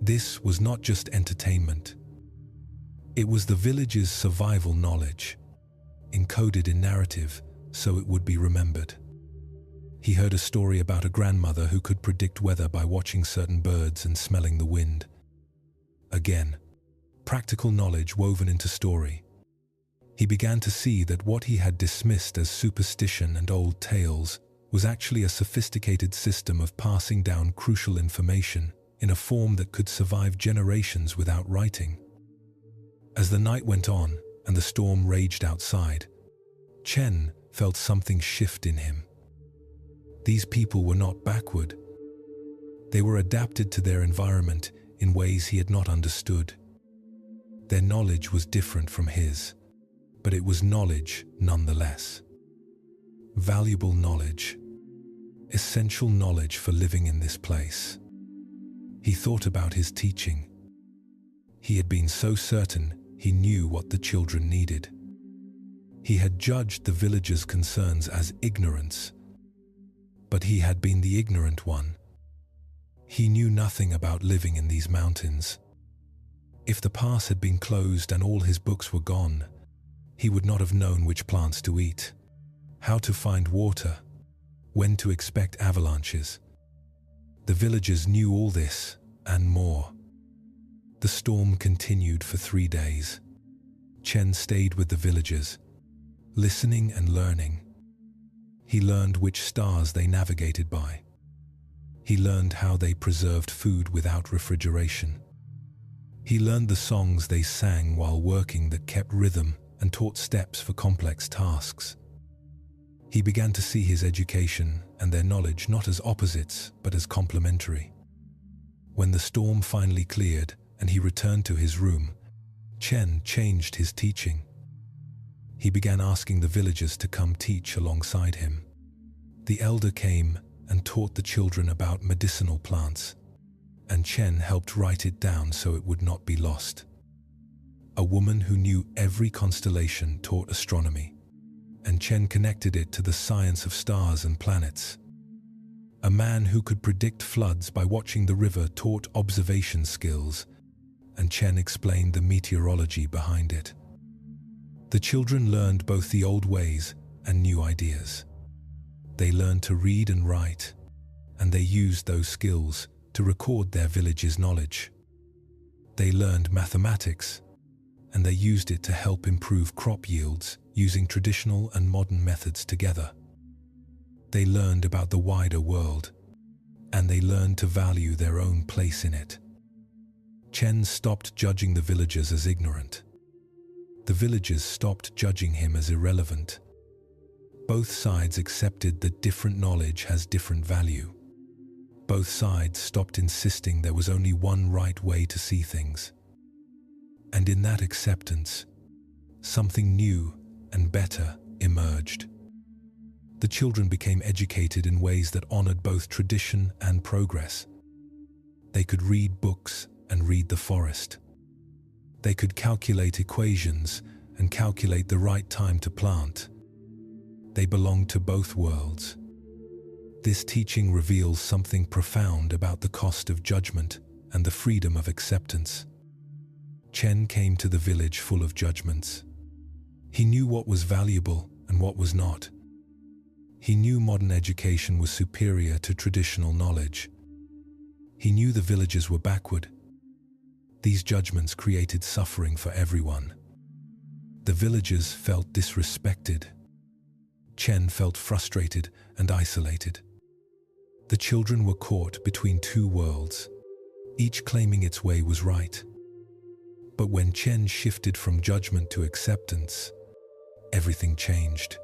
This was not just entertainment. It was the village's survival knowledge, encoded in narrative so it would be remembered. He heard a story about a grandmother who could predict weather by watching certain birds and smelling the wind. Again, practical knowledge woven into story. He began to see that what he had dismissed as superstition and old tales was actually a sophisticated system of passing down crucial information in a form that could survive generations without writing. As the night went on and the storm raged outside, Chen felt something shift in him. These people were not backward. They were adapted to their environment in ways he had not understood. Their knowledge was different from his, but it was knowledge nonetheless. Valuable knowledge, essential knowledge for living in this place. He thought about his teaching. He had been so certain he knew what the children needed. He had judged the villagers' concerns as ignorance, but he had been the ignorant one. He knew nothing about living in these mountains. If the pass had been closed and all his books were gone, he would not have known which plants to eat, how to find water, when to expect avalanches. The villagers knew all this and more. The storm continued for 3 days. Chen stayed with the villagers, listening and learning. He learned which stars they navigated by. He learned how they preserved food without refrigeration. He learned the songs they sang while working that kept rhythm and taught steps for complex tasks. He began to see his education and their knowledge not as opposites, but as complementary. When the storm finally cleared and he returned to his room, Chen changed his teaching. He began asking the villagers to come teach alongside him. The elder came and taught the children about medicinal plants, and Chen helped write it down so it would not be lost. A woman who knew every constellation taught astronomy, and Chen connected it to the science of stars and planets. A man who could predict floods by watching the river taught observation skills, and Chen explained the meteorology behind it. The children learned both the old ways and new ideas. They learned to read and write, and they used those skills to record their village's knowledge. They learned mathematics, and they used it to help improve crop yields using traditional and modern methods together. They learned about the wider world, and they learned to value their own place in it. Chen stopped judging the villagers as ignorant. The villagers stopped judging him as irrelevant. Both sides accepted that different knowledge has different value. Both sides stopped insisting there was only one right way to see things. And in that acceptance, something new and better emerged. The children became educated in ways that honored both tradition and progress. They could read books and read the forest. They could calculate equations and calculate the right time to plant. They belonged to both worlds. This teaching reveals something profound about the cost of judgment and the freedom of acceptance. Chen came to the village full of judgments. He knew what was valuable and what was not. He knew modern education was superior to traditional knowledge. He knew the villagers were backward. These judgments created suffering for everyone. The villagers felt disrespected. Chen felt frustrated and isolated. The children were caught between two worlds, each claiming its way was right. But when Chen shifted from judgment to acceptance, everything changed.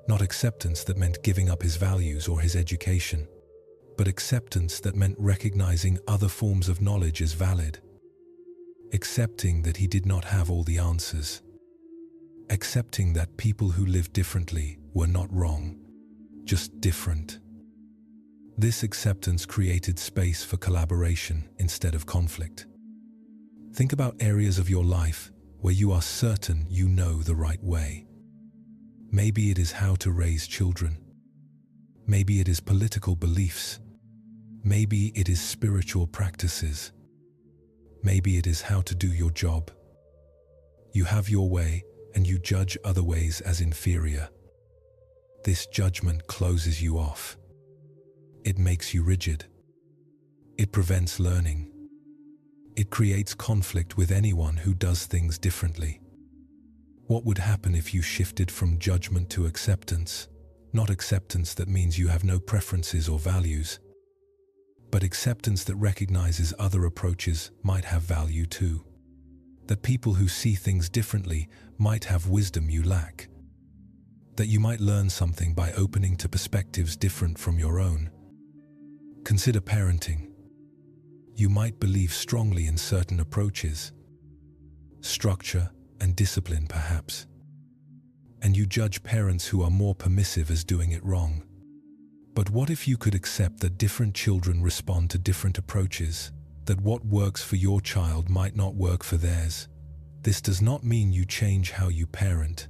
Not acceptance that meant giving up his values or his education, but acceptance that meant recognizing other forms of knowledge as valid. Accepting that he did not have all the answers. Accepting that people who lived differently were not wrong, just different. This acceptance created space for collaboration instead of conflict. Think about areas of your life where you are certain you know the right way. Maybe it is how to raise children. Maybe it is political beliefs. Maybe it is spiritual practices. Maybe it is how to do your job. You have your way and you judge other ways as inferior. This judgment closes you off. It makes you rigid. It prevents learning. It creates conflict with anyone who does things differently. What would happen if you shifted from judgment to acceptance? Not acceptance that means you have no preferences or values, but acceptance that recognizes other approaches might have value too. That people who see things differently might have wisdom you lack. That you might learn something by opening to perspectives different from your own. Consider parenting. You might believe strongly in certain approaches, structure and discipline perhaps, and you judge parents who are more permissive as doing it wrong. But what if you could accept that different children respond to different approaches, that what works for your child might not work for theirs? This does not mean you change how you parent.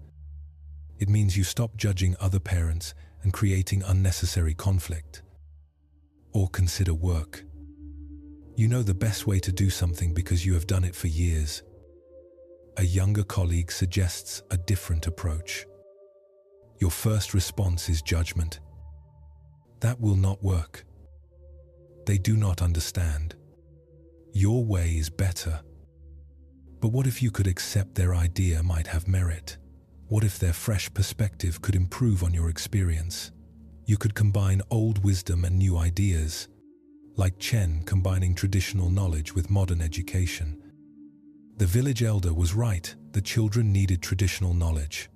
It means you stop judging other parents and creating unnecessary conflict. Or consider work. You know the best way to do something because you have done it for years. A younger colleague suggests a different approach. Your first response is judgment. That will not work. They do not understand. Your way is better. But what if you could accept their idea might have merit? What if their fresh perspective could improve on your experience? You could combine old wisdom and new ideas, like Chen combining traditional knowledge with modern education. The village elder was right that children needed traditional knowledge.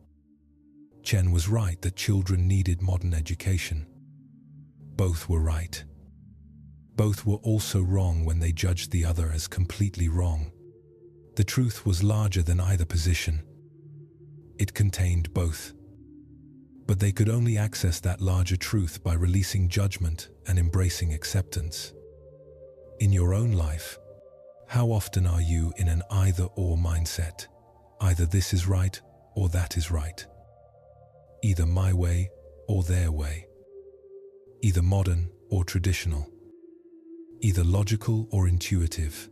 Chen was right that children needed modern education. Both were right. Both were also wrong when they judged the other as completely wrong. The truth was larger than either position. It contained both. But they could only access that larger truth by releasing judgment and embracing acceptance. In your own life, how often are you in an either-or mindset? Either this is right or that is right. Either my way or their way. Either modern or traditional. Either logical or intuitive.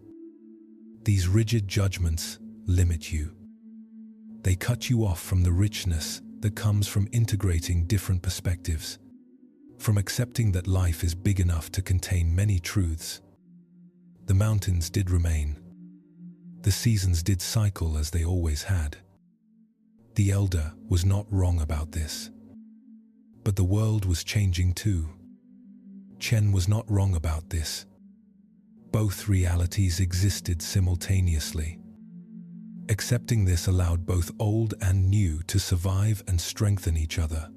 These rigid judgments limit you. They cut you off from the richness that comes from integrating different perspectives, from accepting that life is big enough to contain many truths. The mountains did remain. The seasons did cycle as they always had. The elder was not wrong about this. But the world was changing too. Chen was not wrong about this. Both realities existed simultaneously. Accepting this allowed both old and new to survive and strengthen each other.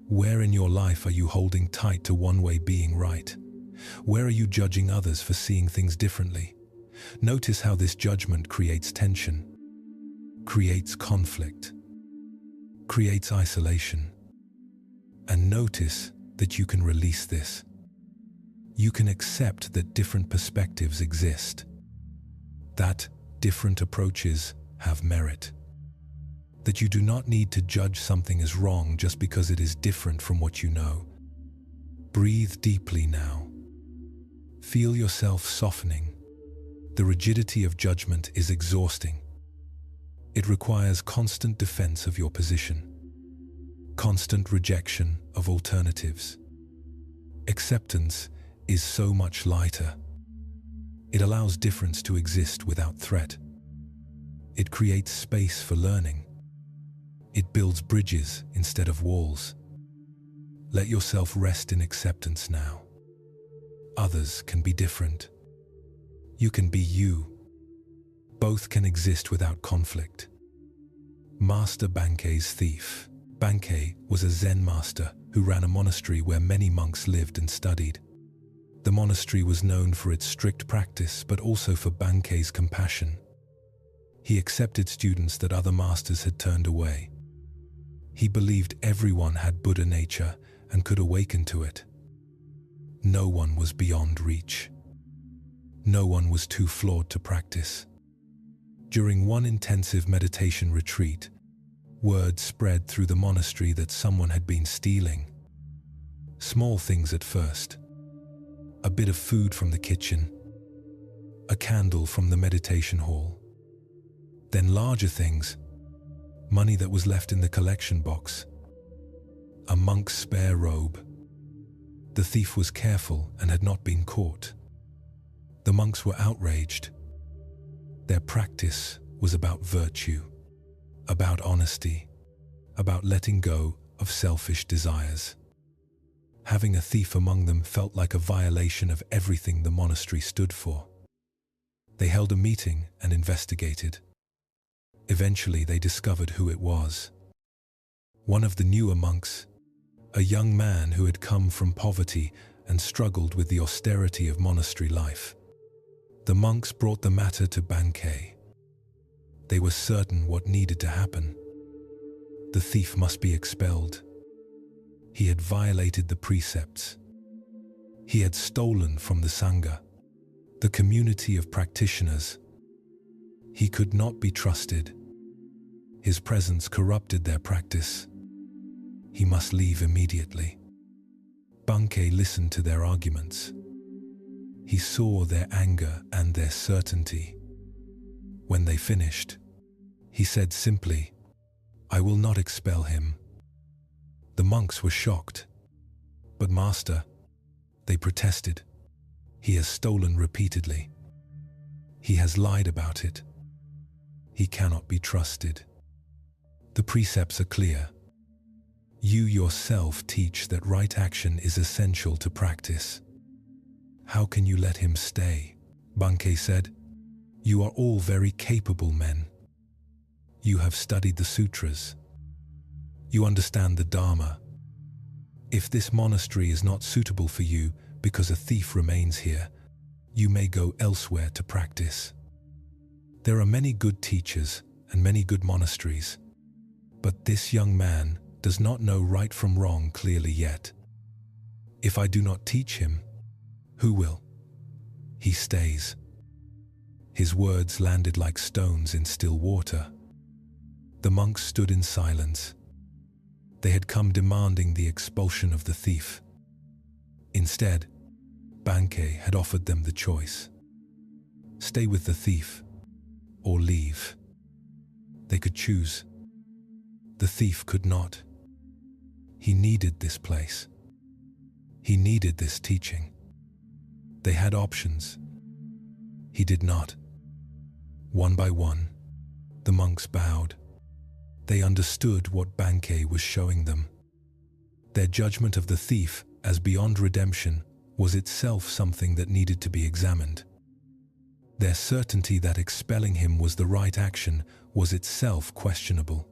Where in your life are you holding tight to one way being right? Where are you judging others for seeing things differently? Notice how this judgment creates tension, creates conflict, creates isolation. And notice that you can release this. You can accept that different perspectives exist, that different approaches have merit, that you do not need to judge something as wrong just because it is different from what you know. Breathe deeply now. Feel yourself softening. The rigidity of judgment is exhausting. It requires constant defense of your position, constant rejection of alternatives. Acceptance is so much lighter. It allows difference to exist without threat. It creates space for learning. It builds bridges instead of walls. Let yourself rest in acceptance now. Others can be different. You can be you. Both can exist without conflict. Master Bankei's thief. Bankei was a Zen master who ran a monastery where many monks lived and studied. The monastery was known for its strict practice, but also for Bankei's compassion. He accepted students that other masters had turned away. He believed everyone had Buddha nature and could awaken to it. No one was beyond reach. No one was too flawed to practice. During one intensive meditation retreat, word spread through the monastery that someone had been stealing. Small things at first. A bit of food from the kitchen, a candle from the meditation hall. Then larger things, money that was left in the collection box, a monk's spare robe. The thief was careful and had not been caught. The monks were outraged. Their practice was about virtue, about honesty, about letting go of selfish desires. Having a thief among them felt like a violation of everything the monastery stood for. They held a meeting and investigated. Eventually, they discovered who it was. One of the newer monks, a young man who had come from poverty and struggled with the austerity of monastery life. The monks brought the matter to Bankei. They were certain what needed to happen. The thief must be expelled. He had violated the precepts. He had stolen from the Sangha, the community of practitioners. He could not be trusted. His presence corrupted their practice. He must leave immediately. Bankei listened to their arguments. He saw their anger and their certainty. When they finished, he said simply, "I will not expel him." The monks were shocked. "But Master," they protested, "he has stolen repeatedly. He has lied about it. He cannot be trusted. The precepts are clear. You yourself teach that right action is essential to practice. How can you let him stay?" Bankei said, "You are all very capable men. You have studied the sutras. You understand the Dharma. If this monastery is not suitable for you because a thief remains here, you may go elsewhere to practice. There are many good teachers and many good monasteries, but this young man does not know right from wrong clearly yet. If I do not teach him, who will? He stays." His words landed like stones in still water. The monks stood in silence. They had come demanding the expulsion of the thief. Instead, Bankei had offered them the choice. Stay with the thief or leave. They could choose. The thief could not. He needed this place. He needed this teaching. They had options. He did not. One by one, the monks bowed. They understood what Bankei was showing them. Their judgment of the thief as beyond redemption was itself something that needed to be examined. Their certainty that expelling him was the right action was itself questionable.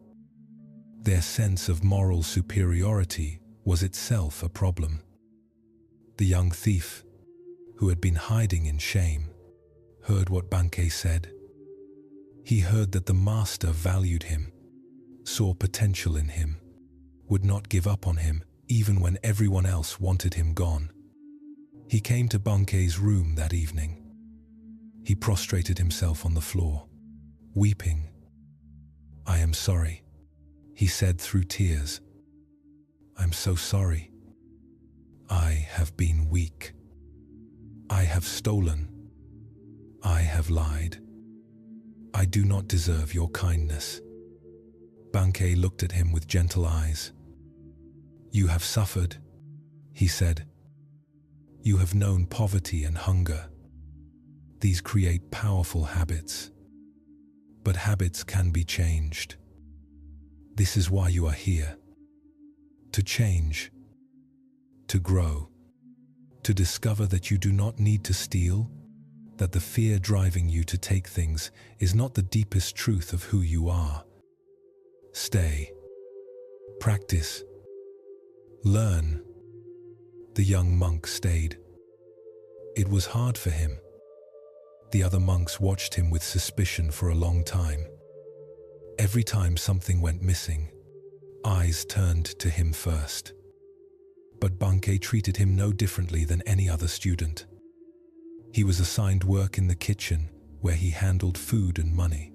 Their sense of moral superiority was itself a problem. The young thief, who had been hiding in shame, heard what Bankei said. He heard that the master valued him, saw potential in him, would not give up on him even when everyone else wanted him gone. He came to Bankei's room that evening. He prostrated himself on the floor, weeping. "I am sorry," he said through tears. "I'm so sorry. I have been weak. I have stolen. I have lied. I do not deserve your kindness." Bankei looked at him with gentle eyes. "You have suffered," he said. "You have known poverty and hunger. These create powerful habits. But habits can be changed. This is why you are here. To change. To grow. To discover that you do not need to steal, that the fear driving you to take things is not the deepest truth of who you are. Stay. Practice. Learn." The young monk stayed. It was hard for him. The other monks watched him with suspicion for a long time. Every time something went missing, eyes turned to him first. But Bankei treated him no differently than any other student. He was assigned work in the kitchen where he handled food and money.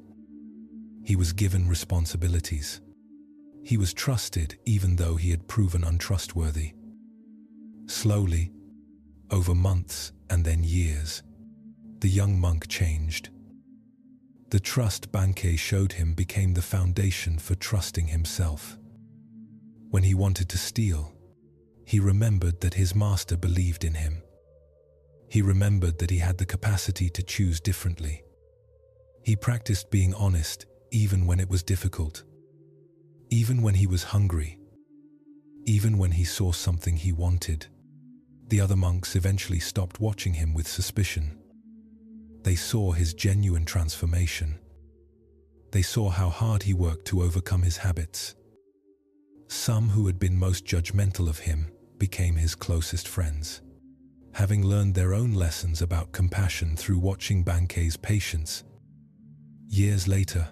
He was given responsibilities. He was trusted even though he had proven untrustworthy. Slowly, over months and then years, the young monk changed. The trust Bankei showed him became the foundation for trusting himself. When he wanted to steal, he remembered that his master believed in him. He remembered that he had the capacity to choose differently. He practiced being honest even when it was difficult, even when he was hungry, even when he saw something he wanted. The other monks eventually stopped watching him with suspicion. They saw his genuine transformation. They saw how hard he worked to overcome his habits. Some who had been most judgmental of him became his closest friends, having learned their own lessons about compassion through watching Bankei's patience. Years later,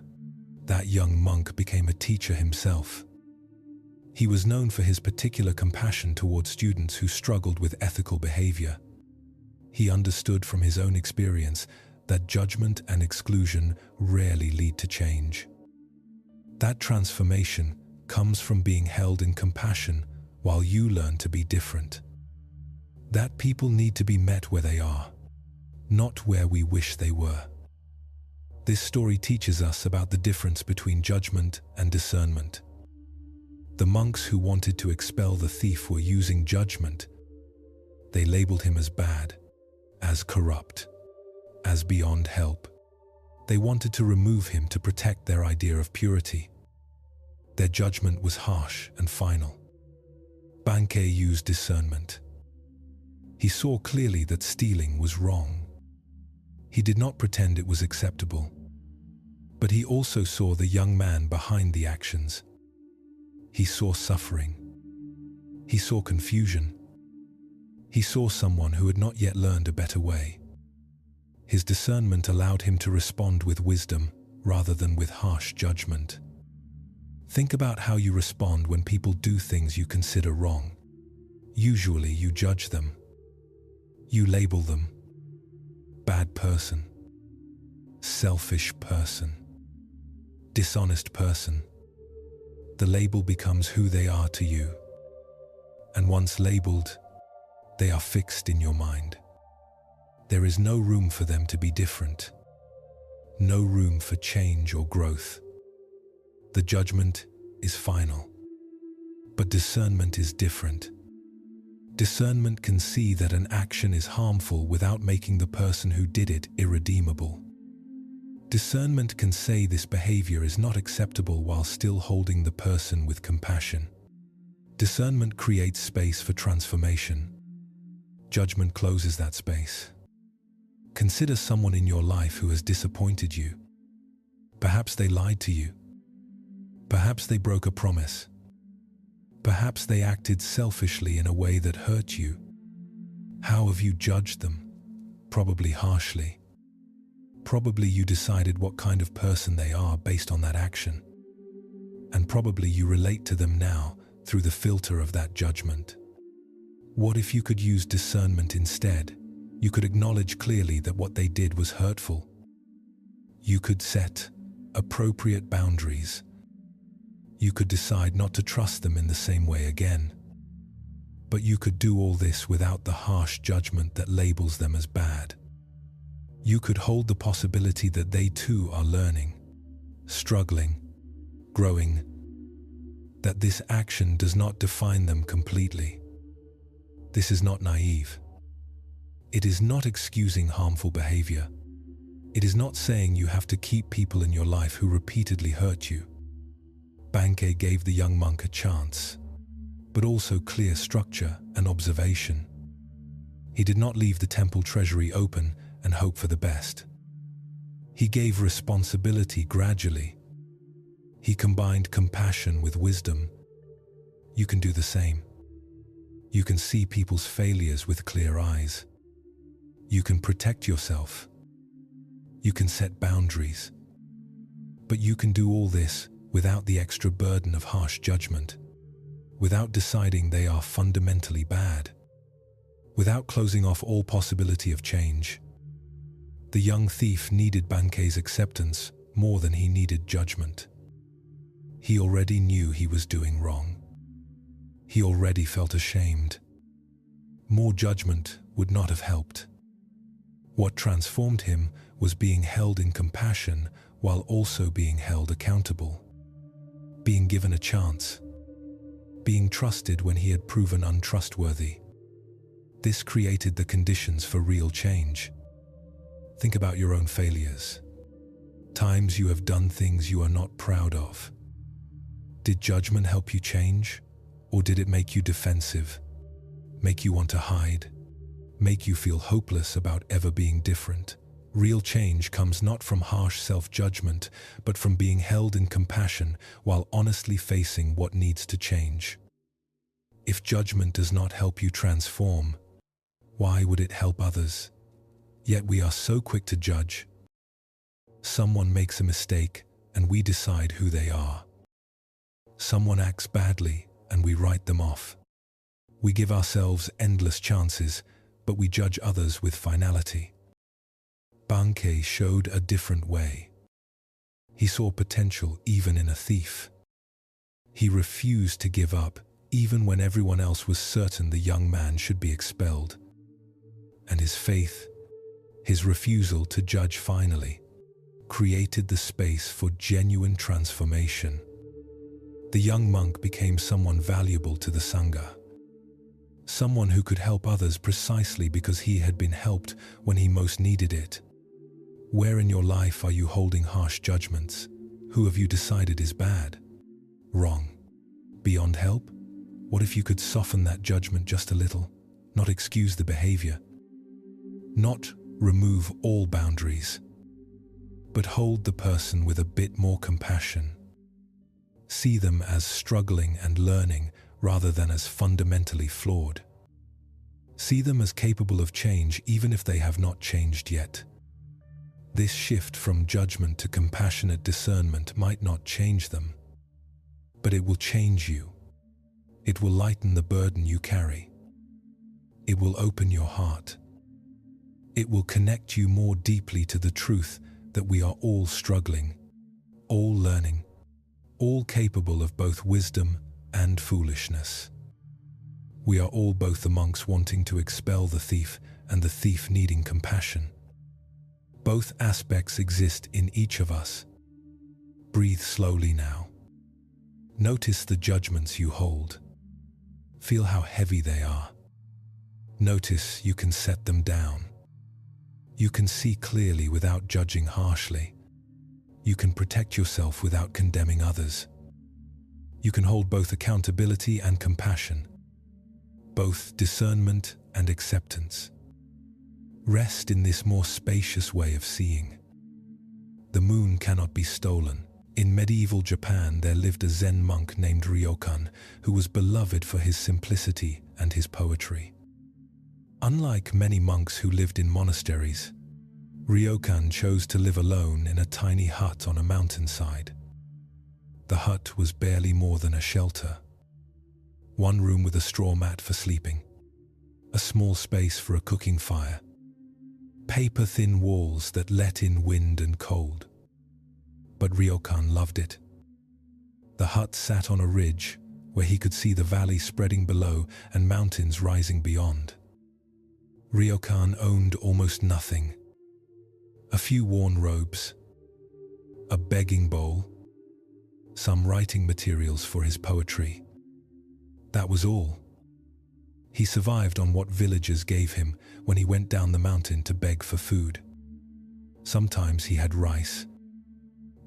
that young monk became a teacher himself. He was known for his particular compassion toward students who struggled with ethical behavior. He understood from his own experience that judgment and exclusion rarely lead to change. That transformation comes from being held in compassion while you learn to be different. That people need to be met where they are, not where we wish they were. This story teaches us about the difference between judgment and discernment. The monks who wanted to expel the thief were using judgment. They labeled him as bad, as corrupt, as beyond help. They wanted to remove him to protect their idea of purity. Their judgment was harsh and final. Bankei used discernment. He saw clearly that stealing was wrong. He did not pretend it was acceptable. But he also saw the young man behind the actions. He saw suffering. He saw confusion. He saw someone who had not yet learned a better way. His discernment allowed him to respond with wisdom rather than with harsh judgment. Think about how you respond when people do things you consider wrong. Usually you judge them. You label them. Bad person. Selfish person. Dishonest person. The label becomes who they are to you. And once labeled, they are fixed in your mind. There is no room for them to be different. no room for change or growth. The judgment is final. But discernment is different. Discernment can see that an action is harmful without making the person who did it irredeemable. Discernment can say this behavior is not acceptable while still holding the person with compassion. Discernment creates space for transformation. Judgment closes that space. Consider someone in your life who has disappointed you. Perhaps they lied to you. Perhaps they broke a promise. Perhaps they acted selfishly in a way that hurt you. How have you judged them? Probably harshly. Probably you decided what kind of person they are based on that action. And probably you relate to them now through the filter of that judgment. What if you could use discernment instead? You could acknowledge clearly that what they did was hurtful. You could set appropriate boundaries. You could decide not to trust them in the same way again. But you could do all this without the harsh judgment that labels them as bad. You could hold the possibility that they too are learning, struggling, growing, that this action does not define them completely. This is not naive. It is not excusing harmful behavior. It is not saying you have to keep people in your life who repeatedly hurt you. Bankei gave the young monk a chance, but also clear structure and observation. He did not leave the temple treasury open and hope for the best. He gave responsibility gradually. He combined compassion with wisdom. You can do the same. You can see people's failures with clear eyes. You can protect yourself. You can set boundaries. But you can do all this without the extra burden of harsh judgment, without deciding they are fundamentally bad, without closing off all possibility of change. The young thief needed Bankei's acceptance more than he needed judgment. He already knew he was doing wrong. He already felt ashamed. More judgment would not have helped. What transformed him was being held in compassion while also being held accountable. Being given a chance. Being trusted when he had proven untrustworthy. This created the conditions for real change. Think about your own failures. Times you have done things you are not proud of. Did judgment help you change? Or did it make you defensive? Make you want to hide? Make you feel hopeless about ever being different? Real change comes not from harsh self-judgment, but from being held in compassion while honestly facing what needs to change. If judgment does not help you transform, why would it help others? Yet we are so quick to judge. Someone makes a mistake and we decide who they are. Someone acts badly and we write them off. We give ourselves endless chances, but we judge others with finality. Bankei showed a different way. He saw potential even in a thief. He refused to give up even when everyone else was certain the young man should be expelled. And his faith, his refusal to judge finally, created the space for genuine transformation. The young monk became someone valuable to the Sangha. Someone who could help others precisely because he had been helped when he most needed it. Where in your life are you holding harsh judgments? Who have you decided is bad? Wrong? Beyond help? What if you could soften that judgment just a little? Not excuse the behavior. Not remove all boundaries, but hold the person with a bit more compassion. See them as struggling and learning rather than as fundamentally flawed. See them as capable of change even if they have not changed yet. This shift from judgment to compassionate discernment might not change them, but it will change you. It will lighten the burden you carry. It will open your heart. It will connect you more deeply to the truth that we are all struggling, all learning, all capable of both wisdom and foolishness. We are all both the monks wanting to expel the thief and the thief needing compassion. Both aspects exist in each of us. Breathe slowly now. Notice the judgments you hold. Feel how heavy they are. Notice you can set them down. You can see clearly without judging harshly. You can protect yourself without condemning others. You can hold both accountability and compassion, both discernment and acceptance. Rest in this more spacious way of seeing. The moon cannot be stolen. In medieval Japan, there lived a Zen monk named Ryokan, who was beloved for his simplicity and his poetry. Unlike many monks who lived in monasteries, Ryokan chose to live alone in a tiny hut on a mountainside. The hut was barely more than a shelter. One room with a straw mat for sleeping, a small space for a cooking fire, paper-thin walls that let in wind and cold. But Ryokan loved it. The hut sat on a ridge where he could see the valley spreading below and mountains rising beyond. Ryokan owned almost nothing. A few worn robes, a begging bowl, some writing materials for his poetry. That was all. He survived on what villagers gave him when he went down the mountain to beg for food. Sometimes he had rice,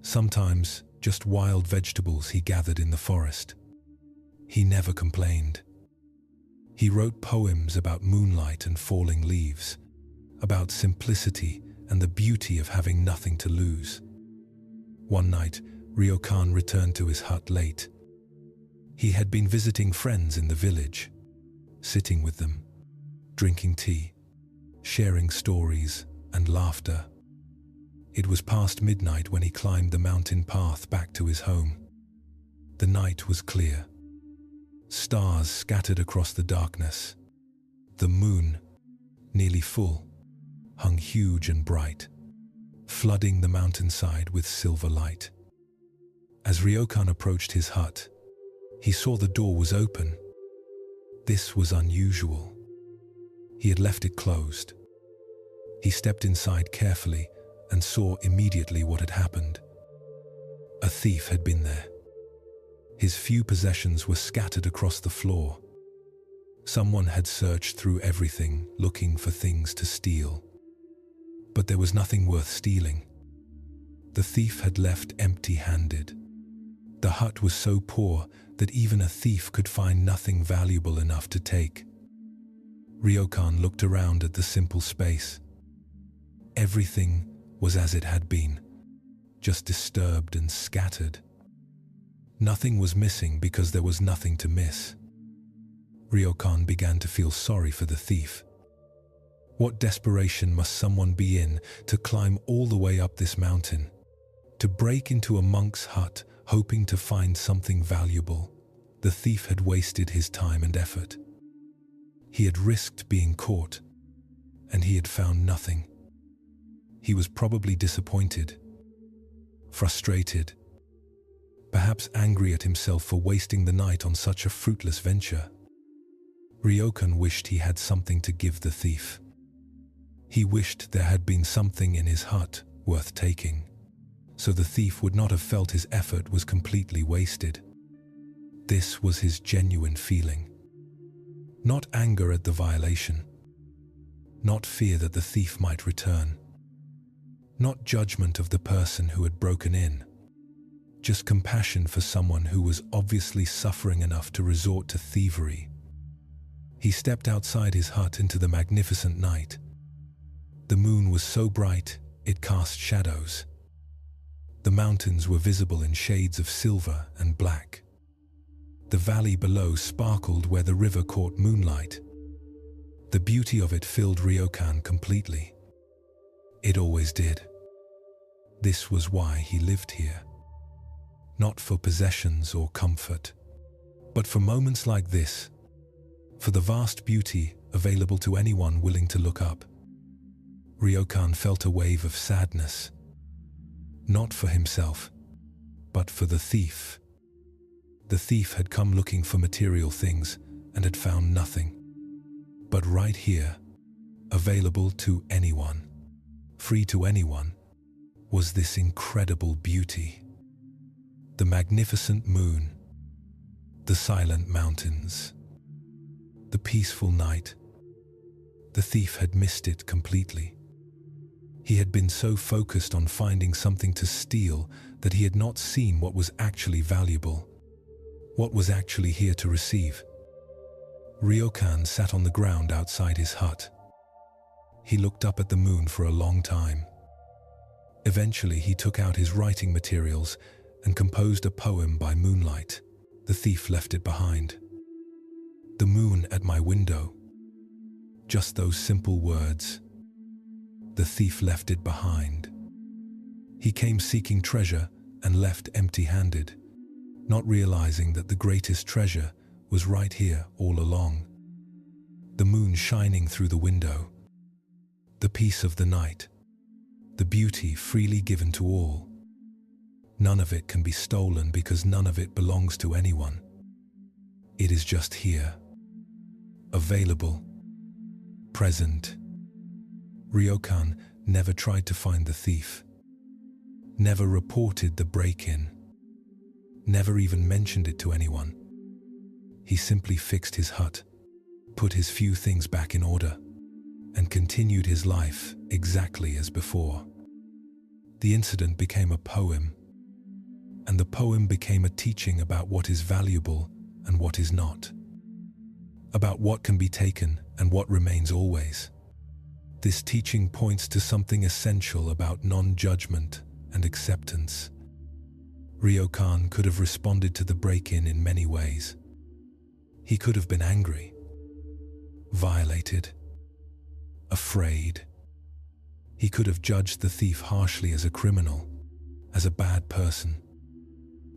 sometimes just wild vegetables he gathered in the forest. He never complained. He wrote poems about moonlight and falling leaves, about simplicity and the beauty of having nothing to lose. One night, Ryokan returned to his hut late. He had been visiting friends in the village, sitting with them, drinking tea, sharing stories and laughter. It was past midnight when he climbed the mountain path back to his home. The night was clear. Stars scattered across the darkness. The moon, nearly full, hung huge and bright, flooding the mountainside with silver light. As Ryokan approached his hut, he saw the door was open. This was unusual. He had left it closed. He stepped inside carefully and saw immediately what had happened. A thief had been there. His few possessions were scattered across the floor. Someone had searched through everything, looking for things to steal. But there was nothing worth stealing. The thief had left empty-handed. The hut was so poor that even a thief could find nothing valuable enough to take. Ryokan looked around at the simple space. Everything was as it had been, just disturbed and scattered. Nothing was missing because there was nothing to miss. Ryokan began to feel sorry for the thief. What desperation must someone be in to climb all the way up this mountain, to break into a monk's hut hoping to find something valuable? The thief had wasted his time and effort. He had risked being caught, and he had found nothing. He was probably disappointed, frustrated, perhaps angry at himself for wasting the night on such a fruitless venture. Ryokan wished he had something to give the thief. He wished there had been something in his hut worth taking, so the thief would not have felt his effort was completely wasted. This was his genuine feeling. Not anger at the violation, not fear that the thief might return, not judgment of the person who had broken in, just compassion for someone who was obviously suffering enough to resort to thievery. He stepped outside his hut into the magnificent night. The moon was so bright it cast shadows. The mountains were visible in shades of silver and black. The valley below sparkled where the river caught moonlight. The beauty of it filled Ryokan completely. It always did. This was why he lived here. Not for possessions or comfort, but for moments like this, for the vast beauty available to anyone willing to look up. Ryokan felt a wave of sadness, not for himself, but for the thief. The thief had come looking for material things and had found nothing. But right here, available to anyone, free to anyone, was this incredible beauty. The magnificent moon, the silent mountains, the peaceful night. The thief had missed it completely. He had been so focused on finding something to steal that he had not seen what was actually valuable, what was actually here to receive. Ryokan sat on the ground outside his hut. He looked up at the moon for a long time. Eventually, he took out his writing materials and composed a poem by moonlight. The thief left it behind. The moon at my window. Just those simple words. The thief left it behind. He came seeking treasure and left empty-handed, not realizing that the greatest treasure was right here all along. The moon shining through the window. The peace of the night. The beauty freely given to all. None of it can be stolen because none of it belongs to anyone. It is just here. Available. Present. Ryokan never tried to find the thief. Never reported the break-in. Never even mentioned it to anyone. He simply fixed his hut, put his few things back in order, and continued his life exactly as before. The incident became a poem, and the poem became a teaching about what is valuable and what is not, about what can be taken and what remains always. This teaching points to something essential about non-judgment and acceptance. Ryokan could have responded to the break-in in many ways. He could have been angry, violated, afraid. He could have judged the thief harshly as a criminal, as a bad person.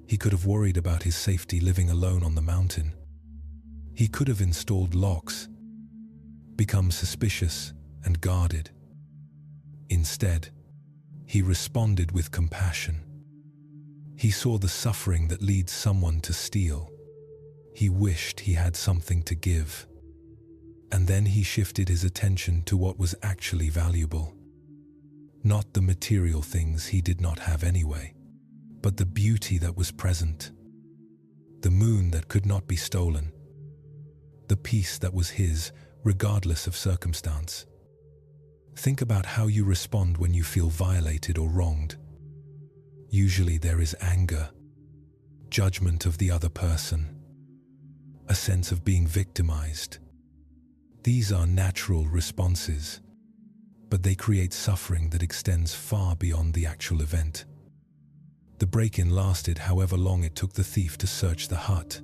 He could have worried about his safety living alone on the mountain. He could have installed locks, become suspicious and guarded. Instead, he responded with compassion. He saw the suffering that leads someone to steal. He wished he had something to give. And then he shifted his attention to what was actually valuable. Not the material things he did not have anyway, but the beauty that was present. The moon that could not be stolen. The peace that was his, regardless of circumstance. Think about how you respond when you feel violated or wronged. Usually there is anger, judgment of the other person, a sense of being victimized. These are natural responses, but they create suffering that extends far beyond the actual event. The break-in lasted however long it took the thief to search the hut.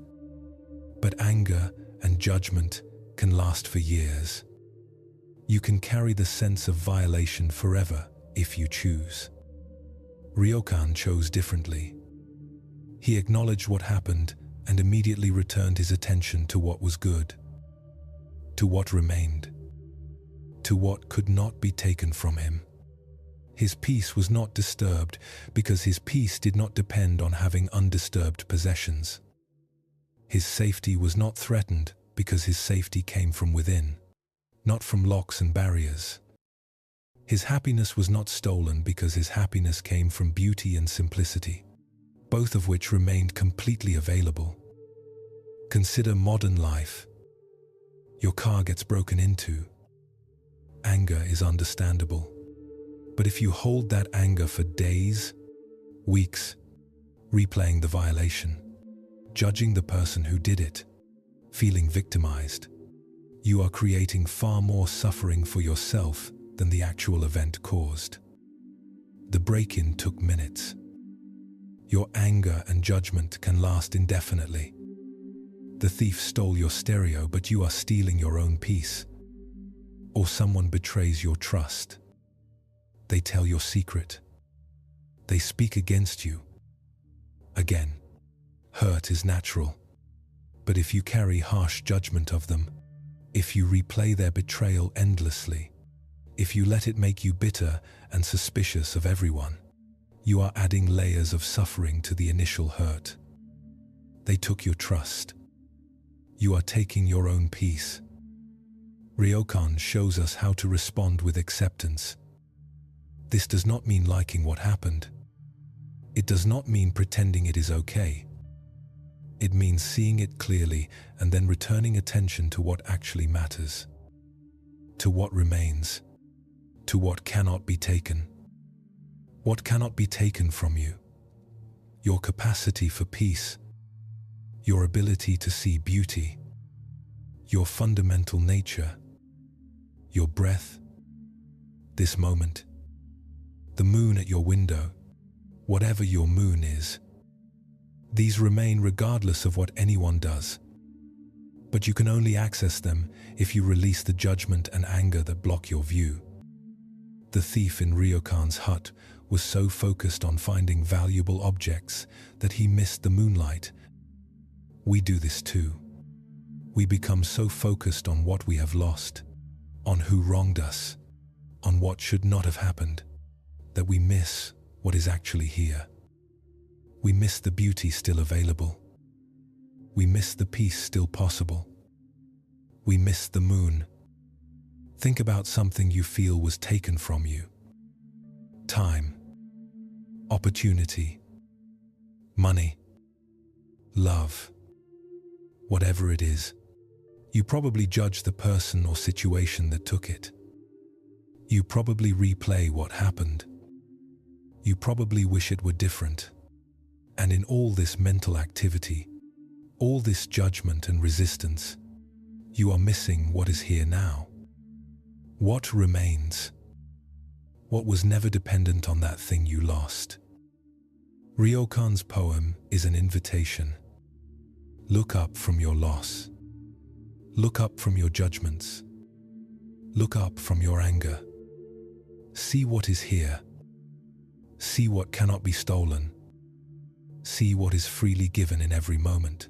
But anger and judgment can last for years. You can carry the sense of violation forever if you choose. Ryokan chose differently. He acknowledged what happened and immediately returned his attention to what was good, to what remained, to what could not be taken from him. His peace was not disturbed because his peace did not depend on having undisturbed possessions. His safety was not threatened because his safety came from within, not from locks and barriers. His happiness was not stolen because his happiness came from beauty and simplicity, both of which remained completely available. Consider modern life. Your car gets broken into. Anger is understandable. But if you hold that anger for days, weeks, replaying the violation, judging the person who did it, feeling victimized, you are creating far more suffering for yourself than the actual event caused. The break-in took minutes. Your anger and judgment can last indefinitely. The thief stole your stereo, but you are stealing your own peace. Or someone betrays your trust. They tell your secret. They speak against you. Again, hurt is natural. But if you carry harsh judgment of them, if you replay their betrayal endlessly, if you let it make you bitter and suspicious of everyone, you are adding layers of suffering to the initial hurt. They took your trust. You are taking your own peace. Ryokan shows us how to respond with acceptance. This does not mean liking what happened. It does not mean pretending it is okay. It means seeing it clearly and then returning attention to what actually matters, to what remains, to what cannot be taken. What cannot be taken from you? Your capacity for peace, your ability to see beauty, your fundamental nature, your breath, this moment, the moon at your window, whatever your moon is. These remain regardless of what anyone does. But you can only access them if you release the judgment and anger that block your view. The thief in Ryokan's hut was so focused on finding valuable objects that he missed the moonlight. We do this too. We become so focused on what we have lost, on who wronged us, on what should not have happened, that we miss what is actually here. We miss the beauty still available. We miss the peace still possible. We miss the moon. Think about something you feel was taken from you. Time, opportunity, money, love, whatever it is. You probably judge the person or situation that took it. You probably replay what happened. You probably wish it were different. And in all this mental activity, all this judgment and resistance, you are missing what is here now. What remains? What was never dependent on that thing you lost? Ryokan's poem is an invitation. Look up from your loss. Look up from your judgments. Look up from your anger. See what is here. See what cannot be stolen. See what is freely given in every moment.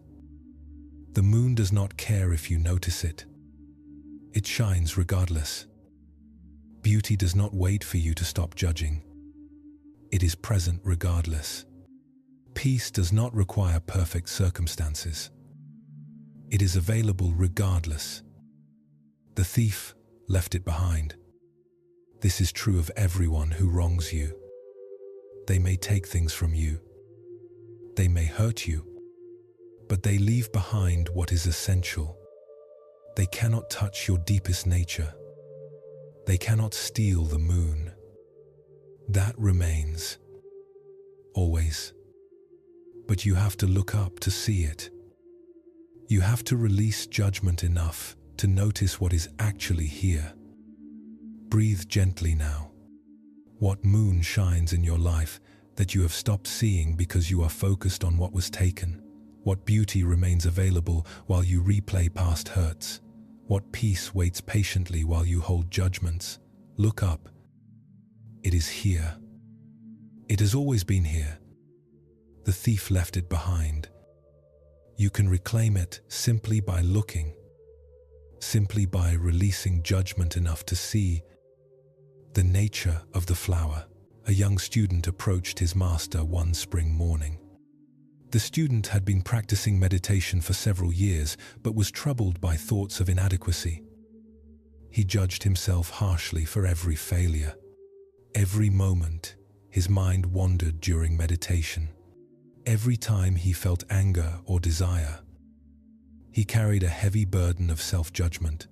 The moon does not care if you notice it. It shines regardless. Beauty does not wait for you to stop judging. It is present regardless. Peace does not require perfect circumstances. It is available regardless. The thief left it behind. This is true of everyone who wrongs you. They may take things from you. They may hurt you, but they leave behind what is essential. They cannot touch your deepest nature. They cannot steal the moon. That remains, always. But you have to look up to see it. You have to release judgment enough to notice what is actually here. Breathe gently now. What moon shines in your life that you have stopped seeing because you are focused on what was taken? What beauty remains available while you replay past hurts? What peace waits patiently while you hold judgments? Look up. It is here. It has always been here. The thief left it behind. You can reclaim it simply by looking, simply by releasing judgment enough to see the nature of the flower. A young student approached his master one spring morning. The student had been practicing meditation for several years, but was troubled by thoughts of inadequacy. He judged himself harshly for every failure. Every moment, his mind wandered during meditation. Every time he felt anger or desire, he carried a heavy burden of self-judgment.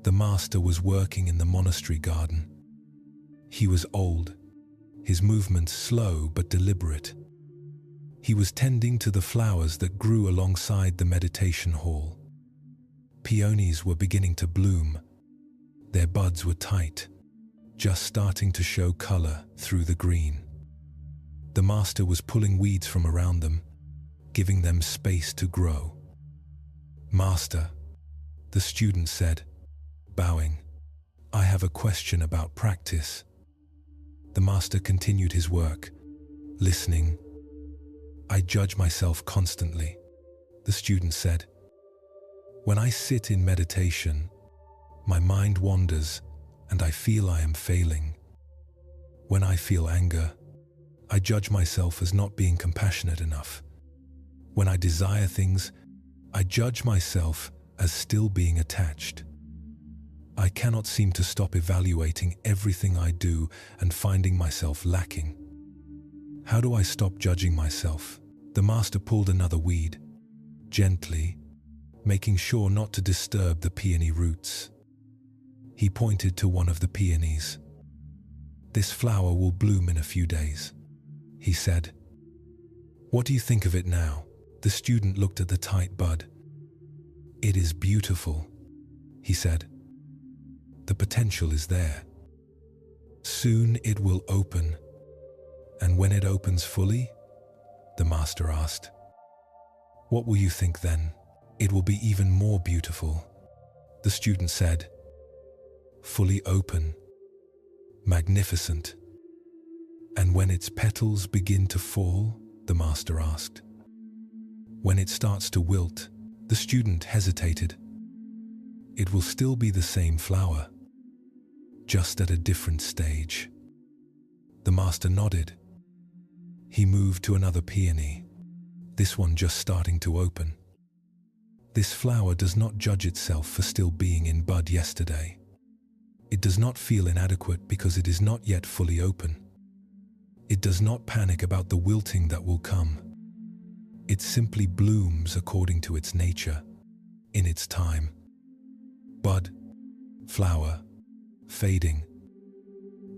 The master was working in the monastery garden. He was old, his movements slow but deliberate. He was tending to the flowers that grew alongside the meditation hall. Peonies were beginning to bloom. Their buds were tight, just starting to show color through the green. The master was pulling weeds from around them, giving them space to grow. "Master," the student said, bowing, "I have a question about practice." The master continued his work, listening. "I judge myself constantly," the student said. "When I sit in meditation, my mind wanders and I feel I am failing. When I feel anger, I judge myself as not being compassionate enough. When I desire things, I judge myself as still being attached. I cannot seem to stop evaluating everything I do and finding myself lacking. How do I stop judging myself? The master pulled another weed, gently, making sure not to disturb the peony roots. He pointed to one of the peonies. This flower will bloom in a few days, he said. What do you think of it now? The student looked at the tight bud. It is beautiful, he said. The potential is there. Soon it will open. And when it opens fully? The master asked. What will you think then? It will be even more beautiful, the student said. Fully open. Magnificent. And when its petals begin to fall? The master asked. When it starts to wilt, the student hesitated. It will still be the same flower, just at a different stage. The master nodded. He moved to another peony, this one just starting to open. This flower does not judge itself for still being in bud yesterday. It does not feel inadequate because it is not yet fully open. It does not panic about the wilting that will come. It simply blooms according to its nature, in its time. Bud, flower, fading,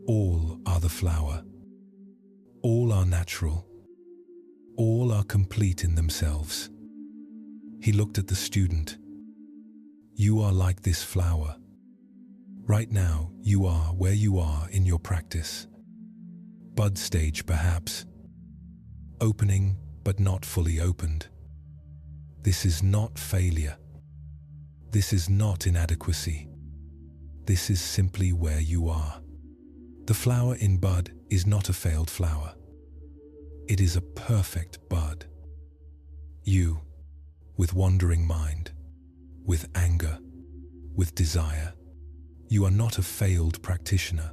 all are the flower. All are natural. All are complete in themselves. He looked at the student. You are like this flower. Right now, you are where you are in your practice. Bud stage, perhaps. Opening, but not fully opened. This is not failure. This is not inadequacy. This is simply where you are. The flower in bud is not a failed flower. It is a perfect bud. You, with wandering mind, with anger, with desire, you are not a failed practitioner.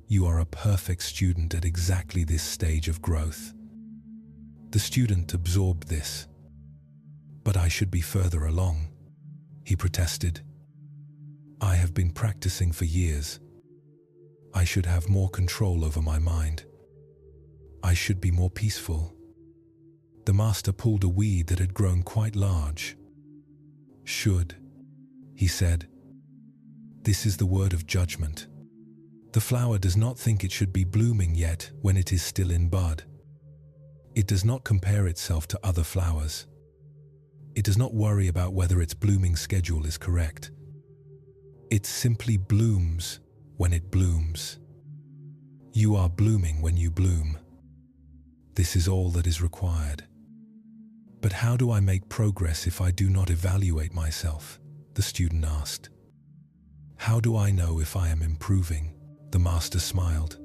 You are a perfect student at exactly this stage of growth. The student absorbed this. But I should be further along, he protested. I have been practicing for years. I should have more control over my mind. I should be more peaceful. The master pulled a weed that had grown quite large. Should, he said. This is the word of judgment. The flower does not think it should be blooming yet when it is still in bud. It does not compare itself to other flowers. It does not worry about whether its blooming schedule is correct. It simply blooms when it blooms. You are blooming when you bloom. This is all that is required. But how do I make progress if I do not evaluate myself? The student asked. How do I know if I am improving? The master smiled.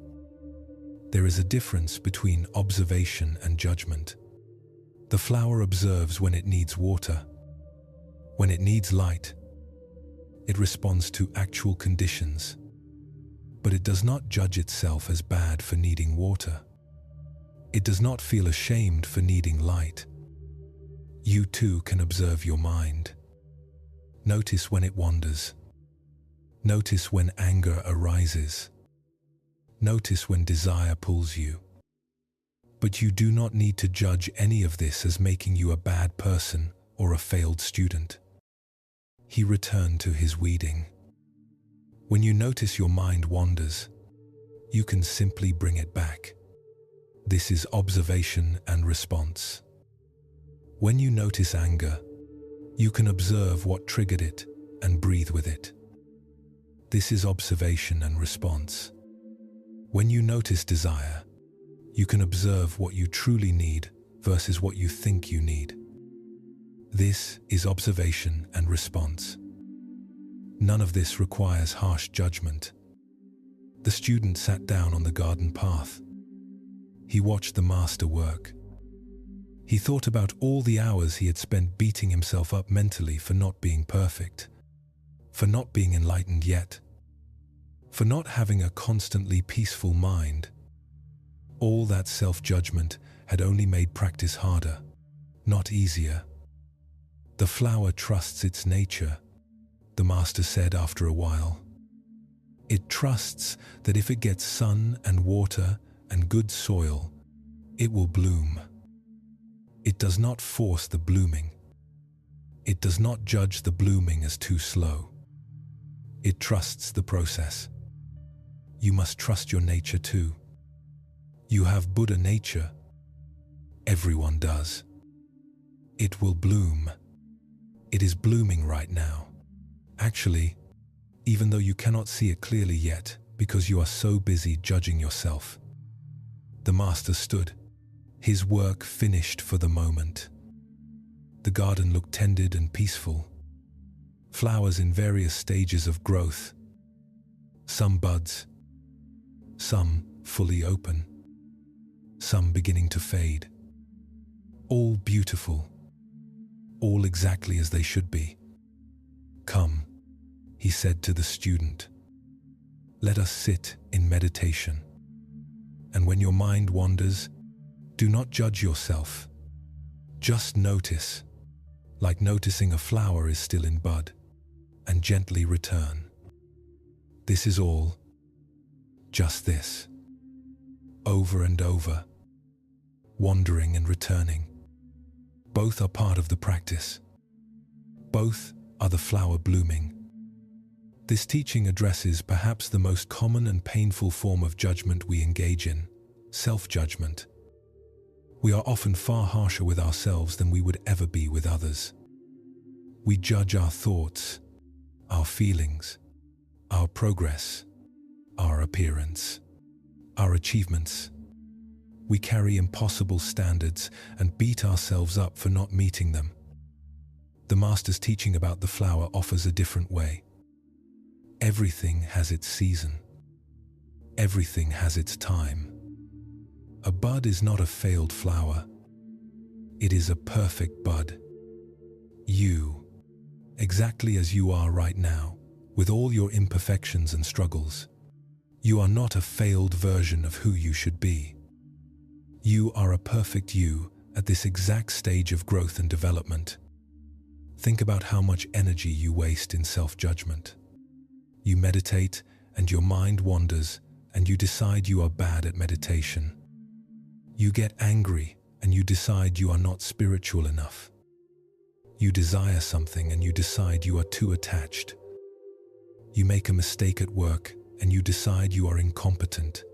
There is a difference between observation and judgment. The flower observes when it needs water. When it needs light, it responds to actual conditions. But it does not judge itself as bad for needing water. It does not feel ashamed for needing light. You too can observe your mind. Notice when it wanders. Notice when anger arises. Notice when desire pulls you. But you do not need to judge any of this as making you a bad person or a failed student. He returned to his weeding. When you notice your mind wanders, you can simply bring it back. This is observation and response. When you notice anger, you can observe what triggered it and breathe with it. This is observation and response. When you notice desire, you can observe what you truly need versus what you think you need. This is observation and response. None of this requires harsh judgment. The student sat down on the garden path. He watched the master work. He thought about all the hours he had spent beating himself up mentally for not being perfect, for not being enlightened yet, for not having a constantly peaceful mind. All that self-judgment had only made practice harder, not easier. The flower trusts its nature. the master said after a while. It trusts that if it gets sun and water and good soil, it will bloom. It does not force the blooming. It does not judge the blooming as too slow. It trusts the process. You must trust your nature too. You have Buddha nature. Everyone does. It will bloom. It is blooming right now. Actually, even though you cannot see it clearly yet because you are so busy judging yourself. The master stood, his work finished for the moment. The garden looked tended and peaceful. Flowers in various stages of growth. Some buds, some fully open, some beginning to fade. All beautiful, all exactly as they should be. Come, he said to the student. Let us sit in meditation. And when your mind wanders, do not judge yourself. Just notice, like noticing a flower is still in bud, and gently return. This is all, just this, over and over, wandering and returning. Both are part of the practice. Both are the flower blooming. This teaching addresses perhaps the most common and painful form of judgment we engage in, self-judgment. We are often far harsher with ourselves than we would ever be with others. We judge our thoughts, our feelings, our progress, our appearance, our achievements. We carry impossible standards and beat ourselves up for not meeting them. The master's teaching about the flower offers a different way. Everything has its season. Everything has its time. A bud is not a failed flower. It is a perfect bud. You, exactly as you are right now, with all your imperfections and struggles. You are not a failed version of who you should be. You are a perfect you at this exact stage of growth and development. Think about how much energy you waste in self-judgment. You meditate and your mind wanders and you decide you are bad at meditation. You get angry and you decide you are not spiritual enough. You desire something and you decide you are too attached. You make a mistake at work and you decide you are incompetent.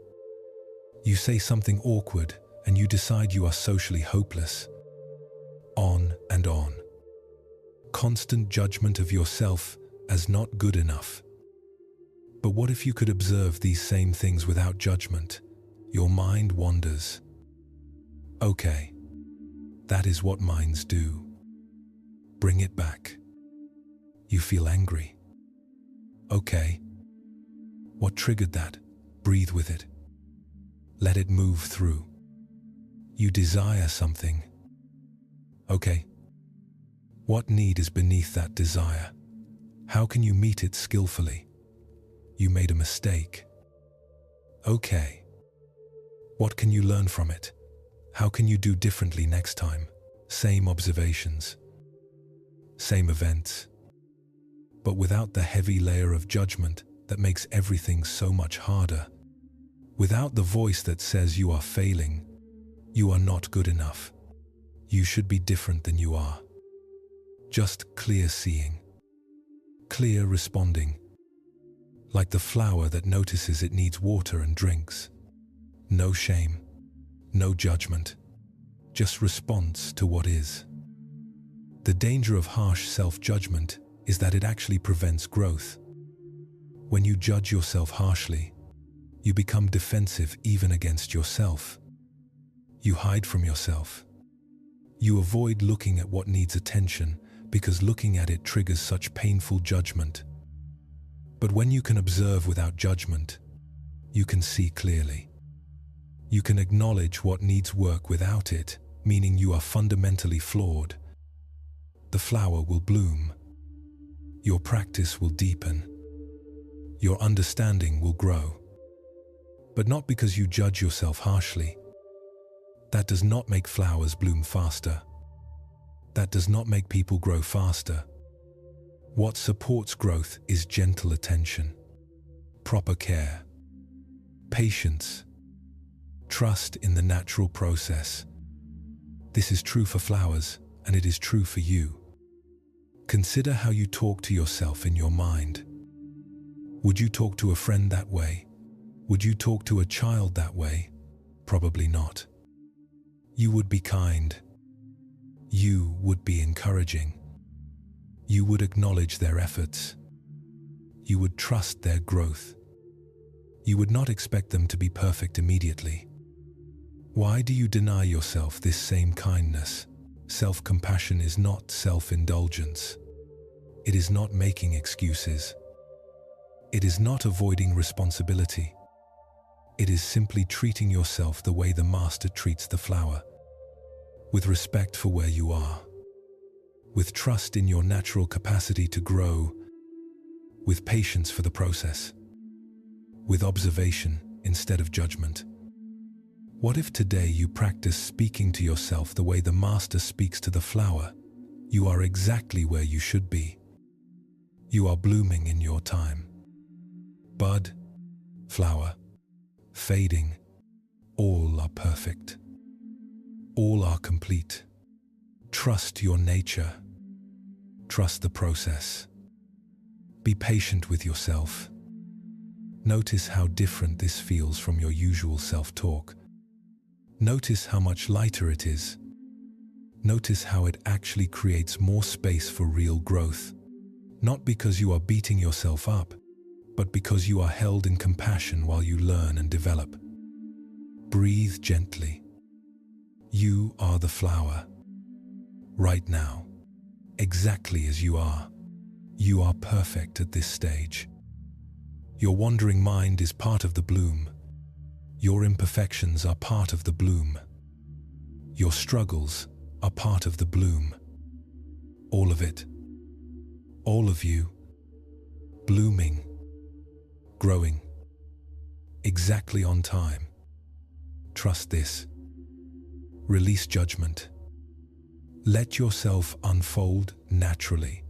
You say something awkward and you decide you are socially hopeless. On and on. Constant judgment of yourself as not good enough. But what if you could observe these same things without judgment? Your mind wanders. Okay, that is what minds do. Bring it back. You feel angry. Okay. What triggered that? Breathe with it. Let it move through. You desire something. Okay. What need is beneath that desire? How can you meet it skillfully? You made a mistake. Okay. What can you learn from it? How can you do differently next time? Same observations. Same events. But without the heavy layer of judgment that makes everything so much harder. Without the voice that says you are failing, you are not good enough. You should be different than you are. Just clear seeing. Clear responding. Like the flower that notices it needs water and drinks. No shame, no judgment, just response to what is. The danger of harsh self-judgment is that it actually prevents growth. When you judge yourself harshly, you become defensive even against yourself. You hide from yourself. You avoid looking at what needs attention because looking at it triggers such painful judgment. But when you can observe without judgment, you can see clearly. You can acknowledge what needs work without it, meaning you are fundamentally flawed. The flower will bloom. Your practice will deepen. Your understanding will grow. But not because you judge yourself harshly. That does not make flowers bloom faster. That does not make people grow faster. What supports growth is gentle attention, proper care, patience, trust in the natural process. This is true for flowers, and it is true for you. Consider how you talk to yourself in your mind. Would you talk to a friend that way? Would you talk to a child that way? Probably not. You would be kind. You would be encouraging. You would acknowledge their efforts. You would trust their growth. You would not expect them to be perfect immediately. Why do you deny yourself this same kindness? Self-compassion is not self-indulgence. It is not making excuses. It is not avoiding responsibility. It is simply treating yourself the way the master treats the flower, with respect for where you are, with trust in your natural capacity to grow, with patience for the process, with observation instead of judgment. What if today you practice speaking to yourself the way the master speaks to the flower? You are exactly where you should be. You are blooming in your time. Bud, flower, fading, all are perfect. All are complete. Trust your nature. Trust the process. Be patient with yourself. Notice how different this feels from your usual self-talk. Notice how much lighter it is. Notice how it actually creates more space for real growth. Not because you are beating yourself up, but because you are held in compassion while you learn and develop. Breathe gently. You are the flower. Right now, exactly as you are. You are perfect at this stage. Your wandering mind is part of the bloom. Your imperfections are part of the bloom. Your struggles are part of the bloom. All of it. All of you. Blooming. Growing. Exactly on time. Trust this. Release judgment. Let yourself unfold naturally.